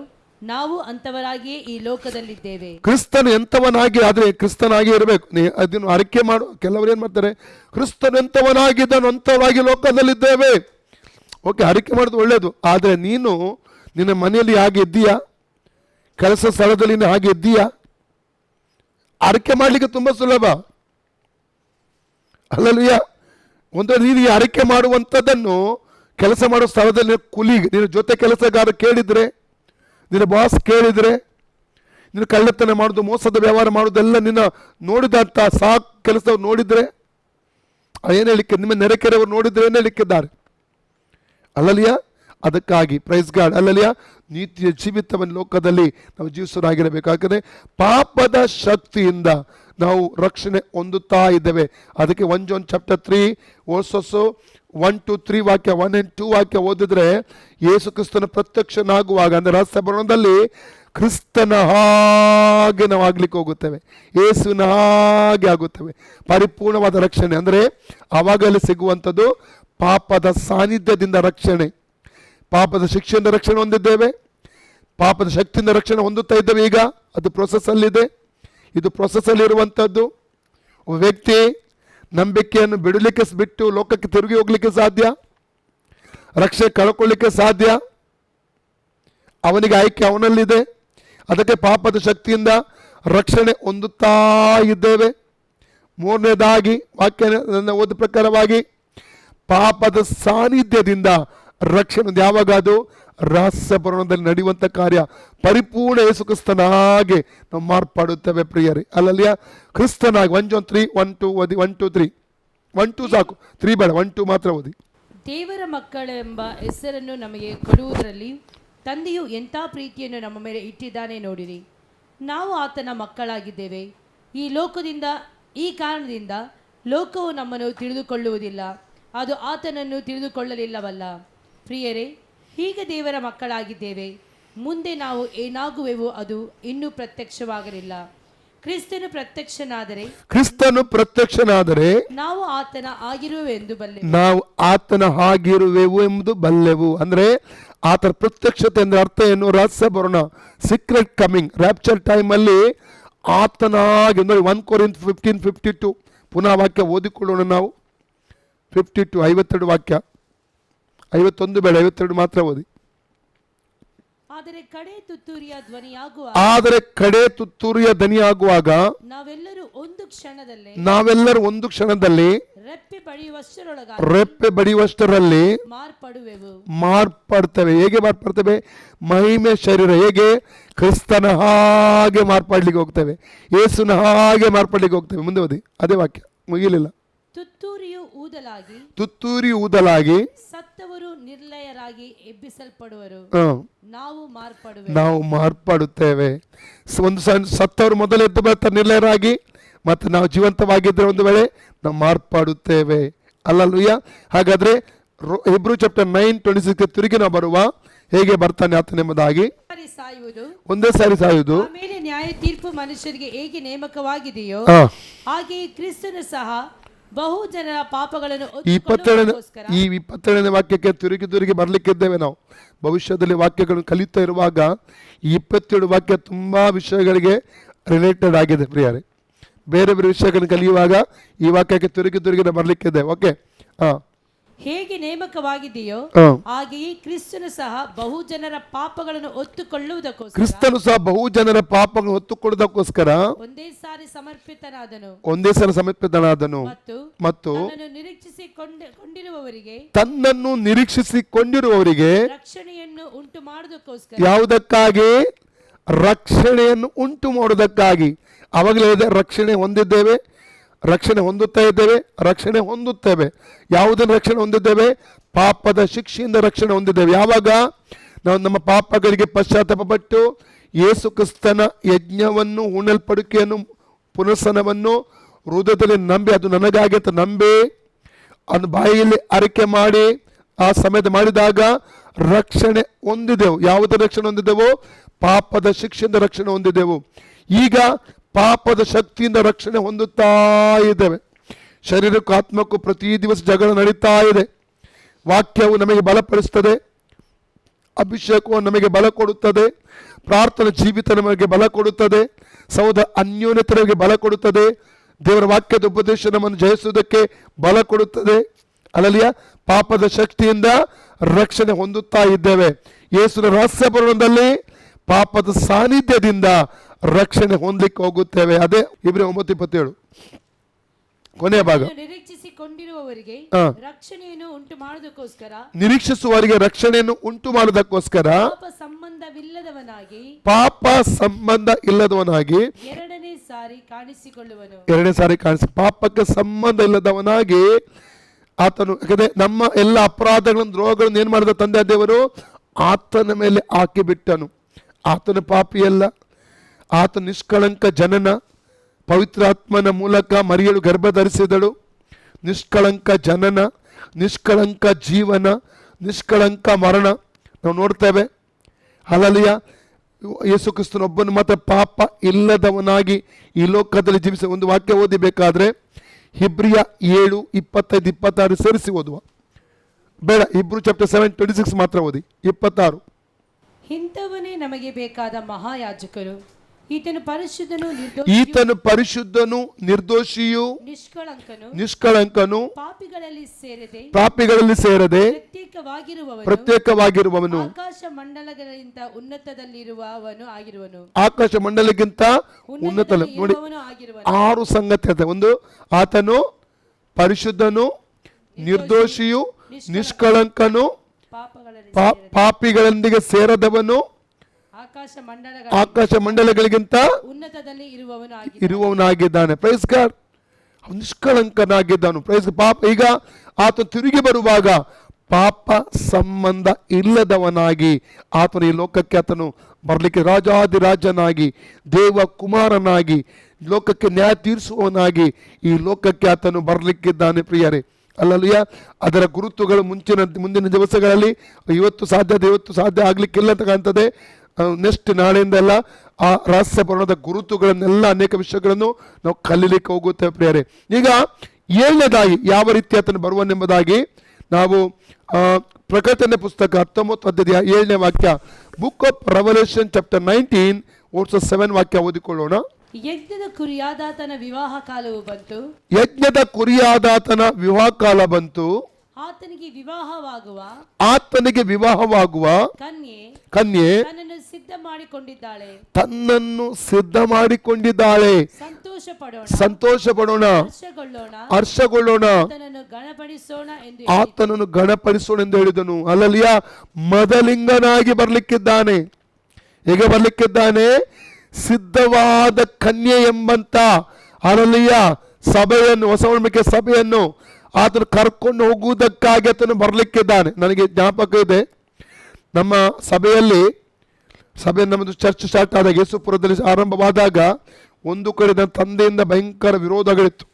ನಾವು ಅಂಥವರಾಗಿಯೇ ಈ ಲೋಕದಲ್ಲಿದ್ದೇವೆ. ಕ್ರಿಸ್ತನು ಎಂಥವನಾಗಿ, ಆದ್ರೆ ಕ್ರಿಸ್ತನಾಗಿ ಇರಬೇಕು. ಅದನ್ನು ಅರಿಕೆ ಮಾಡು. ಕೆಲವರು ಏನ್ ಮಾಡ್ತಾರೆ, ಕ್ರಿಸ್ತನು ಎಂಥವನಾಗಿದ್ದಾನೋ ಅಂಥವರಾಗಿ ಲೋಕದಲ್ಲಿದ್ದೇವೆ. ಓಕೆ, ಅರಿಕೆ ಮಾಡೋದು ಒಳ್ಳೇದು. ಆದ್ರೆ ನೀನು ನಿನ್ನ ಮನೆಯಲ್ಲಿ ಹಾಗೆ ಇದ್ದೀಯಾ? ಕೆಲಸ ಸ್ಥಳದಲ್ಲಿ ಹಾಗೆ ಇದ್ದೀಯಾ? ಅರಿಕೆ ಮಾಡ್ಲಿಕ್ಕೆ ತುಂಬಾ ಸುಲಭ. ಅಲ್ಲಲ್ಯ, ಒಂದು ನೀನು ಅರಿಕೆ ಮಾಡುವಂಥದ್ದನ್ನು ಕೆಲಸ ಮಾಡೋ ಸ್ಥಳದಲ್ಲಿ ನಿನ್ನ ಜೊತೆ ಕೆಲಸಗಾರ ಕೇಳಿದ್ರೆ, ನಿನ್ನ ಬಾಸ್ ಕೇಳಿದ್ರೆ, ನಿನ್ನ ಕಳ್ಳತನ ಮಾಡೋದು, ಮೋಸದ ವ್ಯವಹಾರ ಮಾಡೋದೆಲ್ಲ ನಿನ್ನ ನೋಡಿದಂತ ಸಾಕು ಕೆಲಸದವ್ರು ನೋಡಿದ್ರೆ ಏನು ಹೇಳಿಕೆ? ನಿಮ್ಮ ನೆರೆಕೆರೆಯವರು ನೋಡಿದ್ರೆ ಏನು ಹೇಳಿಕ್ಕಿದ್ದಾರೆ? ಅಲ್ಲಲಿಯ, ಅದಕ್ಕಾಗಿ ಪ್ರೈಸ್ ಗಾಡ್, ಅಲ್ಲಲಿಯ, ನೀತಿಯ ಜೀವಿತವನ್ನು ಲೋಕದಲ್ಲಿ ನಾವು ಜೀವಿಸೋರಾಗಿರಬೇಕಾಗಿದೆ. ಪಾಪದ ಶಕ್ತಿಯಿಂದ ನಾವು ರಕ್ಷಣೆ ಹೊಂದುತ್ತಾ ಇದ್ದೇವೆ. ಅದಕ್ಕೆ 1 John 3:1 to 3 ವಾಕ್ಯ, 1 and 2 ವಾಕ್ಯ ಓದಿದ್ರೆ ಯೇಸು ಕ್ರಿಸ್ತನ ಪ್ರತ್ಯಕ್ಷನಾಗುವಾಗ, ಅಂದ್ರೆ ರಹಸ್ಯ ಭವನದಲ್ಲಿ ಕ್ರಿಸ್ತನ ಹಾಗೆ ನಾವು ಆಗ್ಲಿಕ್ಕೆ ಹೋಗುತ್ತೇವೆ. ಯೇಸುವಿನ ಹಾಗೆ ಆಗುತ್ತೇವೆ. ಪರಿಪೂರ್ಣವಾದ ರಕ್ಷಣೆ ಅಂದ್ರೆ ಆವಾಗಲೇ ಸಿಗುವಂಥದ್ದು ಪಾಪದ ಸಾನ್ನಿಧ್ಯದಿಂದ ರಕ್ಷಣೆ. ಪಾಪದ ಶಿಕ್ಷೆಯಿಂದ ರಕ್ಷಣೆ ಹೊಂದಿದ್ದೇವೆ, ಪಾಪದ ಶಕ್ತಿಯಿಂದ ರಕ್ಷಣೆ ಹೊಂದುತ್ತಾ ಇದ್ದೇವೆ. ಈಗ ಅದು ಪ್ರೊಸೆಸ್ ಅಲ್ಲಿದೆ. ಇದು ಪ್ರೊಸೆಸ್ ಅಲ್ಲಿ ಇರುವಂಥದ್ದು. ಒಬ್ಬ ವ್ಯಕ್ತಿ ನಂಬಿಕೆಯನ್ನು ಬಿಟ್ಟು ಲೋಕಕ್ಕೆ ತಿರುಗಿ ಹೋಗ್ಲಿಕ್ಕೆ ಸಾಧ್ಯ, ರಕ್ಷಣೆ ಕಳ್ಕೊಳ್ಳಿಕ್ಕೆ ಸಾಧ್ಯ. ಅವನಿಗೆ ಆಯ್ಕೆ ಅವನಲ್ಲಿದೆ. ಅದಕ್ಕೆ ಪಾಪದ ಶಕ್ತಿಯಿಂದ ರಕ್ಷಣೆ ಹೊಂದುತ್ತಾ ಇದ್ದೇವೆ. ಮೂರನೇದಾಗಿ ವಾಕ್ಯ ಓದ ಪ್ರಕಾರವಾಗಿ ಪಾಪದ ಸಾನ್ನಿಧ್ಯದಿಂದ ರಕ್ಷಣೆ. ಯಾವಾಗ? ಅದು ರಹಸ್ಯ ಭವನದಲ್ಲಿ ನಡೆಯುವಂತ ಕಾರ್ಯ. ಪರಿಪೂರ್ಣ ಯೇಸು ಕ್ರಿಸ್ತನ ಹಾಗೆ ನಾವು ಮಾರ್ಪಾಡುತ್ತೇವೆ ಪ್ರಿಯರೇ. ಅಲ್ಲಲ್ಲಿಯ ಕ್ರಿಸ್ತನಾಗಿ 1 John 3:1-2 ಓದಿ. 1 2 3 1 2 ಸಾಕು, 3 ಬೇಡ, 1 2 ಮಾತ್ರ ಓದಿ. ದೇವರ ಮಕ್ಕಳೆಂಬ ಹೆಸರನ್ನು ನಮಗೆ ಕೊಡುವುದರಲ್ಲಿ ತಂದೆಯು ಎಂಥ ಪ್ರೀತಿಯನ್ನು ನಮ್ಮ ಮೇಲೆ ಇಟ್ಟಿದ್ದಾನೆ ನೋಡಿರಿ. ನಾವು ಆತನ ಮಕ್ಕಳಾಗಿದ್ದೇವೆ. ಈ ಕಾರಣದಿಂದ ಲೋಕವು ನಮ್ಮನ್ನು ತಿಳಿದುಕೊಳ್ಳುವುದಿಲ್ಲ, ಅದು ಆತನನ್ನು ತಿಳಿದುಕೊಳ್ಳಲಿಲ್ಲವಲ್ಲ. ಪ್ರಿಯರೇ, ಹೀಗೆ ದೇವರ ಮಕ್ಕಳಾಗಿದ್ದೇವೆ. ಮುಂದೆ ನಾವು ಏನಾಗುವೆವೋ ಅದು ಇನ್ನೂ ಪ್ರತ್ಯಕ್ಷವಾಗಲಿಲ್ಲ. ಕ್ರಿಸ್ತನು ಪ್ರತ್ಯಕ್ಷನಾದರೆ ಕ್ರಿಸ್ತನು ಪ್ರತ್ಯಕ್ಷನಾದರೆ ನಾವು ಆತನ ಆಗಿರುವೆವೆಂದು ಬಲ್ಲೆವು. ನಾವು ಆತನ ಹಾಗಿರುವೆವು ಎಂಬುದು ಬಲ್ಲೆವು. ಅಂದ್ರೆ ಆತನ ಪ್ರತ್ಯಕ್ಷತೆ ಅಂದ್ರೆ ಅರ್ಥ ಏನು? ರಹಸ್ಯ ಬರೋಣ, ಸೀಕ್ರೆಟ್ ಕಮಿಂಗ್, ರ್ಯಾಪ್ಚರ್ ಟೈಮ್ ಅಲ್ಲಿ ಆತನಾಗಿ ನೋಡಿ 1 Corinthians 15:52 ಪುನಃ ವಾಕ್ಯ ಓದಿಕೊಳ್ಳೋಣ ನಾವು. 52 52 ವಾಕ್ಯ, 51 ಬೇಡ, 52 ಮಾತ್ರ ಓದಿ. ಆದರೆ ಕಡೆ ತುತ್ತೂರಿಯ ಧ್ವನಿಯಾಗುವ ಆದರೆ ಕಡೆ ತುತ್ತೂರಿಯ ದನಿಯಾಗುವಾಗ ನಾವೆಲ್ಲರೂ ಒಂದು ಕ್ಷಣದಲ್ಲಿ ರೆಪ್ಪೆ ಬಡಿಯುವಷ್ಟರಲ್ಲಿ ಮಾರ್ಪಡ್ತೇವೆ. ಹೇಗೆ ಮಾರ್ಪಡ್ತೇವೆ? ಮಹಿಮೆ ಶರೀರ ಹೇಗೆ ಕ್ರಿಸ್ತನ ಹಾಗೆ ಮಾರ್ಪಾಡ್ಲಿಕ್ಕೆ ಹೋಗ್ತೇವೆ, ಯೇಸುನ ಹಾಗೆ ಮಾರ್ಪಾಡ್ಲಿಕ್ಕೆ ಹೋಗ್ತೇವೆ. ಮುಂದೆ ಓದಿ, ಅದೇ ವಾಕ್ಯ ಮುಗಿಲಿಲ್ಲ. ತುತ್ತೂರಿ ಊದಲಾಗಿ ಸತ್ತವರು ನಿರ್ಲಯರಾಗಿ ಎಬ್ಬಿಸಲ್ಪಡುವರು, ನಾವು ಮಾರ್ಪಡುತ್ತೇವೆ. ಒಂದು ಸತ್ತವರು ಮೊದಲು ಎದ್ದು ಬರ್ತಾರೆ ನಿರ್ಲಯರಾಗಿ, ಮತ್ತೆ ನಾವು ಜೀವಂತವಾಗಿದ್ದರೆ ಒಂದು ವೇಳೆ ನಾವು ಮಾರ್ಪಡುತ್ತೇವೆ. ಅಲ್ಲಲ್ವಯ್ಯ? ಹಾಗಾದ್ರೆ Hebrew chapter 9:26 ತಿರುಗಿ ನಾವು ಬರುವ, ಹೇಗೆ ಬರ್ತಾನೆ ಆತನೆಂಬುದಾಗಿ. ಒಂದೇ ಸಾರಿ ಸಾಯುವುದು. ಆಮೇಲೆ ನ್ಯಾಯ ತೀರ್ಪು ಮನುಷ್ಯರಿಗೆ ಹೇಗೆ ನೇಮಕವಾಗಿದೆಯೋ ಹಾಗೆಯೇ ಕ್ರಿಸ್ತನು ಸಹ ಬಹು ಜನರ ಪಾಪಗಳನ್ನು ಈ 22ನೇ ವಾಕ್ಯಕ್ಕೆ ತಿರುಗಿ ಬರ್ಲಿಕ್ಕಿದ್ದೇವೆ ನಾವು. ಭವಿಷ್ಯದಲ್ಲಿ ವಾಕ್ಯಗಳನ್ನು ಕಲಿತಾ ಇರುವಾಗ ಈ 27 ವಾಕ್ಯ ತುಂಬಾ ವಿಷಯಗಳಿಗೆ ರಿಲೇಟೆಡ್ ಆಗಿದೆ ಪ್ರಿಯರೇ. ಬೇರೆ ಬೇರೆ ವಿಷಯಗಳನ್ನು ಕಲಿಯುವಾಗ ಈ ವಾಕ್ಯಕ್ಕೆ ತಿರುಗಿ ಬರ್ಲಿಕ್ಕಿದ್ದೇವೆ. ಓಕೆ, ಹೇಗೆ ನೇಮಕವಾಗಿದೆಯೋ ಹಾಗೆಯೇ ಕ್ರಿಸ್ತನು ಸಹ ಬಹು ಜನರ ಪಾಪಗಳನ್ನು ಹೊತ್ತುಕೊಳ್ಳುವುದಕ್ಕೋಸ್ಕರ ಒಂದೇ ಸಾರಿ ಸಮರ್ಪಿತನಾದನು ಮತ್ತು ತನ್ನನ್ನು ನಿರೀಕ್ಷಿಸಿಕೊಂಡಿರುವವರಿಗೆ ರಕ್ಷಣೆಯನ್ನು ಉಂಟು ಮಾಡುವುದಕ್ಕೋಸ್ಕರ. ಯಾವುದಕ್ಕಾಗಿ? ರಕ್ಷಣೆಯನ್ನು ಉಂಟು ಮಾಡುವುದಕ್ಕಾಗಿ. ಅವಾಗಲೇ ರಕ್ಷಣೆ ಹೊಂದಿದ್ದೇವೆ, ರಕ್ಷಣೆ ಹೊಂದುತ್ತೇವೆ. ಯಾವುದನ್ನು ರಕ್ಷಣೆ ಹೊಂದಿದ್ದೇವೆ? ಪಾಪದ ಶಿಕ್ಷೆಯಿಂದ ರಕ್ಷಣೆ ಹೊಂದಿದ್ದೇವೆ. ಯಾವಾಗ ನಾವು ನಮ್ಮ ಪಾಪಗಳಿಗೆ ಪಶ್ಚಾತ್ತಾಪಪಟ್ಟು ಯೇಸು ಕ್ರಿಸ್ತನ ಯಜ್ಞವನ್ನು, ಉಣಲ್ಪಡುವಿಕೆಯನ್ನು, ಪುನರುತ್ಥಾನವನ್ನು ಹೃದಯದಲ್ಲಿ ನಂಬಿ, ಅದು ನನಗಾಗಿ ಅಂತ ನಂಬಿ ಅದನ್ನು ಬಾಯಿಯಲ್ಲಿ ಅರಿಕೆ ಮಾಡಿ ಆ ಸಮಯದ ಮಾಡಿದಾಗ ರಕ್ಷಣೆ ಹೊಂದಿದೆವು. ಯಾವುದರ ರಕ್ಷಣೆ ಹೊಂದಿದೆವು? ಪಾಪದ ಶಿಕ್ಷೆಯಿಂದ ರಕ್ಷಣೆ ಹೊಂದಿದೆವು. ಈಗ ಪಾಪದ ಶಕ್ತಿಯಿಂದ ರಕ್ಷಣೆ ಹೊಂದುತ್ತಾ ಇದ್ದೇವೆ. ಶರೀರಕ್ಕೂ ಆತ್ಮಕ್ಕೂ ಪ್ರತಿ ದಿವಸ ಜಗಳ ನಡೀತಾ ಇದೆ. ವಾಕ್ಯವು ನಮಗೆ ಬಲಪಡಿಸುತ್ತದೆ, ಅಭಿಷೇಕವು ನಮಗೆ ಬಲ ಕೊಡುತ್ತದೆ, ಪ್ರಾರ್ಥನಾ ಜೀವಿತ ನಮಗೆ ಬಲ ಕೊಡುತ್ತದೆ, ಸಹೋದರ ಅನ್ಯೋನ್ಯತೆ ನಮಗೆ ಬಲ ಕೊಡುತ್ತದೆ, ದೇವರ ವಾಕ್ಯದ ಉಪದೇಶ ನಮ್ಮನ್ನು ಜಯಿಸುವುದಕ್ಕೆ ಬಲ ಕೊಡುತ್ತದೆ. ಅಲ್ಲಲಿಯ ಪಾಪದ ಶಕ್ತಿಯಿಂದ ರಕ್ಷಣೆ ಹೊಂದುತ್ತಾ ಇದ್ದೇವೆ. ಯೇಸುವಿನ ರಹಸ್ಯ ಬರುವುದರಲ್ಲಿ ಪಾಪದ ಸಾನ್ನಿಧ್ಯದಿಂದ ರಕ್ಷಣೆ ಹೊಂದಲಿಕ್ಕೆ ಹೋಗುತ್ತೇವೆ. ಅದೇ ಇಬ್ರಿಯ 9:27 ಕೊನೆಯ ಭಾಗ. ನಿರೀಕ್ಷಿಸಿಕೊಂಡಿರುವವರಿಗೆ ರಕ್ಷಣೆಯನ್ನು ಉಂಟು ಮಾಡುವುದಕ್ಕೋಸ್ಕರ, ನಿರೀಕ್ಷಿಸುವವರಿಗೆ ರಕ್ಷಣೆಯನ್ನು ಉಂಟು ಮಾಡುವುದಕ್ಕೋಸ್ಕರ ಪಾಪ ಸಂಬಂಧ ಇಲ್ಲದವನಾಗಿ ಎರಡನೇ ಸಾರಿ ಕಾಣಿಸಿಕೊಳ್ಳುವನು. ಪಾಪಕ್ಕೆ ಸಂಬಂಧ ಇಲ್ಲದವನಾಗಿ ಆತನು, ಯಾಕಂದ್ರೆ ನಮ್ಮ ಎಲ್ಲ ಅಪರಾಧಗಳನ್ನು, ದ್ರೋಹಗಳನ್ನು ಏನ್ ಮಾಡಿದ ತಂದೆ ದೇವರು ಆತನ ಮೇಲೆ ಹಾಕಿ ಬಿಟ್ಟನು. ಆತನ ಪಾಪಿಯಲ್ಲ, ಆತ ನಿಷ್ಕಳಂಕ ಜನನ, ಪವಿತ್ರಾತ್ಮನ ಮೂಲಕ ಮರಿಯಳು ಗರ್ಭ ಧರಿಸಿದಳು. ನಿಷ್ಕಳಂಕ ಜನನ, ನಿಷ್ಕಳಂಕ ಜೀವನ, ನಿಷ್ಕಳಂಕ ಮರಣ ನಾವು ನೋಡ್ತೇವೆ. ಹಲಲಿಯ ಯೇಸು ಕ್ರಿಸ್ತನೊಬ್ಬನು ಮಾತ್ರ ಪಾಪ ಇಲ್ಲದವನಾಗಿ ಈ ಲೋಕದಲ್ಲಿ ಜೀವಿಸ. ಒಂದು ವಾಕ್ಯ ಓದಿಬೇಕಾದ್ರೆ ಹಿಬ್ರಿಯ 7:25-26 ಸೇರಿಸಿ ಓದುವ. ಬೇಡ, Hebrew chapter 7:26 ಮಾತ್ರ ಓದಿ. 26. ಇಂಥವನೇ ನಮಗೆ ಬೇಕಾದ ಮಹಾಯಾಜಕರು. ಈತನು ಪರಿಶುದ್ಧನು, ನಿರ್ದೋಷಿಯು, ನಿಷ್ಕಳಂಕನು, ಪಾಪಿಗಳಲ್ಲಿ ಸೇರದೆ ಪ್ರತ್ಯೇಕವಾಗಿರುವವನು, ಆಕಾಶ ಮಂಡಲಗಳಿಗಿಂತ ಉನ್ನತದಲ್ಲಿರುವವನು ಆಗಿರುವನು. ಆಕಾಶ ಮಂಡಲಕ್ಕಿಂತ ಉನ್ನತ. ನೋಡಿ, 6 ಸಂಗತಿ ಇದೆ. ಒಂದು, ಆತನು ಪರಿಶುದ್ಧನು, ನಿರ್ದೋಷಿಯು, ನಿಷ್ಕಳಂಕನು, ಪಾಪಿಗಳೊಂದಿಗೆ ಸೇರದವನು, ಆಕಾಶ ಮಂಡಲಗಳಿಗಿಂತ ಉನ್ನತದಲ್ಲಿ ಇರುವವನಾಗಿದ್ದಾನೆ. Praise god. ನಿಷ್ಕಳಂಕನಾಗಿದ್ದಾನು. ಪ್ರೈಸ್ ಪಾಪ. ಈಗ ಆತ ತಿರುಗಿ ಬರುವಾಗ ಪಾಪ ಸಂಬಂಧ ಇಲ್ಲದವನಾಗಿ ಆತನು ಈ ಲೋಕಕ್ಕೆ ಆತನು ಬರಲಿಕ್ಕೆ ರಾಜಾದಿರಾಜನಾಗಿ, ದೇವ ಕುಮಾರನಾಗಿ, ಲೋಕಕ್ಕೆ ನ್ಯಾಯ ತೀರಿಸುವವನಾಗಿ ಈ ಲೋಕಕ್ಕೆ ಆತನು ಬರಲಿಕ್ಕಿದ್ದಾನೆ ಪ್ರಿಯರೇ. ಅಲ್ಲಲ್ಲಿಯ ಅದರ ಗುರುತುಗಳು ಮುಂದಿನ ದಿವಸಗಳಲ್ಲಿ ಇವತ್ತು ಸಾಧ್ಯ ಆಗ್ಲಿಕ್ಕಿಲ್ಲ ಅಂತ ಕಾಣ್ತದೆ. ನೆಕ್ಸ್ಟ್ ನಾಳೆಯಿಂದೆಲ್ಲ ಆ ರಹಸ್ಯ ಪರ್ವದ ಗುರುತುಗಳನ್ನೆಲ್ಲ ಅನೇಕ ವಿಷಯಗಳನ್ನು ನಾವು ಕಲೀಲಿಕ್ಕೆ ಹೋಗುತ್ತೇವೆ ಪ್ರಿಯರೇ. ಈಗ 7ನೇದಾಗಿ ಯಾವ ರೀತಿ ಆತನು ಬರುವನೆಂಬುದಾಗಿ ನಾವು ಪ್ರಕಟಣೆ ಪುಸ್ತಕ 19 ಅಧ್ಯಾಯ 7ನೇ ವಾಕ್ಯ, book of revolution chapter 19 versus 7 ವಾಕ್ಯ ಓದಿಕೊಳ್ಳೋಣ. ಯಜ್ಞದ ಕುರಿಯಾದಾತನ ವಿವಾಹ ಕಾಲವು ಬಂತು, ಯಜ್ಞದ ಕುರಿಯಾದಾತನ ವಿವಾಹ ಕಾಲ ಬಂತು, ಆತನಿಗೆ ವಿವಾಹವಾಗುವ ಆತನಿಗೆ ವಿವಾಹವಾಗುವ ಕನ್ಯೆ ತನ್ನನ್ನು ಸಿದ್ಧ ಮಾಡಿಕೊಂಡಿದ್ದಾಳೆ, ತನ್ನನ್ನು ಸಿದ್ಧ ಮಾಡಿಕೊಂಡಿದ್ದಾಳೆ. ಸಂತೋಷ ಪಡೋಣ, ಸಂತೋಷ ಪಡೋಣ, ಹರ್ಷಗೊಳ್ಳೋಣ, ಆತನನ್ನು ಗಣಪಡಿಸೋಣ ಎಂದು ಆತನನ್ನು ಗಣಪಡಿಸೋಣ ಎಂದು ಹೇಳಿದನು. ಅಲ್ಲಲಿಯ ಮದಲಿಂಗನಾಗಿ ಬರ್ಲಿಕ್ಕಿದ್ದಾನೆ. ಹೇಗೆ ಬರ್ಲಿಕ್ಕಿದ್ದಾನೆ? ಸಿದ್ಧವಾದ ಕನ್ಯೆ ಎಂಬಂತ ಅಲ್ಲಲಿಯ ಸಭೆಯನ್ನು, ಹೊಸ ಒಡಂಬಡಿಕೆ ಸಭೆಯನ್ನು ಆತನು ಕರ್ಕೊಂಡು ಹೋಗುವುದಕ್ಕಾಗಿ ಆತನು ಬರ್ಲಿಕ್ಕಿದ್ದಾನೆ. ನನಗೆ ಜ್ಞಾಪಕ ಇದೆ, ನಮ್ಮ ಸಭೆಯಲ್ಲಿ ನಮ್ಮದು ಚರ್ಚ್ ಸ್ಟಾರ್ಟ್ ಆದಾಗ, ಯೇಸುಪುರದಲ್ಲಿ ಆರಂಭವಾದಾಗ ಒಂದು ಕಡೆ ನನ್ನ ತಂದೆಯಿಂದ ಭಯಂಕರ ವಿರೋಧಗಳಿತ್ತು,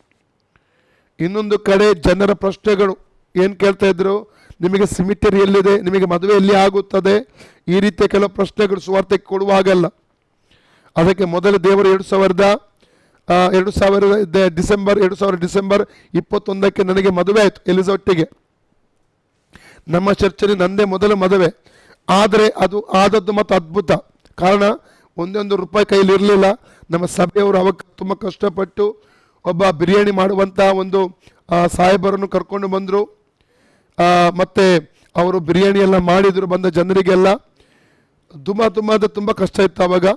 ಇನ್ನೊಂದು ಕಡೆ ಜನರ ಪ್ರಶ್ನೆಗಳು ಏನು ಕೇಳ್ತಾ ಇದ್ರು, ನಿಮಗೆ ಸಿಮಿಟರಿ ಎಲ್ಲಿದೆ, ನಿಮಗೆ ಮದುವೆ ಎಲ್ಲಿ ಆಗುತ್ತದೆ, ಈ ರೀತಿಯ ಕೆಲವು ಪ್ರಶ್ನೆಗಳು ಸುವಾರ್ತೆಗೆ ಕೊಡುವಾಗಲ್ಲ. ಅದಕ್ಕೆ ಮೊದಲ ದೇವರು 2000 ಡಿಸೆಂಬರ್ 21 ನನಗೆ ಮದುವೆ ಆಯಿತು ಎಲಿಜಬೆಟ್ಟಿಗೆ. ನಮ್ಮ ಚರ್ಚಲ್ಲಿ ನಂದೇ ಮೊದಲ ಮದುವೆ. ಆದರೆ ಅದು ಆದದ್ದು ಮತ್ತು ಅದ್ಭುತ. ಕಾರಣ, ಒಂದೊಂದು ರೂಪಾಯಿ ಕೈಲಿ ಇರಲಿಲ್ಲ. ನಮ್ಮ ಸಭೆಯವರು ಅವಾಗ ತುಂಬ ಕಷ್ಟಪಟ್ಟು ಒಬ್ಬ ಬಿರಿಯಾನಿ ಮಾಡುವಂಥ ಒಂದು ಸಾಹೇಬರನ್ನು ಕರ್ಕೊಂಡು ಬಂದರು. ಮತ್ತು ಅವರು ಬಿರಿಯಾನಿ ಎಲ್ಲ ಮಾಡಿದರು. ಬಂದ ಜನರಿಗೆಲ್ಲ ತುಂಬ ಕಷ್ಟ ಇತ್ತು. ಆವಾಗ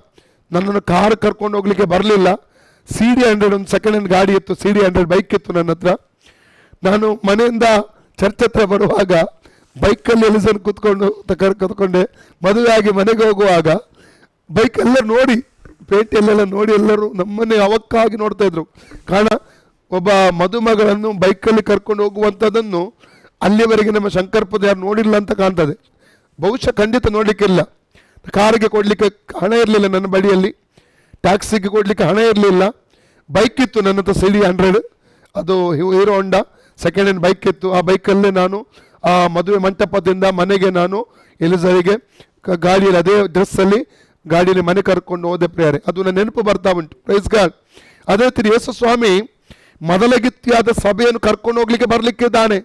ನನ್ನನ್ನು ಕಾರ್ ಕರ್ಕೊಂಡು ಹೋಗ್ಲಿಕ್ಕೆ ಬರಲಿಲ್ಲ. CD100 ಒಂದು ಸೆಕೆಂಡ್ ಹ್ಯಾಂಡ್ ಗಾಡಿ ಇತ್ತು, CD100 ಬೈಕ್ ಇತ್ತು ನನ್ನ ಹತ್ರ. ನಾನು ಮನೆಯಿಂದ ಚರ್ಚ್ ಹತ್ರ ಬರುವಾಗ ಬೈಕಲ್ಲಿ ಎಲಿಸನ್ ಕೂತ್ಕೊಂಡೆ. ಮದುವೆ ಆಗಿ ಮನೆಗೆ ಹೋಗುವಾಗ ಬೈಕ್ ಎಲ್ಲ ನೋಡಿ, ಪೇಟೆಯಲ್ಲೆಲ್ಲ ನೋಡಿ ಎಲ್ಲರೂ ನಮ್ಮನ್ನೇ ಅವಕ್ಕಾಗಿ ನೋಡ್ತಾ ಇದ್ರು. ಕಾರಣ, ಒಬ್ಬ ಮದುಮಗಳನ್ನು ಬೈಕಲ್ಲಿ ಕರ್ಕೊಂಡು ಹೋಗುವಂಥದ್ದನ್ನು ಅಲ್ಲಿವರೆಗೆ ನಮ್ಮ ಶಂಕರ್ಪದ ಯಾರು ನೋಡಿಲ್ಲ ಅಂತ ಕಾಣ್ತದೆ. ಬಹುಶಃ ಖಂಡಿತ ನೋಡಲಿಕ್ಕಿಲ್ಲ. ಕಾರಿಗೆ ಕೊಡಲಿಕ್ಕೆ ಹಣ ಇರಲಿಲ್ಲ ನನ್ನ ಬಳಿಯಲ್ಲಿ, ಟ್ಯಾಕ್ಸಿಗೆ ಕೊಡಲಿಕ್ಕೆ ಹಣ ಇರಲಿಲ್ಲ. ಬೈಕ್ ಇತ್ತು ನನ್ನ ಹತ್ರ, CD100, ಅದು ಹೀರೋ ಹೋಂಡಾ ಸೆಕೆಂಡ್ ಹ್ಯಾಂಡ್ ಬೈಕ್ ಇತ್ತು. ಆ ಬೈಕಲ್ಲೇ ನಾನು ಆ ಮದುವೆ ಮಂಟಪದಿಂದ ಮನೆಗೆ ನಾನು ಎಲಿಸರಿಗೆ ಗಾಡಿಯಲ್ಲಿ ಅದೇ ಡ್ರೆಸ್ಸಲ್ಲಿ ಗಾಡಿಯಲ್ಲಿ ಮನೆ ಕರ್ಕೊಂಡು ಹೋದೆ ಪ್ರಿಯರೇ. ಅದು ನನ್ನ ನೆನಪು ಬರ್ತಾ ಉಂಟು. Praise God. ಅದೇ ರೀತಿ ಯೇಸು ಸ್ವಾಮಿ ಮೊದಲಗಿತ್ತಿಯಾದ ಸಭೆಯನ್ನು ಕರ್ಕೊಂಡು ಹೋಗ್ಲಿಕ್ಕೆ ಬರಲಿಕ್ಕಿದ್ದಾನೆ.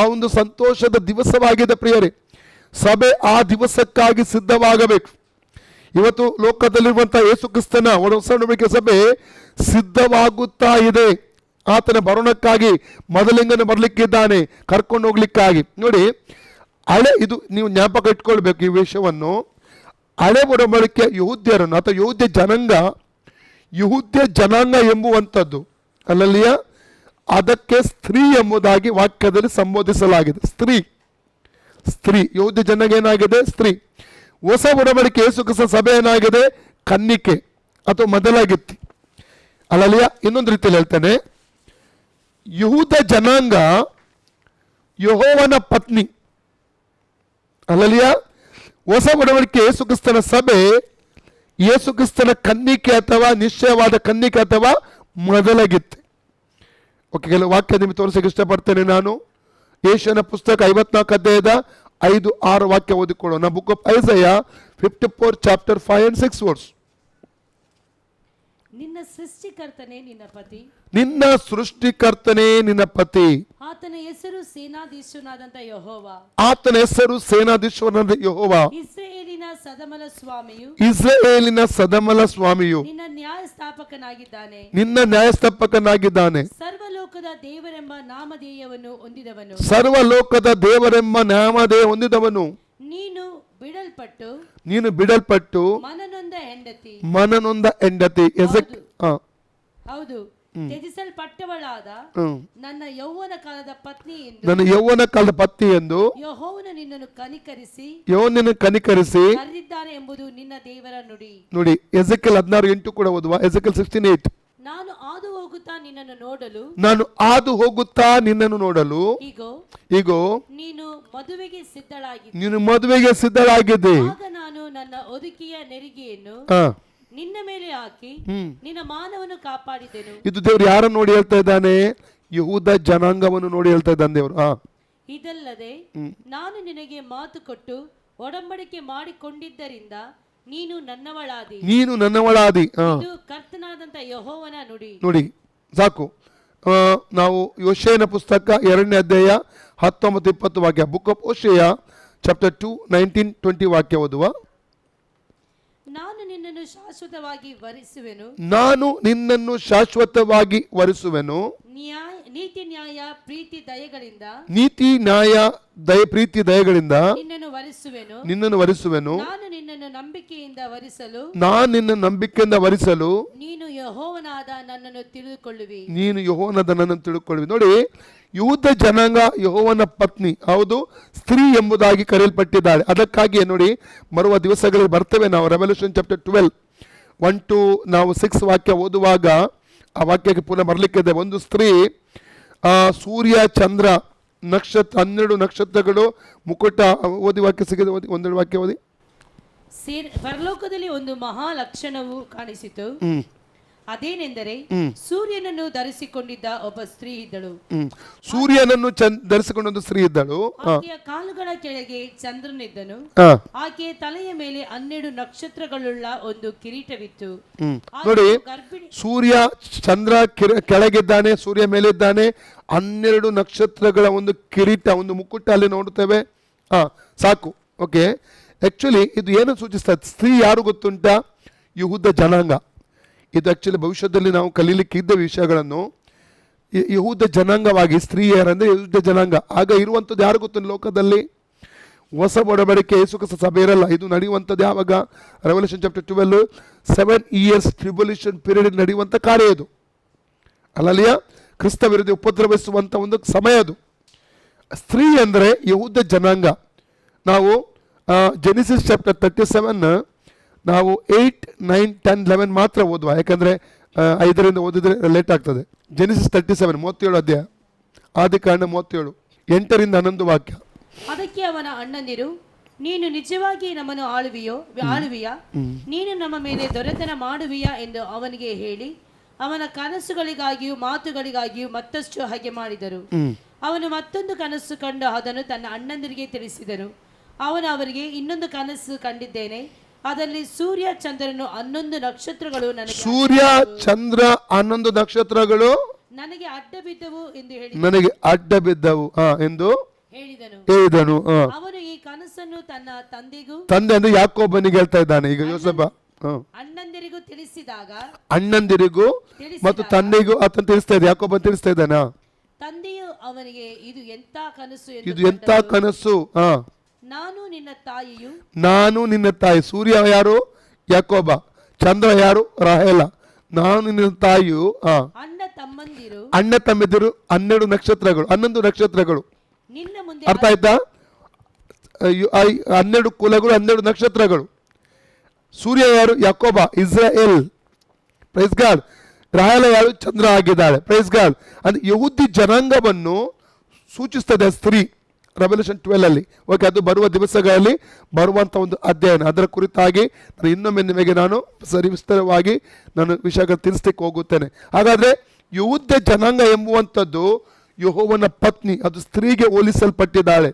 ಆ ಒಂದು ಸಂತೋಷದ ದಿವಸವಾಗಿದೆ ಪ್ರಿಯರೇ. ಸಭೆ ಆ ದಿವಸಕ್ಕಾಗಿ ಸಿದ್ಧವಾಗಬೇಕು. ಇವತ್ತು ಲೋಕದಲ್ಲಿರುವಂತಹ ಯೇಸು ಕ್ರಿಸ್ತನ ಹೊಸ ಒಡಂಬಡಿಕೆ ಸಭೆ ಸಿದ್ಧವಾಗುತ್ತಾ ಇದೆ. ಆತನ ಬರೋಣಕ್ಕಾಗಿ ಮೊದಲಿಂಗನ ಬರ್ಲಿಕ್ಕಿದ್ದಾನೆ, ಕರ್ಕೊಂಡು ಹೋಗ್ಲಿಕ್ಕಾಗಿ. ನೋಡಿ, ಇದು ನೀವು ಜ್ಞಾಪಕ ಇಟ್ಕೊಳ್ಬೇಕು ಈ ವಿಷಯವನ್ನು. ಹಳೆ ಒಡಂಬಡಿಕೆ ಯಹೂದ್ಯರನ್ನು ಅಥವಾ ಯಹೂದ್ಯ ಜನಾಂಗ ಎಂಬುವಂಥದ್ದು ಅಲ್ಲಲ್ಲಿಯ ಅದಕ್ಕೆ ಸ್ತ್ರೀ ಎಂಬುದಾಗಿ ವಾಕ್ಯದಲ್ಲಿ ಸಂಬೋಧಿಸಲಾಗಿದೆ. ಸ್ತ್ರೀ ಯಹೂದ್ಯ ಜನಾಂಗ ಏನಾಗಿದೆ? ಸ್ತ್ರೀ. ಹೊಸ ಒಡಂಬಡಿಕೆ ಯೇಸು ಕ್ರಿಸ್ತ ಸಭೆ ಏನಾಗಿದೆ? ಕನ್ನಿಕೆ ಅಥವಾ ಮೊದಲಾಗಿತ್ತಿ ಅಲ್ಲಲ್ಲಿಯ. ಇನ್ನೊಂದು ರೀತಿಯಲ್ಲಿ ಹೇಳ್ತಾನೆ, ಯಹೂದ ಜನಾಂಗ ಯೆಹೋವನ ಪತ್ನಿ ಅಲ್ಲಲ್ಲಿಯ. ಹೊಸ ಒಡಂಬಡಿಕೆ ಯೇಸು ಕ್ರಿಸ್ತನ ಸಭೆ ಯೇಸು ಕ್ರಿಸ್ತನ ಕನ್ನಿಕೆ ಅಥವಾ ನಿಶ್ಚಯವಾದ ಕನ್ನಿಕೆ ಅಥವಾ ಮೊದಲಾಗಿತ್ತು. ಓಕೆ, ಕೆಲವು ವಾಕ್ಯ ನಿಮಗೆ ತೋರಿಸಕ್ಕೆ ಇಷ್ಟಪಡ್ತೇನೆ ನಾನು. ಯೆಶಾಯನ ಪುಸ್ತಕ 54 ಅಧ್ಯಾಯದ 5-6 ವಾಕ್ಯ ಓದಿಕೊಳ್ಳೋಣ. Book of Isaiah 54 chapter 5 and 6 verse. ನಿನ್ನ ಸೃಷ್ಟಿಕರ್ತನೇ ನಿನ್ನ ಪತಿ, ನಿನ್ನ ಸೃಷ್ಟಿಕರ್ತನೇ ನಿನ್ನ ಪತಿ, ಆತನ ಹೆಸರು ಸೇನಾಧೀಶ್ವರನಾದಂತ ಯೆಹೋವ, ಆತನ ಹೆಸರು ಸೇನಾಧೀಶ್ವರನಾದ ಯೆಹೋವ, ಇಸ್ರಾಯೇಲಿನ ಸದಮಲ ಸ್ವಾಮಿಯು, ಇಸ್ರಾಯೇಲಿನ ಸದಮಲ ಸ್ವಾಮಿಯು, ನಿನ್ನ ನ್ಯಾಯಸ್ಥಾಪಕನಾಗಿದ್ದಾನೆ, ನಿನ್ನ ನ್ಯಾಯಸ್ಥಾಪಕನಾಗಿದ್ದಾನೆ, ಸರ್ವಲೋಕದ ದೇವರೆಂಬ ನಾಮಧೇಯವನ್ನು ಹೊಂದಿದವನು, ಸರ್ವಲೋಕದ ದೇವರೆಂಬ ನಾಮಧೇಯ ಹೊಂದಿದವನು, ನೀನು ಬಿಡಲ್ಪಟ್ಟು ಮನನೊಂದ ಹೆಂಡತಿ. ಹೌದು, ತ್ಯಜಿಸಲ್ಪಟ್ಟವಳಾದ ನನ್ನ ಯೌವನ ಕಾಲದ ಪತ್ನಿ ಎಂದು ಯೆಹೋವನು ನಿನ್ನನ್ನು ಕನಿಕರಿಸಿ ಕರೆದಿದ್ದಾನೆ ಎಂಬುದು ನಿನ್ನ ದೇವರ ನುಡಿ. ನೋಡಿ, ಎಜೆಕಿಯೇಲ್ 16:8 ಕೂಡ ಓದುವ. ಎಜೆಕಿಯೇಲ್ 16:8. ನಾನು ಹಾದು ಹೋಗುತ್ತಾ ನಿನ್ನನ್ನು ನೋಡಲು ಈಗೋ ನೀನು ಮದುವೆಗೆ ಸಿದ್ಧಳಾಗಿದ್ದೆ. ಆಗ ನಾನು ನನ್ನ ಒದುಕಿಯ ನೆರಿಗೆಯನ್ನು ನಿನ್ನ ಮೇಲೆ ಹಾಕಿ ನಿನ್ನ ಮಾನವನ್ನು ಕಾಪಾಡಿದೆನು. ಇದು ದೇವರು ಯಾರನ್ನು ನೋಡಿ ಹೇಳ್ತಾ ಇದ್ದಾನೆ? ಯಹೂದ ಜನಾಂಗವನ್ನು ನೋಡಿ ಹೇಳ್ತಾ ಇದ್ದಾನೆ ದೇವರು. ಇದಲ್ಲದೆ ನಾನು ನಿನಗೆ ಮಾತು ಕೊಟ್ಟು ಒಡಂಬಡಿಕೆ ಮಾಡಿಕೊಂಡಿದ್ದರಿಂದ ನೀನು ನನ್ನವಳಾದಿ. ನೀನು ನನ್ನವಳಾದಿ. ಇದು ಕರ್ತನಾದಂತ ಯೆಹೋವನ ನುಡಿ. ನೋಡಿ ಸಾಕು. ನಾವು ಯೋಷೇಯನ ಪುಸ್ತಕ 2ನೇ ಅಧ್ಯಾಯ 19-20 ವಾಕ್ಯ, ಬುಕ್ ಆಫ್ ಓಷೇಯ ಚಾಪ್ಟರ್ 2 19-20 ವಾಕ್ಯ ಓದುವ. ನಾನು ನಿನ್ನನ್ನು ಶಾಶ್ವತವಾಗಿ ವರಿಸುವೆನು. ನಾನು ನಿನ್ನನ್ನು ಶಾಶ್ವತವಾಗಿ ವರಿಸುವೆನು. ನೀತಿ ನ್ಯಾಯ ಪ್ರೀತಿ ದಯೆಗಳಿಂದ ನೀತಿ ನ್ಯಾಯ ಪ್ರೀತಿ ದಯೆಗಳಿಂದ ನಿನ್ನನ್ನು ವರಿಸುವೆನು. ನಾನು ನಿನ್ನನ್ನು ನಂಬಿಕೆಯಿಂದ ವರಿಸಲು ನೀನು ಯೆಹೋವನಾದ ನನ್ನನ್ನು ತಿಳಿದುಕೊಳ್ಳುವಿ. ನೋಡಿ, ಯೂದ ಜನಾಂಗ ಯೆಹೋವನ ಪತ್ನಿ, ಹೌದು, ಸ್ತ್ರೀ ಎಂಬುದಾಗಿ ಕರೆಯಲ್ಪಟ್ಟಿದ್ದಾಳೆ. ಅದಕ್ಕಾಗಿಯೇ ನೋಡಿ, ಬರುವ ದಿವಸಗಳಲ್ಲಿ ಬರ್ತೇವೆ ನಾವು ರೆವಲ್ಯೂಷನ್ ಚಾಪ್ಟರ್ 12 ನಾವು 6 ವಾಕ್ಯ ಓದುವಾಗ ಆ ವಾಕ್ಯಕ್ಕೆ ಪುನಃ ಬರಲಿಕ್ಕಿದೆ. ಒಂದು ಸ್ತ್ರೀ ಸೂರ್ಯ ಚಂದ್ರ ನಕ್ಷತ್ರ 12 ನಕ್ಷತ್ರಗಳು ಮುಕುಟ, ಓದಿ ವಾಕ್ಯ ಸಿಗಿದೆ, ಓದಿ ಒಂದೆರಡು ವಾಕ್ಯ ಓದಿ. ಪರಲೋಕದಲ್ಲಿ ಒಂದು ಮಹಾ ಲಕ್ಷಣವು ಕಾಣಿಸಿತು. ಅದೇನೆಂದರೆ ಸೂರ್ಯನನ್ನು ಧರಿಸಿಕೊಂಡಿದ್ದ ಒಬ್ಬ ಸ್ತ್ರೀ ಇದ್ದಳು. ಸೂರ್ಯನನ್ನು ಧರಿಸಿಕೊಂಡ ಸ್ತ್ರೀ ಇದ್ದಳು. ಆಕೆಯ ಕಾಲುಗಳ ಕೆಳಗೆ ಚಂದ್ರನಿದ್ದನು. ಆಕೆಯ ತಲೆಯ ಮೇಲೆ 12 ನಕ್ಷತ್ರಗಳುಳ್ಳ ಒಂದು ಕಿರೀಟವಿತ್ತು. ನೋಡಿ, ಸೂರ್ಯ ಚಂದ್ರ ಕೆಳಗಿದ್ದಾನೆ, ಸೂರ್ಯ ಮೇಲಿದ್ದಾನೆ, 12 ನಕ್ಷತ್ರಗಳ ಒಂದು ಕಿರೀಟ, ಒಂದು ಮುಕುಟ ಅಲ್ಲಿ ನೋಡುತ್ತೇವೆ. ಸಾಕು. ಓಕೆ, ಆಕ್ಚುಲಿ ಇದು ಏನು ಸೂಚಿಸ್ತದೆ? ಸ್ತ್ರೀ ಯಾರು ಗೊತ್ತುಂಟ? ಯಹೂದ ಜನಾಂಗ. ಇದು ಆಕ್ಚುಲಿ ಭವಿಷ್ಯದಲ್ಲಿ ನಾವು ಕಲೀಲಿಕ್ಕೆ ಇದ್ದ ವಿಷಯಗಳನ್ನು. ಯಹೂದ ಜನಾಂಗವಾಗಿ ಸ್ತ್ರೀ ಯಾರಂದ್ರೆ ಯಹೂದ ಜನಾಂಗ. ಆಗ ಇರುವಂಥದ್ದು ಯಾರು ಗೊತ್ತು ಲೋಕದಲ್ಲಿ? ಹೊಸ ಒಡಂಬಡಿಕೆ ಯೇಸು ಕ್ರಿಸ್ತ ಸಭೆ ಇರಲ್ಲ. ಇದು ನಡೆಯುವಂಥದ್ದು ಯಾವಾಗ? Revolution chapter 12 7 years tribulation period ನಡೆಯುವಂಥ ಕಾರ್ಯ ಇದು. ಅಲ್ಲಲ್ಲಿಯ ಕ್ರಿಸ್ತ ವಿರೋಧಿ ಉಪದ್ರವಿಸುವಂಥ ಒಂದು ಸಮಯ ಅದು. ಸ್ತ್ರೀ ಅಂದರೆ ಯಹೂದ ಜನಾಂಗ. ನಾವು ಜೆನಿಸಿಸ್ ಚಾಪ್ಟರ್ 37 ನಾವು 8, 9, 10, 11 ಮಾತ್ರ ಓದುವ, ಯಾಕಂದರೆ 5ರಿಂದ ಓದಿದ್ರೆ ಲೇಟ್ ಆಗ್ತದೆ. ಜೆನಿಸಿಸ್ 37 37 ಅಧ್ಯಾಯ, ಆದಿಕಾಂಡ 37 8ರಿಂದ 11 ವಾಕ್ಯ. ಅದಕ್ಕೆ ಅವನ ಅಣ್ಣಂದಿರು, ನೀನು ನಿಜವಾಗಿ ನಮ್ಮನ್ನು ಆಳುವಿಯಾ? ನೀನು ನಮ್ಮ ಮೇಲೆ ದೊರೆತನ ಮಾಡುವಿಯಾ ಎಂದು ಅವನಿಗೆ ಹೇಳಿ ಅವನ ಕನಸುಗಳಿಗಾಗಿಯೂ ಮಾತುಗಳಿಗಾಗಿಯೂ ಮತ್ತಷ್ಟು ಹಾಗೆ ಮಾಡಿದರು. ಅವನು ಮತ್ತೊಂದು ಕನಸು ಕಂಡು ಅದನ್ನು ತನ್ನ ಅಣ್ಣಂದಿರಿಗೆ ತಿಳಿಸಿದನು. ಅವನು ಅವರಿಗೆ, ಇನ್ನೊಂದು ಕನಸು ಕಂಡಿದ್ದೇನೆ, ಅದರಲ್ಲಿ ಸೂರ್ಯ ಚಂದ್ರನು 11 ನಕ್ಷತ್ರಗಳು ಸೂರ್ಯ ಚಂದ್ರ 11 ನಕ್ಷತ್ರಗಳು ನನಗೆ ಅಡ್ಡ ಬಿದ್ದವು ಎಂದು ಎಂದು ಹೇಳಿದನು. ಅವನು ಈ ಕನಸನ್ನು ತನ್ನ ತಂದೆ ಅಂದ್ರೆ ಯಾಕೋಬನಿಗೆ ಹೇಳ್ತಾ ಇದ್ದಾನೆ. ಈಗ ಯೋಸೇಫ ಅಣ್ಣಂದಿರಿಗೂ ತಿಳಿಸಿದಾಗ, ಅಣ್ಣಂದಿರಿಗೂ ಮತ್ತು ತಂದೆಗೂ ಆತನು ತಿಳಿಸ್ತಾ ಇದ್ದ, ಯಾಕೋಬನ್ ತಿಳಿಸ್ತಾ ಇದ್ದಾನ. ತಂದೆಯು ಅವನಿಗೆ, ಇದು ಎಂತ ಕನಸು? ಇದು ಎಂತ ಕನಸು? ನಾನು ನಿನ್ನ ತಾಯಿ. ಸೂರ್ಯ ಯಾರು? ಯಾಕೋಬ. ಚಂದ್ರ ಯಾರು? ರಾಹೇಲ. ನಾನು ನಿನ್ನ ತಾಯಿಯು. ಅಣ್ಣ ತಮ್ಮಂದಿರು 12 ನಕ್ಷತ್ರಗಳು, 11 ನಕ್ಷತ್ರಗಳು. ಅರ್ಥ ಆಯ್ತಾ? 12 ಕುಲಗಳು, 12 ನಕ್ಷತ್ರಗಳು. ಸೂರ್ಯ ಯಾರು? ಯಾಕೋಬ, ಇಸ್ರಾಯೇಲ್. Praise God. ರಾಹೇಲ ಯಾರು? ಚಂದ್ರ ಆಗಿದ್ದಾಳೆ. Praise God. ಅಂದ್ರೆ ಯಹೂದಿ ಜನಾಂಗವನ್ನು ಸೂಚಿಸ್ತದೆ ಸ್ತ್ರೀ. ರೆವಲ್ಯೂಷನ್ 12 ಅಲ್ಲಿ. ಓಕೆ, ಅದು ಬರುವ ದಿವಸಗಳಲ್ಲಿ ಬರುವಂಥ ಒಂದು ಅಧ್ಯಯನ. ಅದರ ಕುರಿತಾಗಿ ನಾನು ಇನ್ನೊಮ್ಮೆ ನಿಮಗೆ ನಾನು ವಿಸ್ತಾರವಾಗಿ ನಾನು ವಿಷಯಗಳು ತಿಳಿಸ್ಲಿಕ್ಕೆ ಹೋಗುತ್ತೇನೆ. ಹಾಗಾದರೆ ಯಹೂದ ಜನಾಂಗ ಎಂಬುವಂಥದ್ದು ಯೆಹೋವನ ಪತ್ನಿ, ಅದು ಸ್ತ್ರೀಗೆ ಹೋಲಿಸಲ್ಪಟ್ಟಿದ್ದಾಳೆ.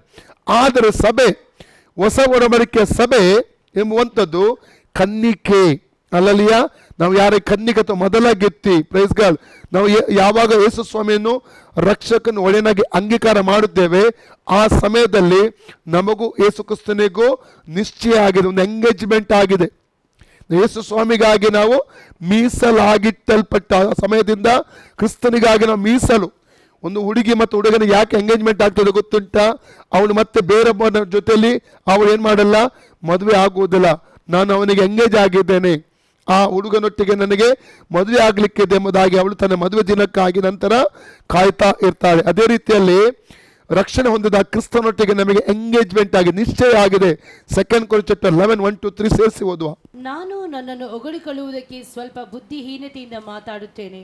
ಆದರೆ ಸಭೆ, ಹೊಸ ಒಡಂಬಡಿಕೆಯ ಸಭೆ ಎಂಬುವಂಥದ್ದು ಕನ್ನಿಕೆ. ಅಲ್ಲಲ್ಲಿಯ ನಾವು ಯಾರೇ ಕನ್ನಿಕೆ ಅಥವಾ ಮೊದಲ ಗೆತ್ತಿ. Praise God. ನಾವು ಯಾವಾಗ ಯೇಸು ಸ್ವಾಮಿಯನ್ನು ರಕ್ಷಕನ ಒಡೆಯನಾಗಿ ಅಂಗೀಕಾರ ಮಾಡುತ್ತೇವೆ, ಆ ಸಮಯದಲ್ಲಿ ನಮಗೂ ಯೇಸು ಕ್ರಿಸ್ತನಿಗೂ ನಿಶ್ಚಯ ಆಗಿದೆ, ಒಂದು ಎಂಗೇಜ್ಮೆಂಟ್ ಆಗಿದೆ. ಯೇಸು ಸ್ವಾಮಿಗಾಗಿ ನಾವು ಮೀಸಲಾಗಿಟ್ಟಲ್ಪಟ್ಟ ಸಮಯದಿಂದ ಕ್ರಿಸ್ತನಿಗಾಗಿ ನಾವು ಮೀಸಲು. ಒಂದು ಹುಡುಗಿ ಮತ್ತು ಹುಡುಗನಿಗೆ ಯಾಕೆ ಎಂಗೇಜ್ಮೆಂಟ್ ಆಗ್ತದೆ ಗೊತ್ತುಂಟ? ಅವನು ಮತ್ತೆ ಬೇರೆ ಜೊತೆಯಲ್ಲಿ ಅವಳು ಏನು ಮಾಡಲ್ಲ, ಮದುವೆ ಆಗುವುದಿಲ್ಲ. ನಾನು ಅವನಿಗೆ ಎಂಗೇಜ್ ಆಗಿದ್ದೇನೆ, ಆ ಹುಡುಗನೊಟ್ಟಿಗೆ ನನಗೆ ಮದುವೆ ಆಗ್ಲಿಕ್ಕಿದೆ ಎಂಬುದಾಗಿ ಅವಳು ತನ್ನ ಮದುವೆ ದಿನಕ್ಕಾಗಿ ನಂತರ ಕಾಯ್ತಾ ಇರ್ತಾಳೆ. ಅದೇ ರೀತಿಯಲ್ಲಿ ರಕ್ಷಣೆ ಹೊಂದಿದ ಕ್ರಿಸ್ತನೊಟ್ಟಿಗೆ ನಮಗೆ ಎಂಗೇಜ್ಮೆಂಟ್ ಆಗಿದೆ, ನಿಶ್ಚಯ ಆಗಿದೆ. 2 Corinthians 11 1-3 ಸೇರಿಸಿ ಓದುವ. ನಾನು ನನ್ನನ್ನು ಹೊಗಳಿಕೊಳ್ಳುವುದಕ್ಕೆ ಸ್ವಲ್ಪ ಬುದ್ಧಿಹೀನತೆಯಿಂದ ಮಾತಾಡುತ್ತೇನೆ,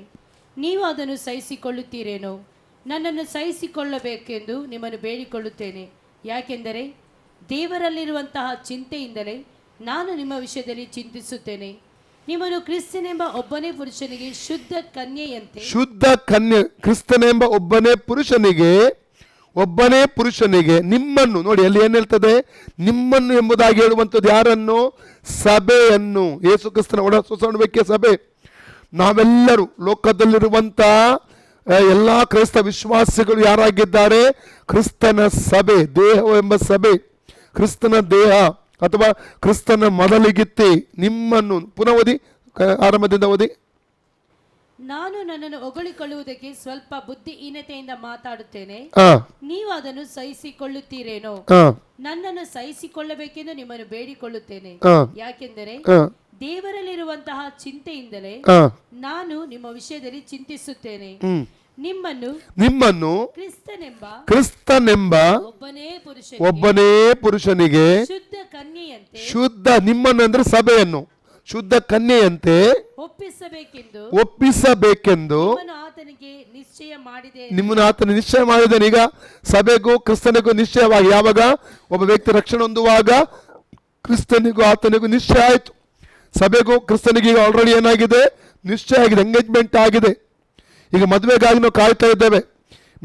ನೀವು ಅದನ್ನು ಸಹಿಸಿಕೊಳ್ಳುತ್ತೀರೇನೋ? ನನ್ನನ್ನು ಸಹಿಸಿಕೊಳ್ಳಬೇಕೆಂದು ನಿಮ್ಮನ್ನು ಬೇಡಿಕೊಳ್ಳುತ್ತೇನೆ. ಯಾಕೆಂದರೆ ದೇವರಲ್ಲಿರುವಂತಹ ಚಿಂತೆಯಿಂದಲೇ ನಾನು ನಿಮ್ಮ ವಿಷಯದಲ್ಲಿ ಚಿಂತಿಸುತ್ತೇನೆ. ನಿಮ್ಮನ್ನು ಕ್ರಿಸ್ತನೆಂಬ ಒಬ್ಬನೇ ಪುರುಷನಿಗೆ ಶುದ್ಧ ಕನ್ಯೆಯಂತೆ ಕ್ರಿಸ್ತನೆಂಬ ಒಬ್ಬನೇ ಪುರುಷನಿಗೆ ಒಬ್ಬನೇ ಪುರುಷನಿಗೆ ನಿಮ್ಮನ್ನು, ನೋಡಿ ಅಲ್ಲಿ ಏನ್ ಹೇಳ್ತದೆ, ನಿಮ್ಮನ್ನು ಎಂಬುದಾಗಿ ಹೇಳುವಂಥದ್ದು ಯಾರನ್ನು? ಸಭೆಯನ್ನು. ಯೇಸು ಕ್ರಿಸ್ತನ ಒಡ ಸೊಸಣಬೇಕೆ ಸಭೆ. ನಾವೆಲ್ಲರೂ ಲೋಕದಲ್ಲಿರುವಂತ ಎಲ್ಲ ಕ್ರೈಸ್ತ ವಿಶ್ವಾಸಿಗಳು ಯಾರಾಗಿದ್ದಾರೆ? ಕ್ರಿಸ್ತನ ಸಭೆ, ದೇಹವೆಂಬ ಸಭೆ, ಕ್ರಿಸ್ತನ ದೇಹ ಅಥವಾ ಕ್ರಿಸ್ತನ ಮೊದಲಿಗಿತ್ತಿ. ನಿಮ್ಮನ್ನು, ಪುನಃ ಓದಿ, ಆರಂಭದಿಂದ ಓದಿ. ನಾನು ನನ್ನನ್ನು ಹೊಗಳಿಕೊಳ್ಳುವುದಕ್ಕೆ ಸ್ವಲ್ಪ ಬುದ್ಧಿಹೀನತೆಯಿಂದ ಮಾತಾಡುತ್ತೇನೆ, ನೀವು ಅದನ್ನು ಸಹಿಸಿಕೊಳ್ಳುತ್ತೀರೇನೋ? ನನ್ನನ್ನು ಸಹಿಸಿಕೊಳ್ಳಬೇಕೆಂದು ನಿಮ್ಮನ್ನು ಬೇಡಿಕೊಳ್ಳುತ್ತೇನೆ. ಯಾಕೆಂದರೆ ದೇವರಲ್ಲಿರುವಂತಹ ಚಿಂತೆಯಿಂದಲೇ ನಾನು ನಿಮ್ಮ ವಿಷಯದಲ್ಲಿ ಚಿಂತಿಸುತ್ತೇನೆ. ನಿಮ್ಮನ್ನು ಕ್ರಿಸ್ತನೆಂಬ ಒಬ್ಬನೇ ಪುರುಷನಿಗೆ ಶುದ್ಧ ನಿಮ್ಮನ್ನು ಅಂದ್ರೆ ಸಭೆಯನ್ನು ಶುದ್ಧ ಕನ್ಯೆಯಂತೆ ಒಪ್ಪಿಸಬೇಕೆಂದು ನಿಮ್ಮನ್ನು ಆತನ ನಿಶ್ಚಯ ಮಾಡಿದ್ದೇನೆ. ಈಗ ಸಭೆಗೂ ಕ್ರಿಸ್ತನಿಗೂ ನಿಶ್ಚಯವಾಗಿ, ಯಾವಾಗ ಒಬ್ಬ ವ್ಯಕ್ತಿ ರಕ್ಷಣೆ ಹೊಂದುವಾಗ ಕ್ರಿಸ್ತನಿಗೂ ಆತನಿಗೂ ನಿಶ್ಚಯ ಆಯಿತು. ಸಭೆಗೂ ಕ್ರಿಸ್ತನಿಗೆ ಈಗ ಆಲ್ರೆಡಿ ಏನಾಗಿದೆ? ನಿಶ್ಚಯ ಆಗಿದೆ, ಎಂಗೇಜ್ಮೆಂಟ್ ಆಗಿದೆ. ಈಗ ಮದುವೆಗಾಗಿ ನಾವು ಕಾಯ್ತಾ ಇದ್ದೇವೆ,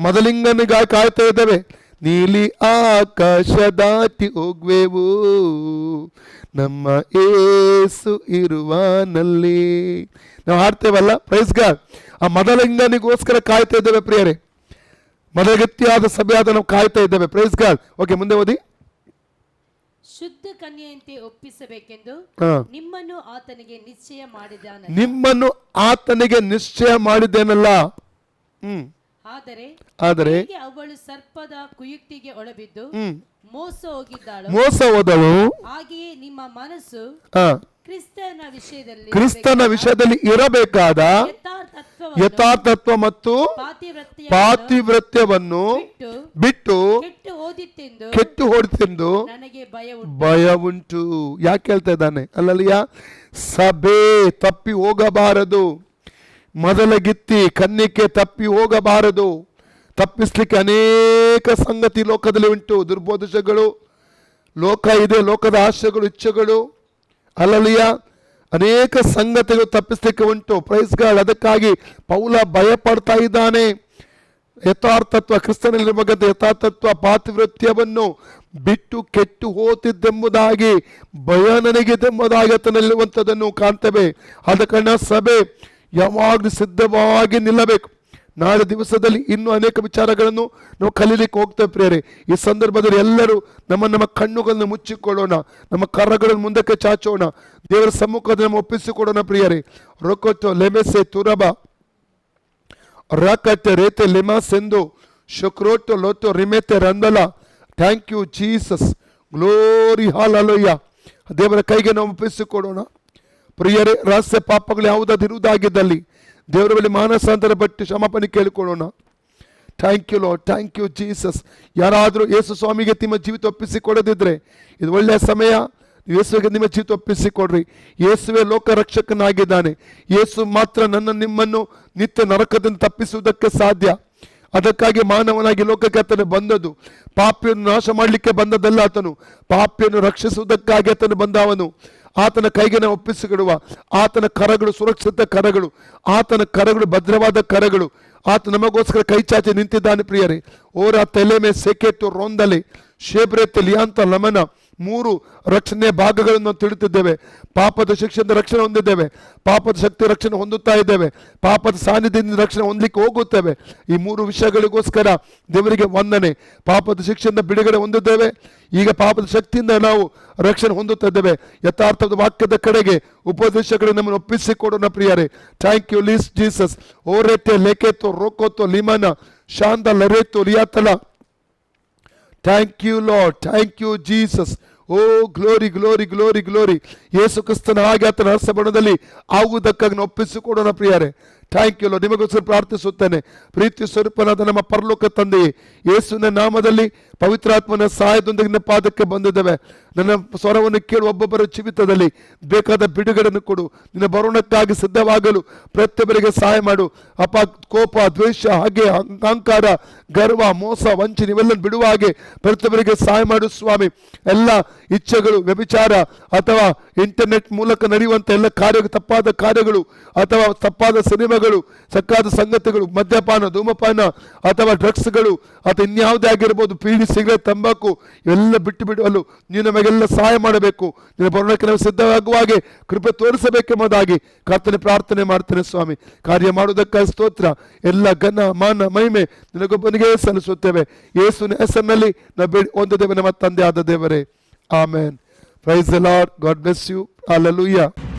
ಮೊದಲಿಂಗನಿಗಾಗಿ ಕಾಯ್ತಾ ಇದ್ದೇವೆ. ನೀಲಿ ಆಕಾಶ ದಾಟಿ ಹೋಗ್ವೆವು ನಮ್ಮ ಏಸು ಇರುವಾನಲ್ಲಿ, ನಾವು ಹಾಡ್ತೇವಲ್ಲ, ಪ್ರೈಸ್ ಗಾಡ್. ಆ ಮೊದಲಿಂಗನಿಗೋಸ್ಕರ ಕಾಯ್ತಾ ಇದ್ದೇವೆ ಪ್ರಿಯರೇ, ಮೊದಲಗತ್ಯಾದ ಸಭೆಯಾದ ನಾವು ಕಾಯ್ತಾ ಇದ್ದೇವೆ. Praise God. ಓಕೆ, ಮುಂದೆ ಓದಿ. ಶುದ್ಧ ಕನ್ಯೆಯಂತೆ ಒಪ್ಪಿಸಬೇಕೆಂದು ನಿಮ್ಮನ್ನು ಆತನಿಗೆ ನಿಶ್ಚಯ ಮಾಡಿದ್ದಾನೆ. ನಿಮ್ಮನ್ನು ಆತನಿಗೆ ನಿಶ್ಚಯ ಮಾಡಿದ್ದೇನಲ್ಲ. ಆದರೆ ಅವಳು ಸರ್ಪದ ಕುಯುಕ್ತಿಗೆ ಒಳಬಿದ್ದು ಮೋಸ ಹೋದಳು. ಹಾಗೆಯೇ ನಿಮ್ಮ ಮನಸ್ಸು ಕ್ರಿಸ್ತನ ವಿಷಯದಲ್ಲಿ ಇರಬೇಕಾದ ಯಥಾರ್ಥತ್ವ ಮತ್ತು ಪಾತಿವ್ರತ್ಯವನ್ನು ಬಿಟ್ಟು ಕೆಟ್ಟು ಹೋದಿತೆಂದು ಭಯ ಉಂಟು. ಯಾಕೆ ಹೇಳ್ತಾ ಇದ್ದಾನೆ ಅಲ್ಲಲ್ಲಿಯ? ಸಭೆ ತಪ್ಪಿ ಹೋಗಬಾರದು, ಮೊದಲಗಿತ್ತಿ ಕನ್ನಿಕೆ ತಪ್ಪಿ ಹೋಗಬಾರದು. ತಪ್ಪಿಸ್ಲಿಕ್ಕೆ ಅನೇಕ ಸಂಗತಿ ಲೋಕದಲ್ಲಿ ಉಂಟು, ದುರ್ಬೋಧಗಳು, ಲೋಕ ಇದೆ, ಲೋಕದ ಆಶೆಗಳು, ಇಚ್ಛೆಗಳು, ಅಲ್ಲಲಿಯ ಅನೇಕ ಸಂಗತಿಗಳು ತಪ್ಪಿಸ್ಲಿಕ್ಕೆ ಉಂಟು. Praise God. ಅದಕ್ಕಾಗಿ ಪೌಲ ಭಯ ಪಡ್ತಾ ಇದ್ದಾನೆ. ಯಥಾರ್ಥತ್ವ, ಕ್ರಿಸ್ತನಲ್ಲಿರುವಾಗ ಯಥಾರ್ಥತ್ವ ಪಾತಿವ್ರತ್ಯವನ್ನು ಬಿಟ್ಟು ಕೆಟ್ಟು ಹೋತಿದ್ದೆಂಬುದಾಗಿ ಭಯ ನನಗಿದೆಂಬುದಾಗಿ ಆತನಲ್ಲಿರುವಂಥದ್ದನ್ನು ಕಾಣ್ತೇವೆ. ಆದ ಕಾರಣ ಸಭೆ ಯಾವಾಗಲೂ ಸಿದ್ಧವಾಗಿ ನಿಲ್ಲಬೇಕು. ನಾಳೆ ದಿವಸದಲ್ಲಿ ಇನ್ನೂ ಅನೇಕ ವಿಚಾರಗಳನ್ನು ನಾವು ಕಲೀಲಿಕ್ಕೆ ಹೋಗ್ತೇವೆ ಪ್ರಿಯರೇ. ಈ ಸಂದರ್ಭದಲ್ಲಿ ಎಲ್ಲರೂ ನಮ್ಮ ಕಣ್ಣುಗಳನ್ನು ಮುಚ್ಚಿಕೊಳ್ಳೋಣ, ನಮ್ಮ ಕರಗಳನ್ನು ಮುಂದಕ್ಕೆ ಚಾಚೋಣ, ದೇವರ ಸಮ್ಮುಖದಲ್ಲಿ ನಮ್ಮ ಒಪ್ಪಿಸಿಕೊಡೋಣ ಪ್ರಿಯರೇ. ರೊಕೊಟ್ಟು ಲೆಮೆಸೆ ತುರಬ ರಾಕಟ್ಟೆ ರೇತೆ ಲೆಮಾಸೆಂದು ಶುಕ್ರೋಟು ಲೋಟು ರಿಮೆತೆ ರಂದಲ. Thank you Jesus, glory hallelujah. ದೇವರ ಕೈಗೆ ನಾವು ಒಪ್ಪಿಸಿಕೊಡೋಣ ಪ್ರಿಯರೇ. ರಹಸ್ಯ ಪಾಪಗಳು ಯಾವುದಾದಿರುವುದಾಗಿದ್ದಲ್ಲಿ ದೇವರ ಬಳಿ ಮಾನಸಾಂತರ ಪಟ್ಟು ಕ್ಷಮಾಪಣೆ ಕೇಳಿಕೊಳ್ಳೋಣ. Thank you lord, thank you Jesus. ಯಾರಾದರೂ ಯೇಸು ಸ್ವಾಮಿಗೆ ನಿಮ್ಮ ಜೀವಿತ ಒಪ್ಪಿಸಿಕೊಡದಿದ್ರೆ ಇದು ಒಳ್ಳೆಯ ಸಮಯ. ಯೇಸುವಿಗೆ ನಿಮ್ಮ ಜೀವಿತ ಒಪ್ಪಿಸಿಕೊಡ್ರಿ. ಯೇಸುವೇ ಲೋಕ ರಕ್ಷಕನಾಗಿದ್ದಾನೆ. ಯೇಸು ಮಾತ್ರ ನಿಮ್ಮನ್ನು ನಿತ್ಯ ನರಕದಿಂದ ತಪ್ಪಿಸುವುದಕ್ಕೆ ಸಾಧ್ಯ. ಅದಕ್ಕಾಗಿ ಮಾನವನಾಗಿ ಲೋಕಕ್ಕೆ ಆತನು ಬಂದದ್ದು. ಪಾಪಿಯನ್ನು ನಾಶ ಮಾಡಲಿಕ್ಕೆ ಬಂದದಲ್ಲ, ಆತನು ಪಾಪಿಯನ್ನು ರಕ್ಷಿಸುವುದಕ್ಕಾಗಿ ಆತನು ಬಂದವನು. ಆತನ ಕೈಗೆ ನಾವು ಒಪ್ಪಿಸಿಕೊಡುವ. ಆತನ ಕರಗಳು ಸುರಕ್ಷಿತ ಕರಗಳು, ಆತನ ಕರಗಳು ಭದ್ರವಾದ ಕರಗಳು. ಆತ ನಮಗೋಸ್ಕರ ಕೈ ಚಾಚಿ ನಿಂತಿದ್ದಾನೆ ಪ್ರಿಯರೇ. ಓರ ತೆಲೆಮೆ ಸೆಕೆಟ್ಟು ರೋಂದಲೆ ಶೇಬ್ರೆತ್ತೆ ಲಿಯಾಂತ ಲಮನ, 3 ರಕ್ಷಣೆಯ ಭಾಗಗಳನ್ನು ನಾವು ತಿಳಿತಿದ್ದೇವೆ. ಪಾಪದ ಶಿಕ್ಷೆಯಿಂದ ರಕ್ಷಣೆ ಹೊಂದಿದ್ದೇವೆ, ಪಾಪದ ಶಕ್ತಿ ರಕ್ಷಣೆ ಹೊಂದುತ್ತಾ ಇದ್ದೇವೆ, ಪಾಪದ ಸಾನ್ನಿಧ್ಯದಿಂದ ರಕ್ಷಣೆ ಹೊಂದಲಿಕ್ಕೆ ಹೋಗುತ್ತೇವೆ. ಈ 3 ವಿಷಯಗಳಿಗೋಸ್ಕರ ದೇವರಿಗೆ ವಂದನೆ. ಪಾಪದ ಶಿಕ್ಷೆಯಿಂದ ಬಿಡುಗಡೆ ಹೊಂದಿದ್ದೇವೆ, ಈಗ ಪಾಪದ ಶಕ್ತಿಯಿಂದ ನಾವು ರಕ್ಷಣೆ ಹೊಂದುತ್ತಾ ಇದ್ದೇವೆ. ಯಥಾರ್ಥದ ವಾಕ್ಯದ ಕಡೆಗೆ ಉಪದೇಶಗಳು ನಮ್ಮನ್ನು ಒಪ್ಪಿಸಿಕೊಡೋಣ ಪ್ರಿಯರೇ. ಥ್ಯಾಂಕ್ ಯು ಲೀಸ್ ಜೀಸಸ್. ಓರೆತೆ ಲೆಕೆತೋ ರೋಕೋತೋ ಲಿಮನ ಶಾಂತ ಲರೇತೋ ಲಿಯಾತಲ. Thank you lord, thank you Jesus. Oh glory glory glory glory. ಯೇಸು ಕ್ರಿಸ್ತನ ಹಾಗೆ ಆತನ ರಹಸ್ಯಬಣದಲ್ಲಿ ಆಗುವುದಕ್ಕಾಗಿ ನಾವು ಒಪ್ಪಿಸಿಕೊಡೋಣ ಪ್ರಿಯರೇ. Thank you lord. ನಿಮಗೋಸ್ಕರ ಪ್ರಾರ್ಥಿಸುತ್ತೇನೆ. ಪ್ರೀತಿ ಸ್ವರೂಪನಾದ ನಮ್ಮ ಪರಲೋಕ ತಂದೆಯೇ, ಯೇಸುವಿನ ನಾಮದಲ್ಲಿ ಪವಿತ್ರಾತ್ಮನ ಸಹಾಯದೊಂದಿಗೆ ಪಾದಕ್ಕೆ ಬಂದಿದ್ದೇವೆ. ನನ್ನ ಸ್ವರವನ್ನು ಕೇಳು ಒಬ್ಬೊಬ್ಬರ ಜೀವಿತದಲ್ಲಿ ಬೇಕಾದ ಬಿಡುಗಡೆಯನ್ನು ಕೊಡು. ನಿನ್ನ ಬರೋಣಕ್ಕಾಗಿ ಸಿದ್ಧವಾಗಲು ಪ್ರತಿಯೊಬ್ಬರಿಗೆ ಸಹಾಯ ಮಾಡು ಅಪ್ಪ. ಕೋಪ, ದ್ವೇಷ, ಹಾಗೆ ಅಹಂಕಾರ, ಗರ್ವ, ಮೋಸ, ವಂಚನೆ ಇವೆಲ್ಲ ಬಿಡುವ ಹಾಗೆ ಪ್ರತಿಯೊಬ್ಬರಿಗೆ ಸಹಾಯ ಮಾಡು ಸ್ವಾಮಿ. ಎಲ್ಲ ಇಚ್ಛೆಗಳು, ವ್ಯಭಿಚಾರ ಅಥವಾ ಇಂಟರ್ನೆಟ್ ಮೂಲಕ ನಡೆಯುವಂಥ ಎಲ್ಲ ತಪ್ಪಾದ ಕಾರ್ಯಗಳು ಅಥವಾ ತಪ್ಪಾದ ಸಿನಿಮಾಗಳು, ಸಕ್ಕಾದ ಸಂಗತಿಗಳು, ಮದ್ಯಪಾನ, ಧೂಮಪಾನ ಅಥವಾ ಡ್ರಗ್ಸ್ಗಳು ಅಥವಾ ಇನ್ಯಾವುದೇ ಆಗಿರ್ಬೋದು, ಬೀಡಿ, ಸಿಗರೇಟ್, ತಂಬಾಕು ಇವೆಲ್ಲ ಬಿಟ್ಟು ಬಿಡಲು ನೀನು ನಮಗೆಲ್ಲ ಸಹಾಯ ಮಾಡಬೇಕು. ನಿನ್ನ ಬರೋಣಕ್ಕೆ ನಾವು ಸಿದ್ಧವಾಗುವ ಹಾಗೆ ಕೃಪೆ ತೋರಿಸಬೇಕೆಂಬುದಾಗಿ ಕರ್ತನೆ ಪ್ರಾರ್ಥನೆ ಮಾಡ್ತೇನೆ ಸ್ವಾಮಿ. ಕಾರ್ಯ ಮಾಡುವುದಕ್ಕಾಗಿ ಸ್ತೋತ್ರ. ಎಲ್ಲ ಘನ, ಮಾನ, ಮಹಿಮೆ ನಿನಗೊಬ್ಬನಿಗೆ ಸಲ್ಲಿಸುತ್ತೇವೆ. ಯೇಸುವಿನ ಹೆಸರಿನಲ್ಲಿ ನಾವು ಹೊಂದಿದ್ದೇವೆ ನಮ್ಮ ತಂದೆ ಆದ ದೇವರೇ. Amen. Praise the lord. God bless you. Hallelujah.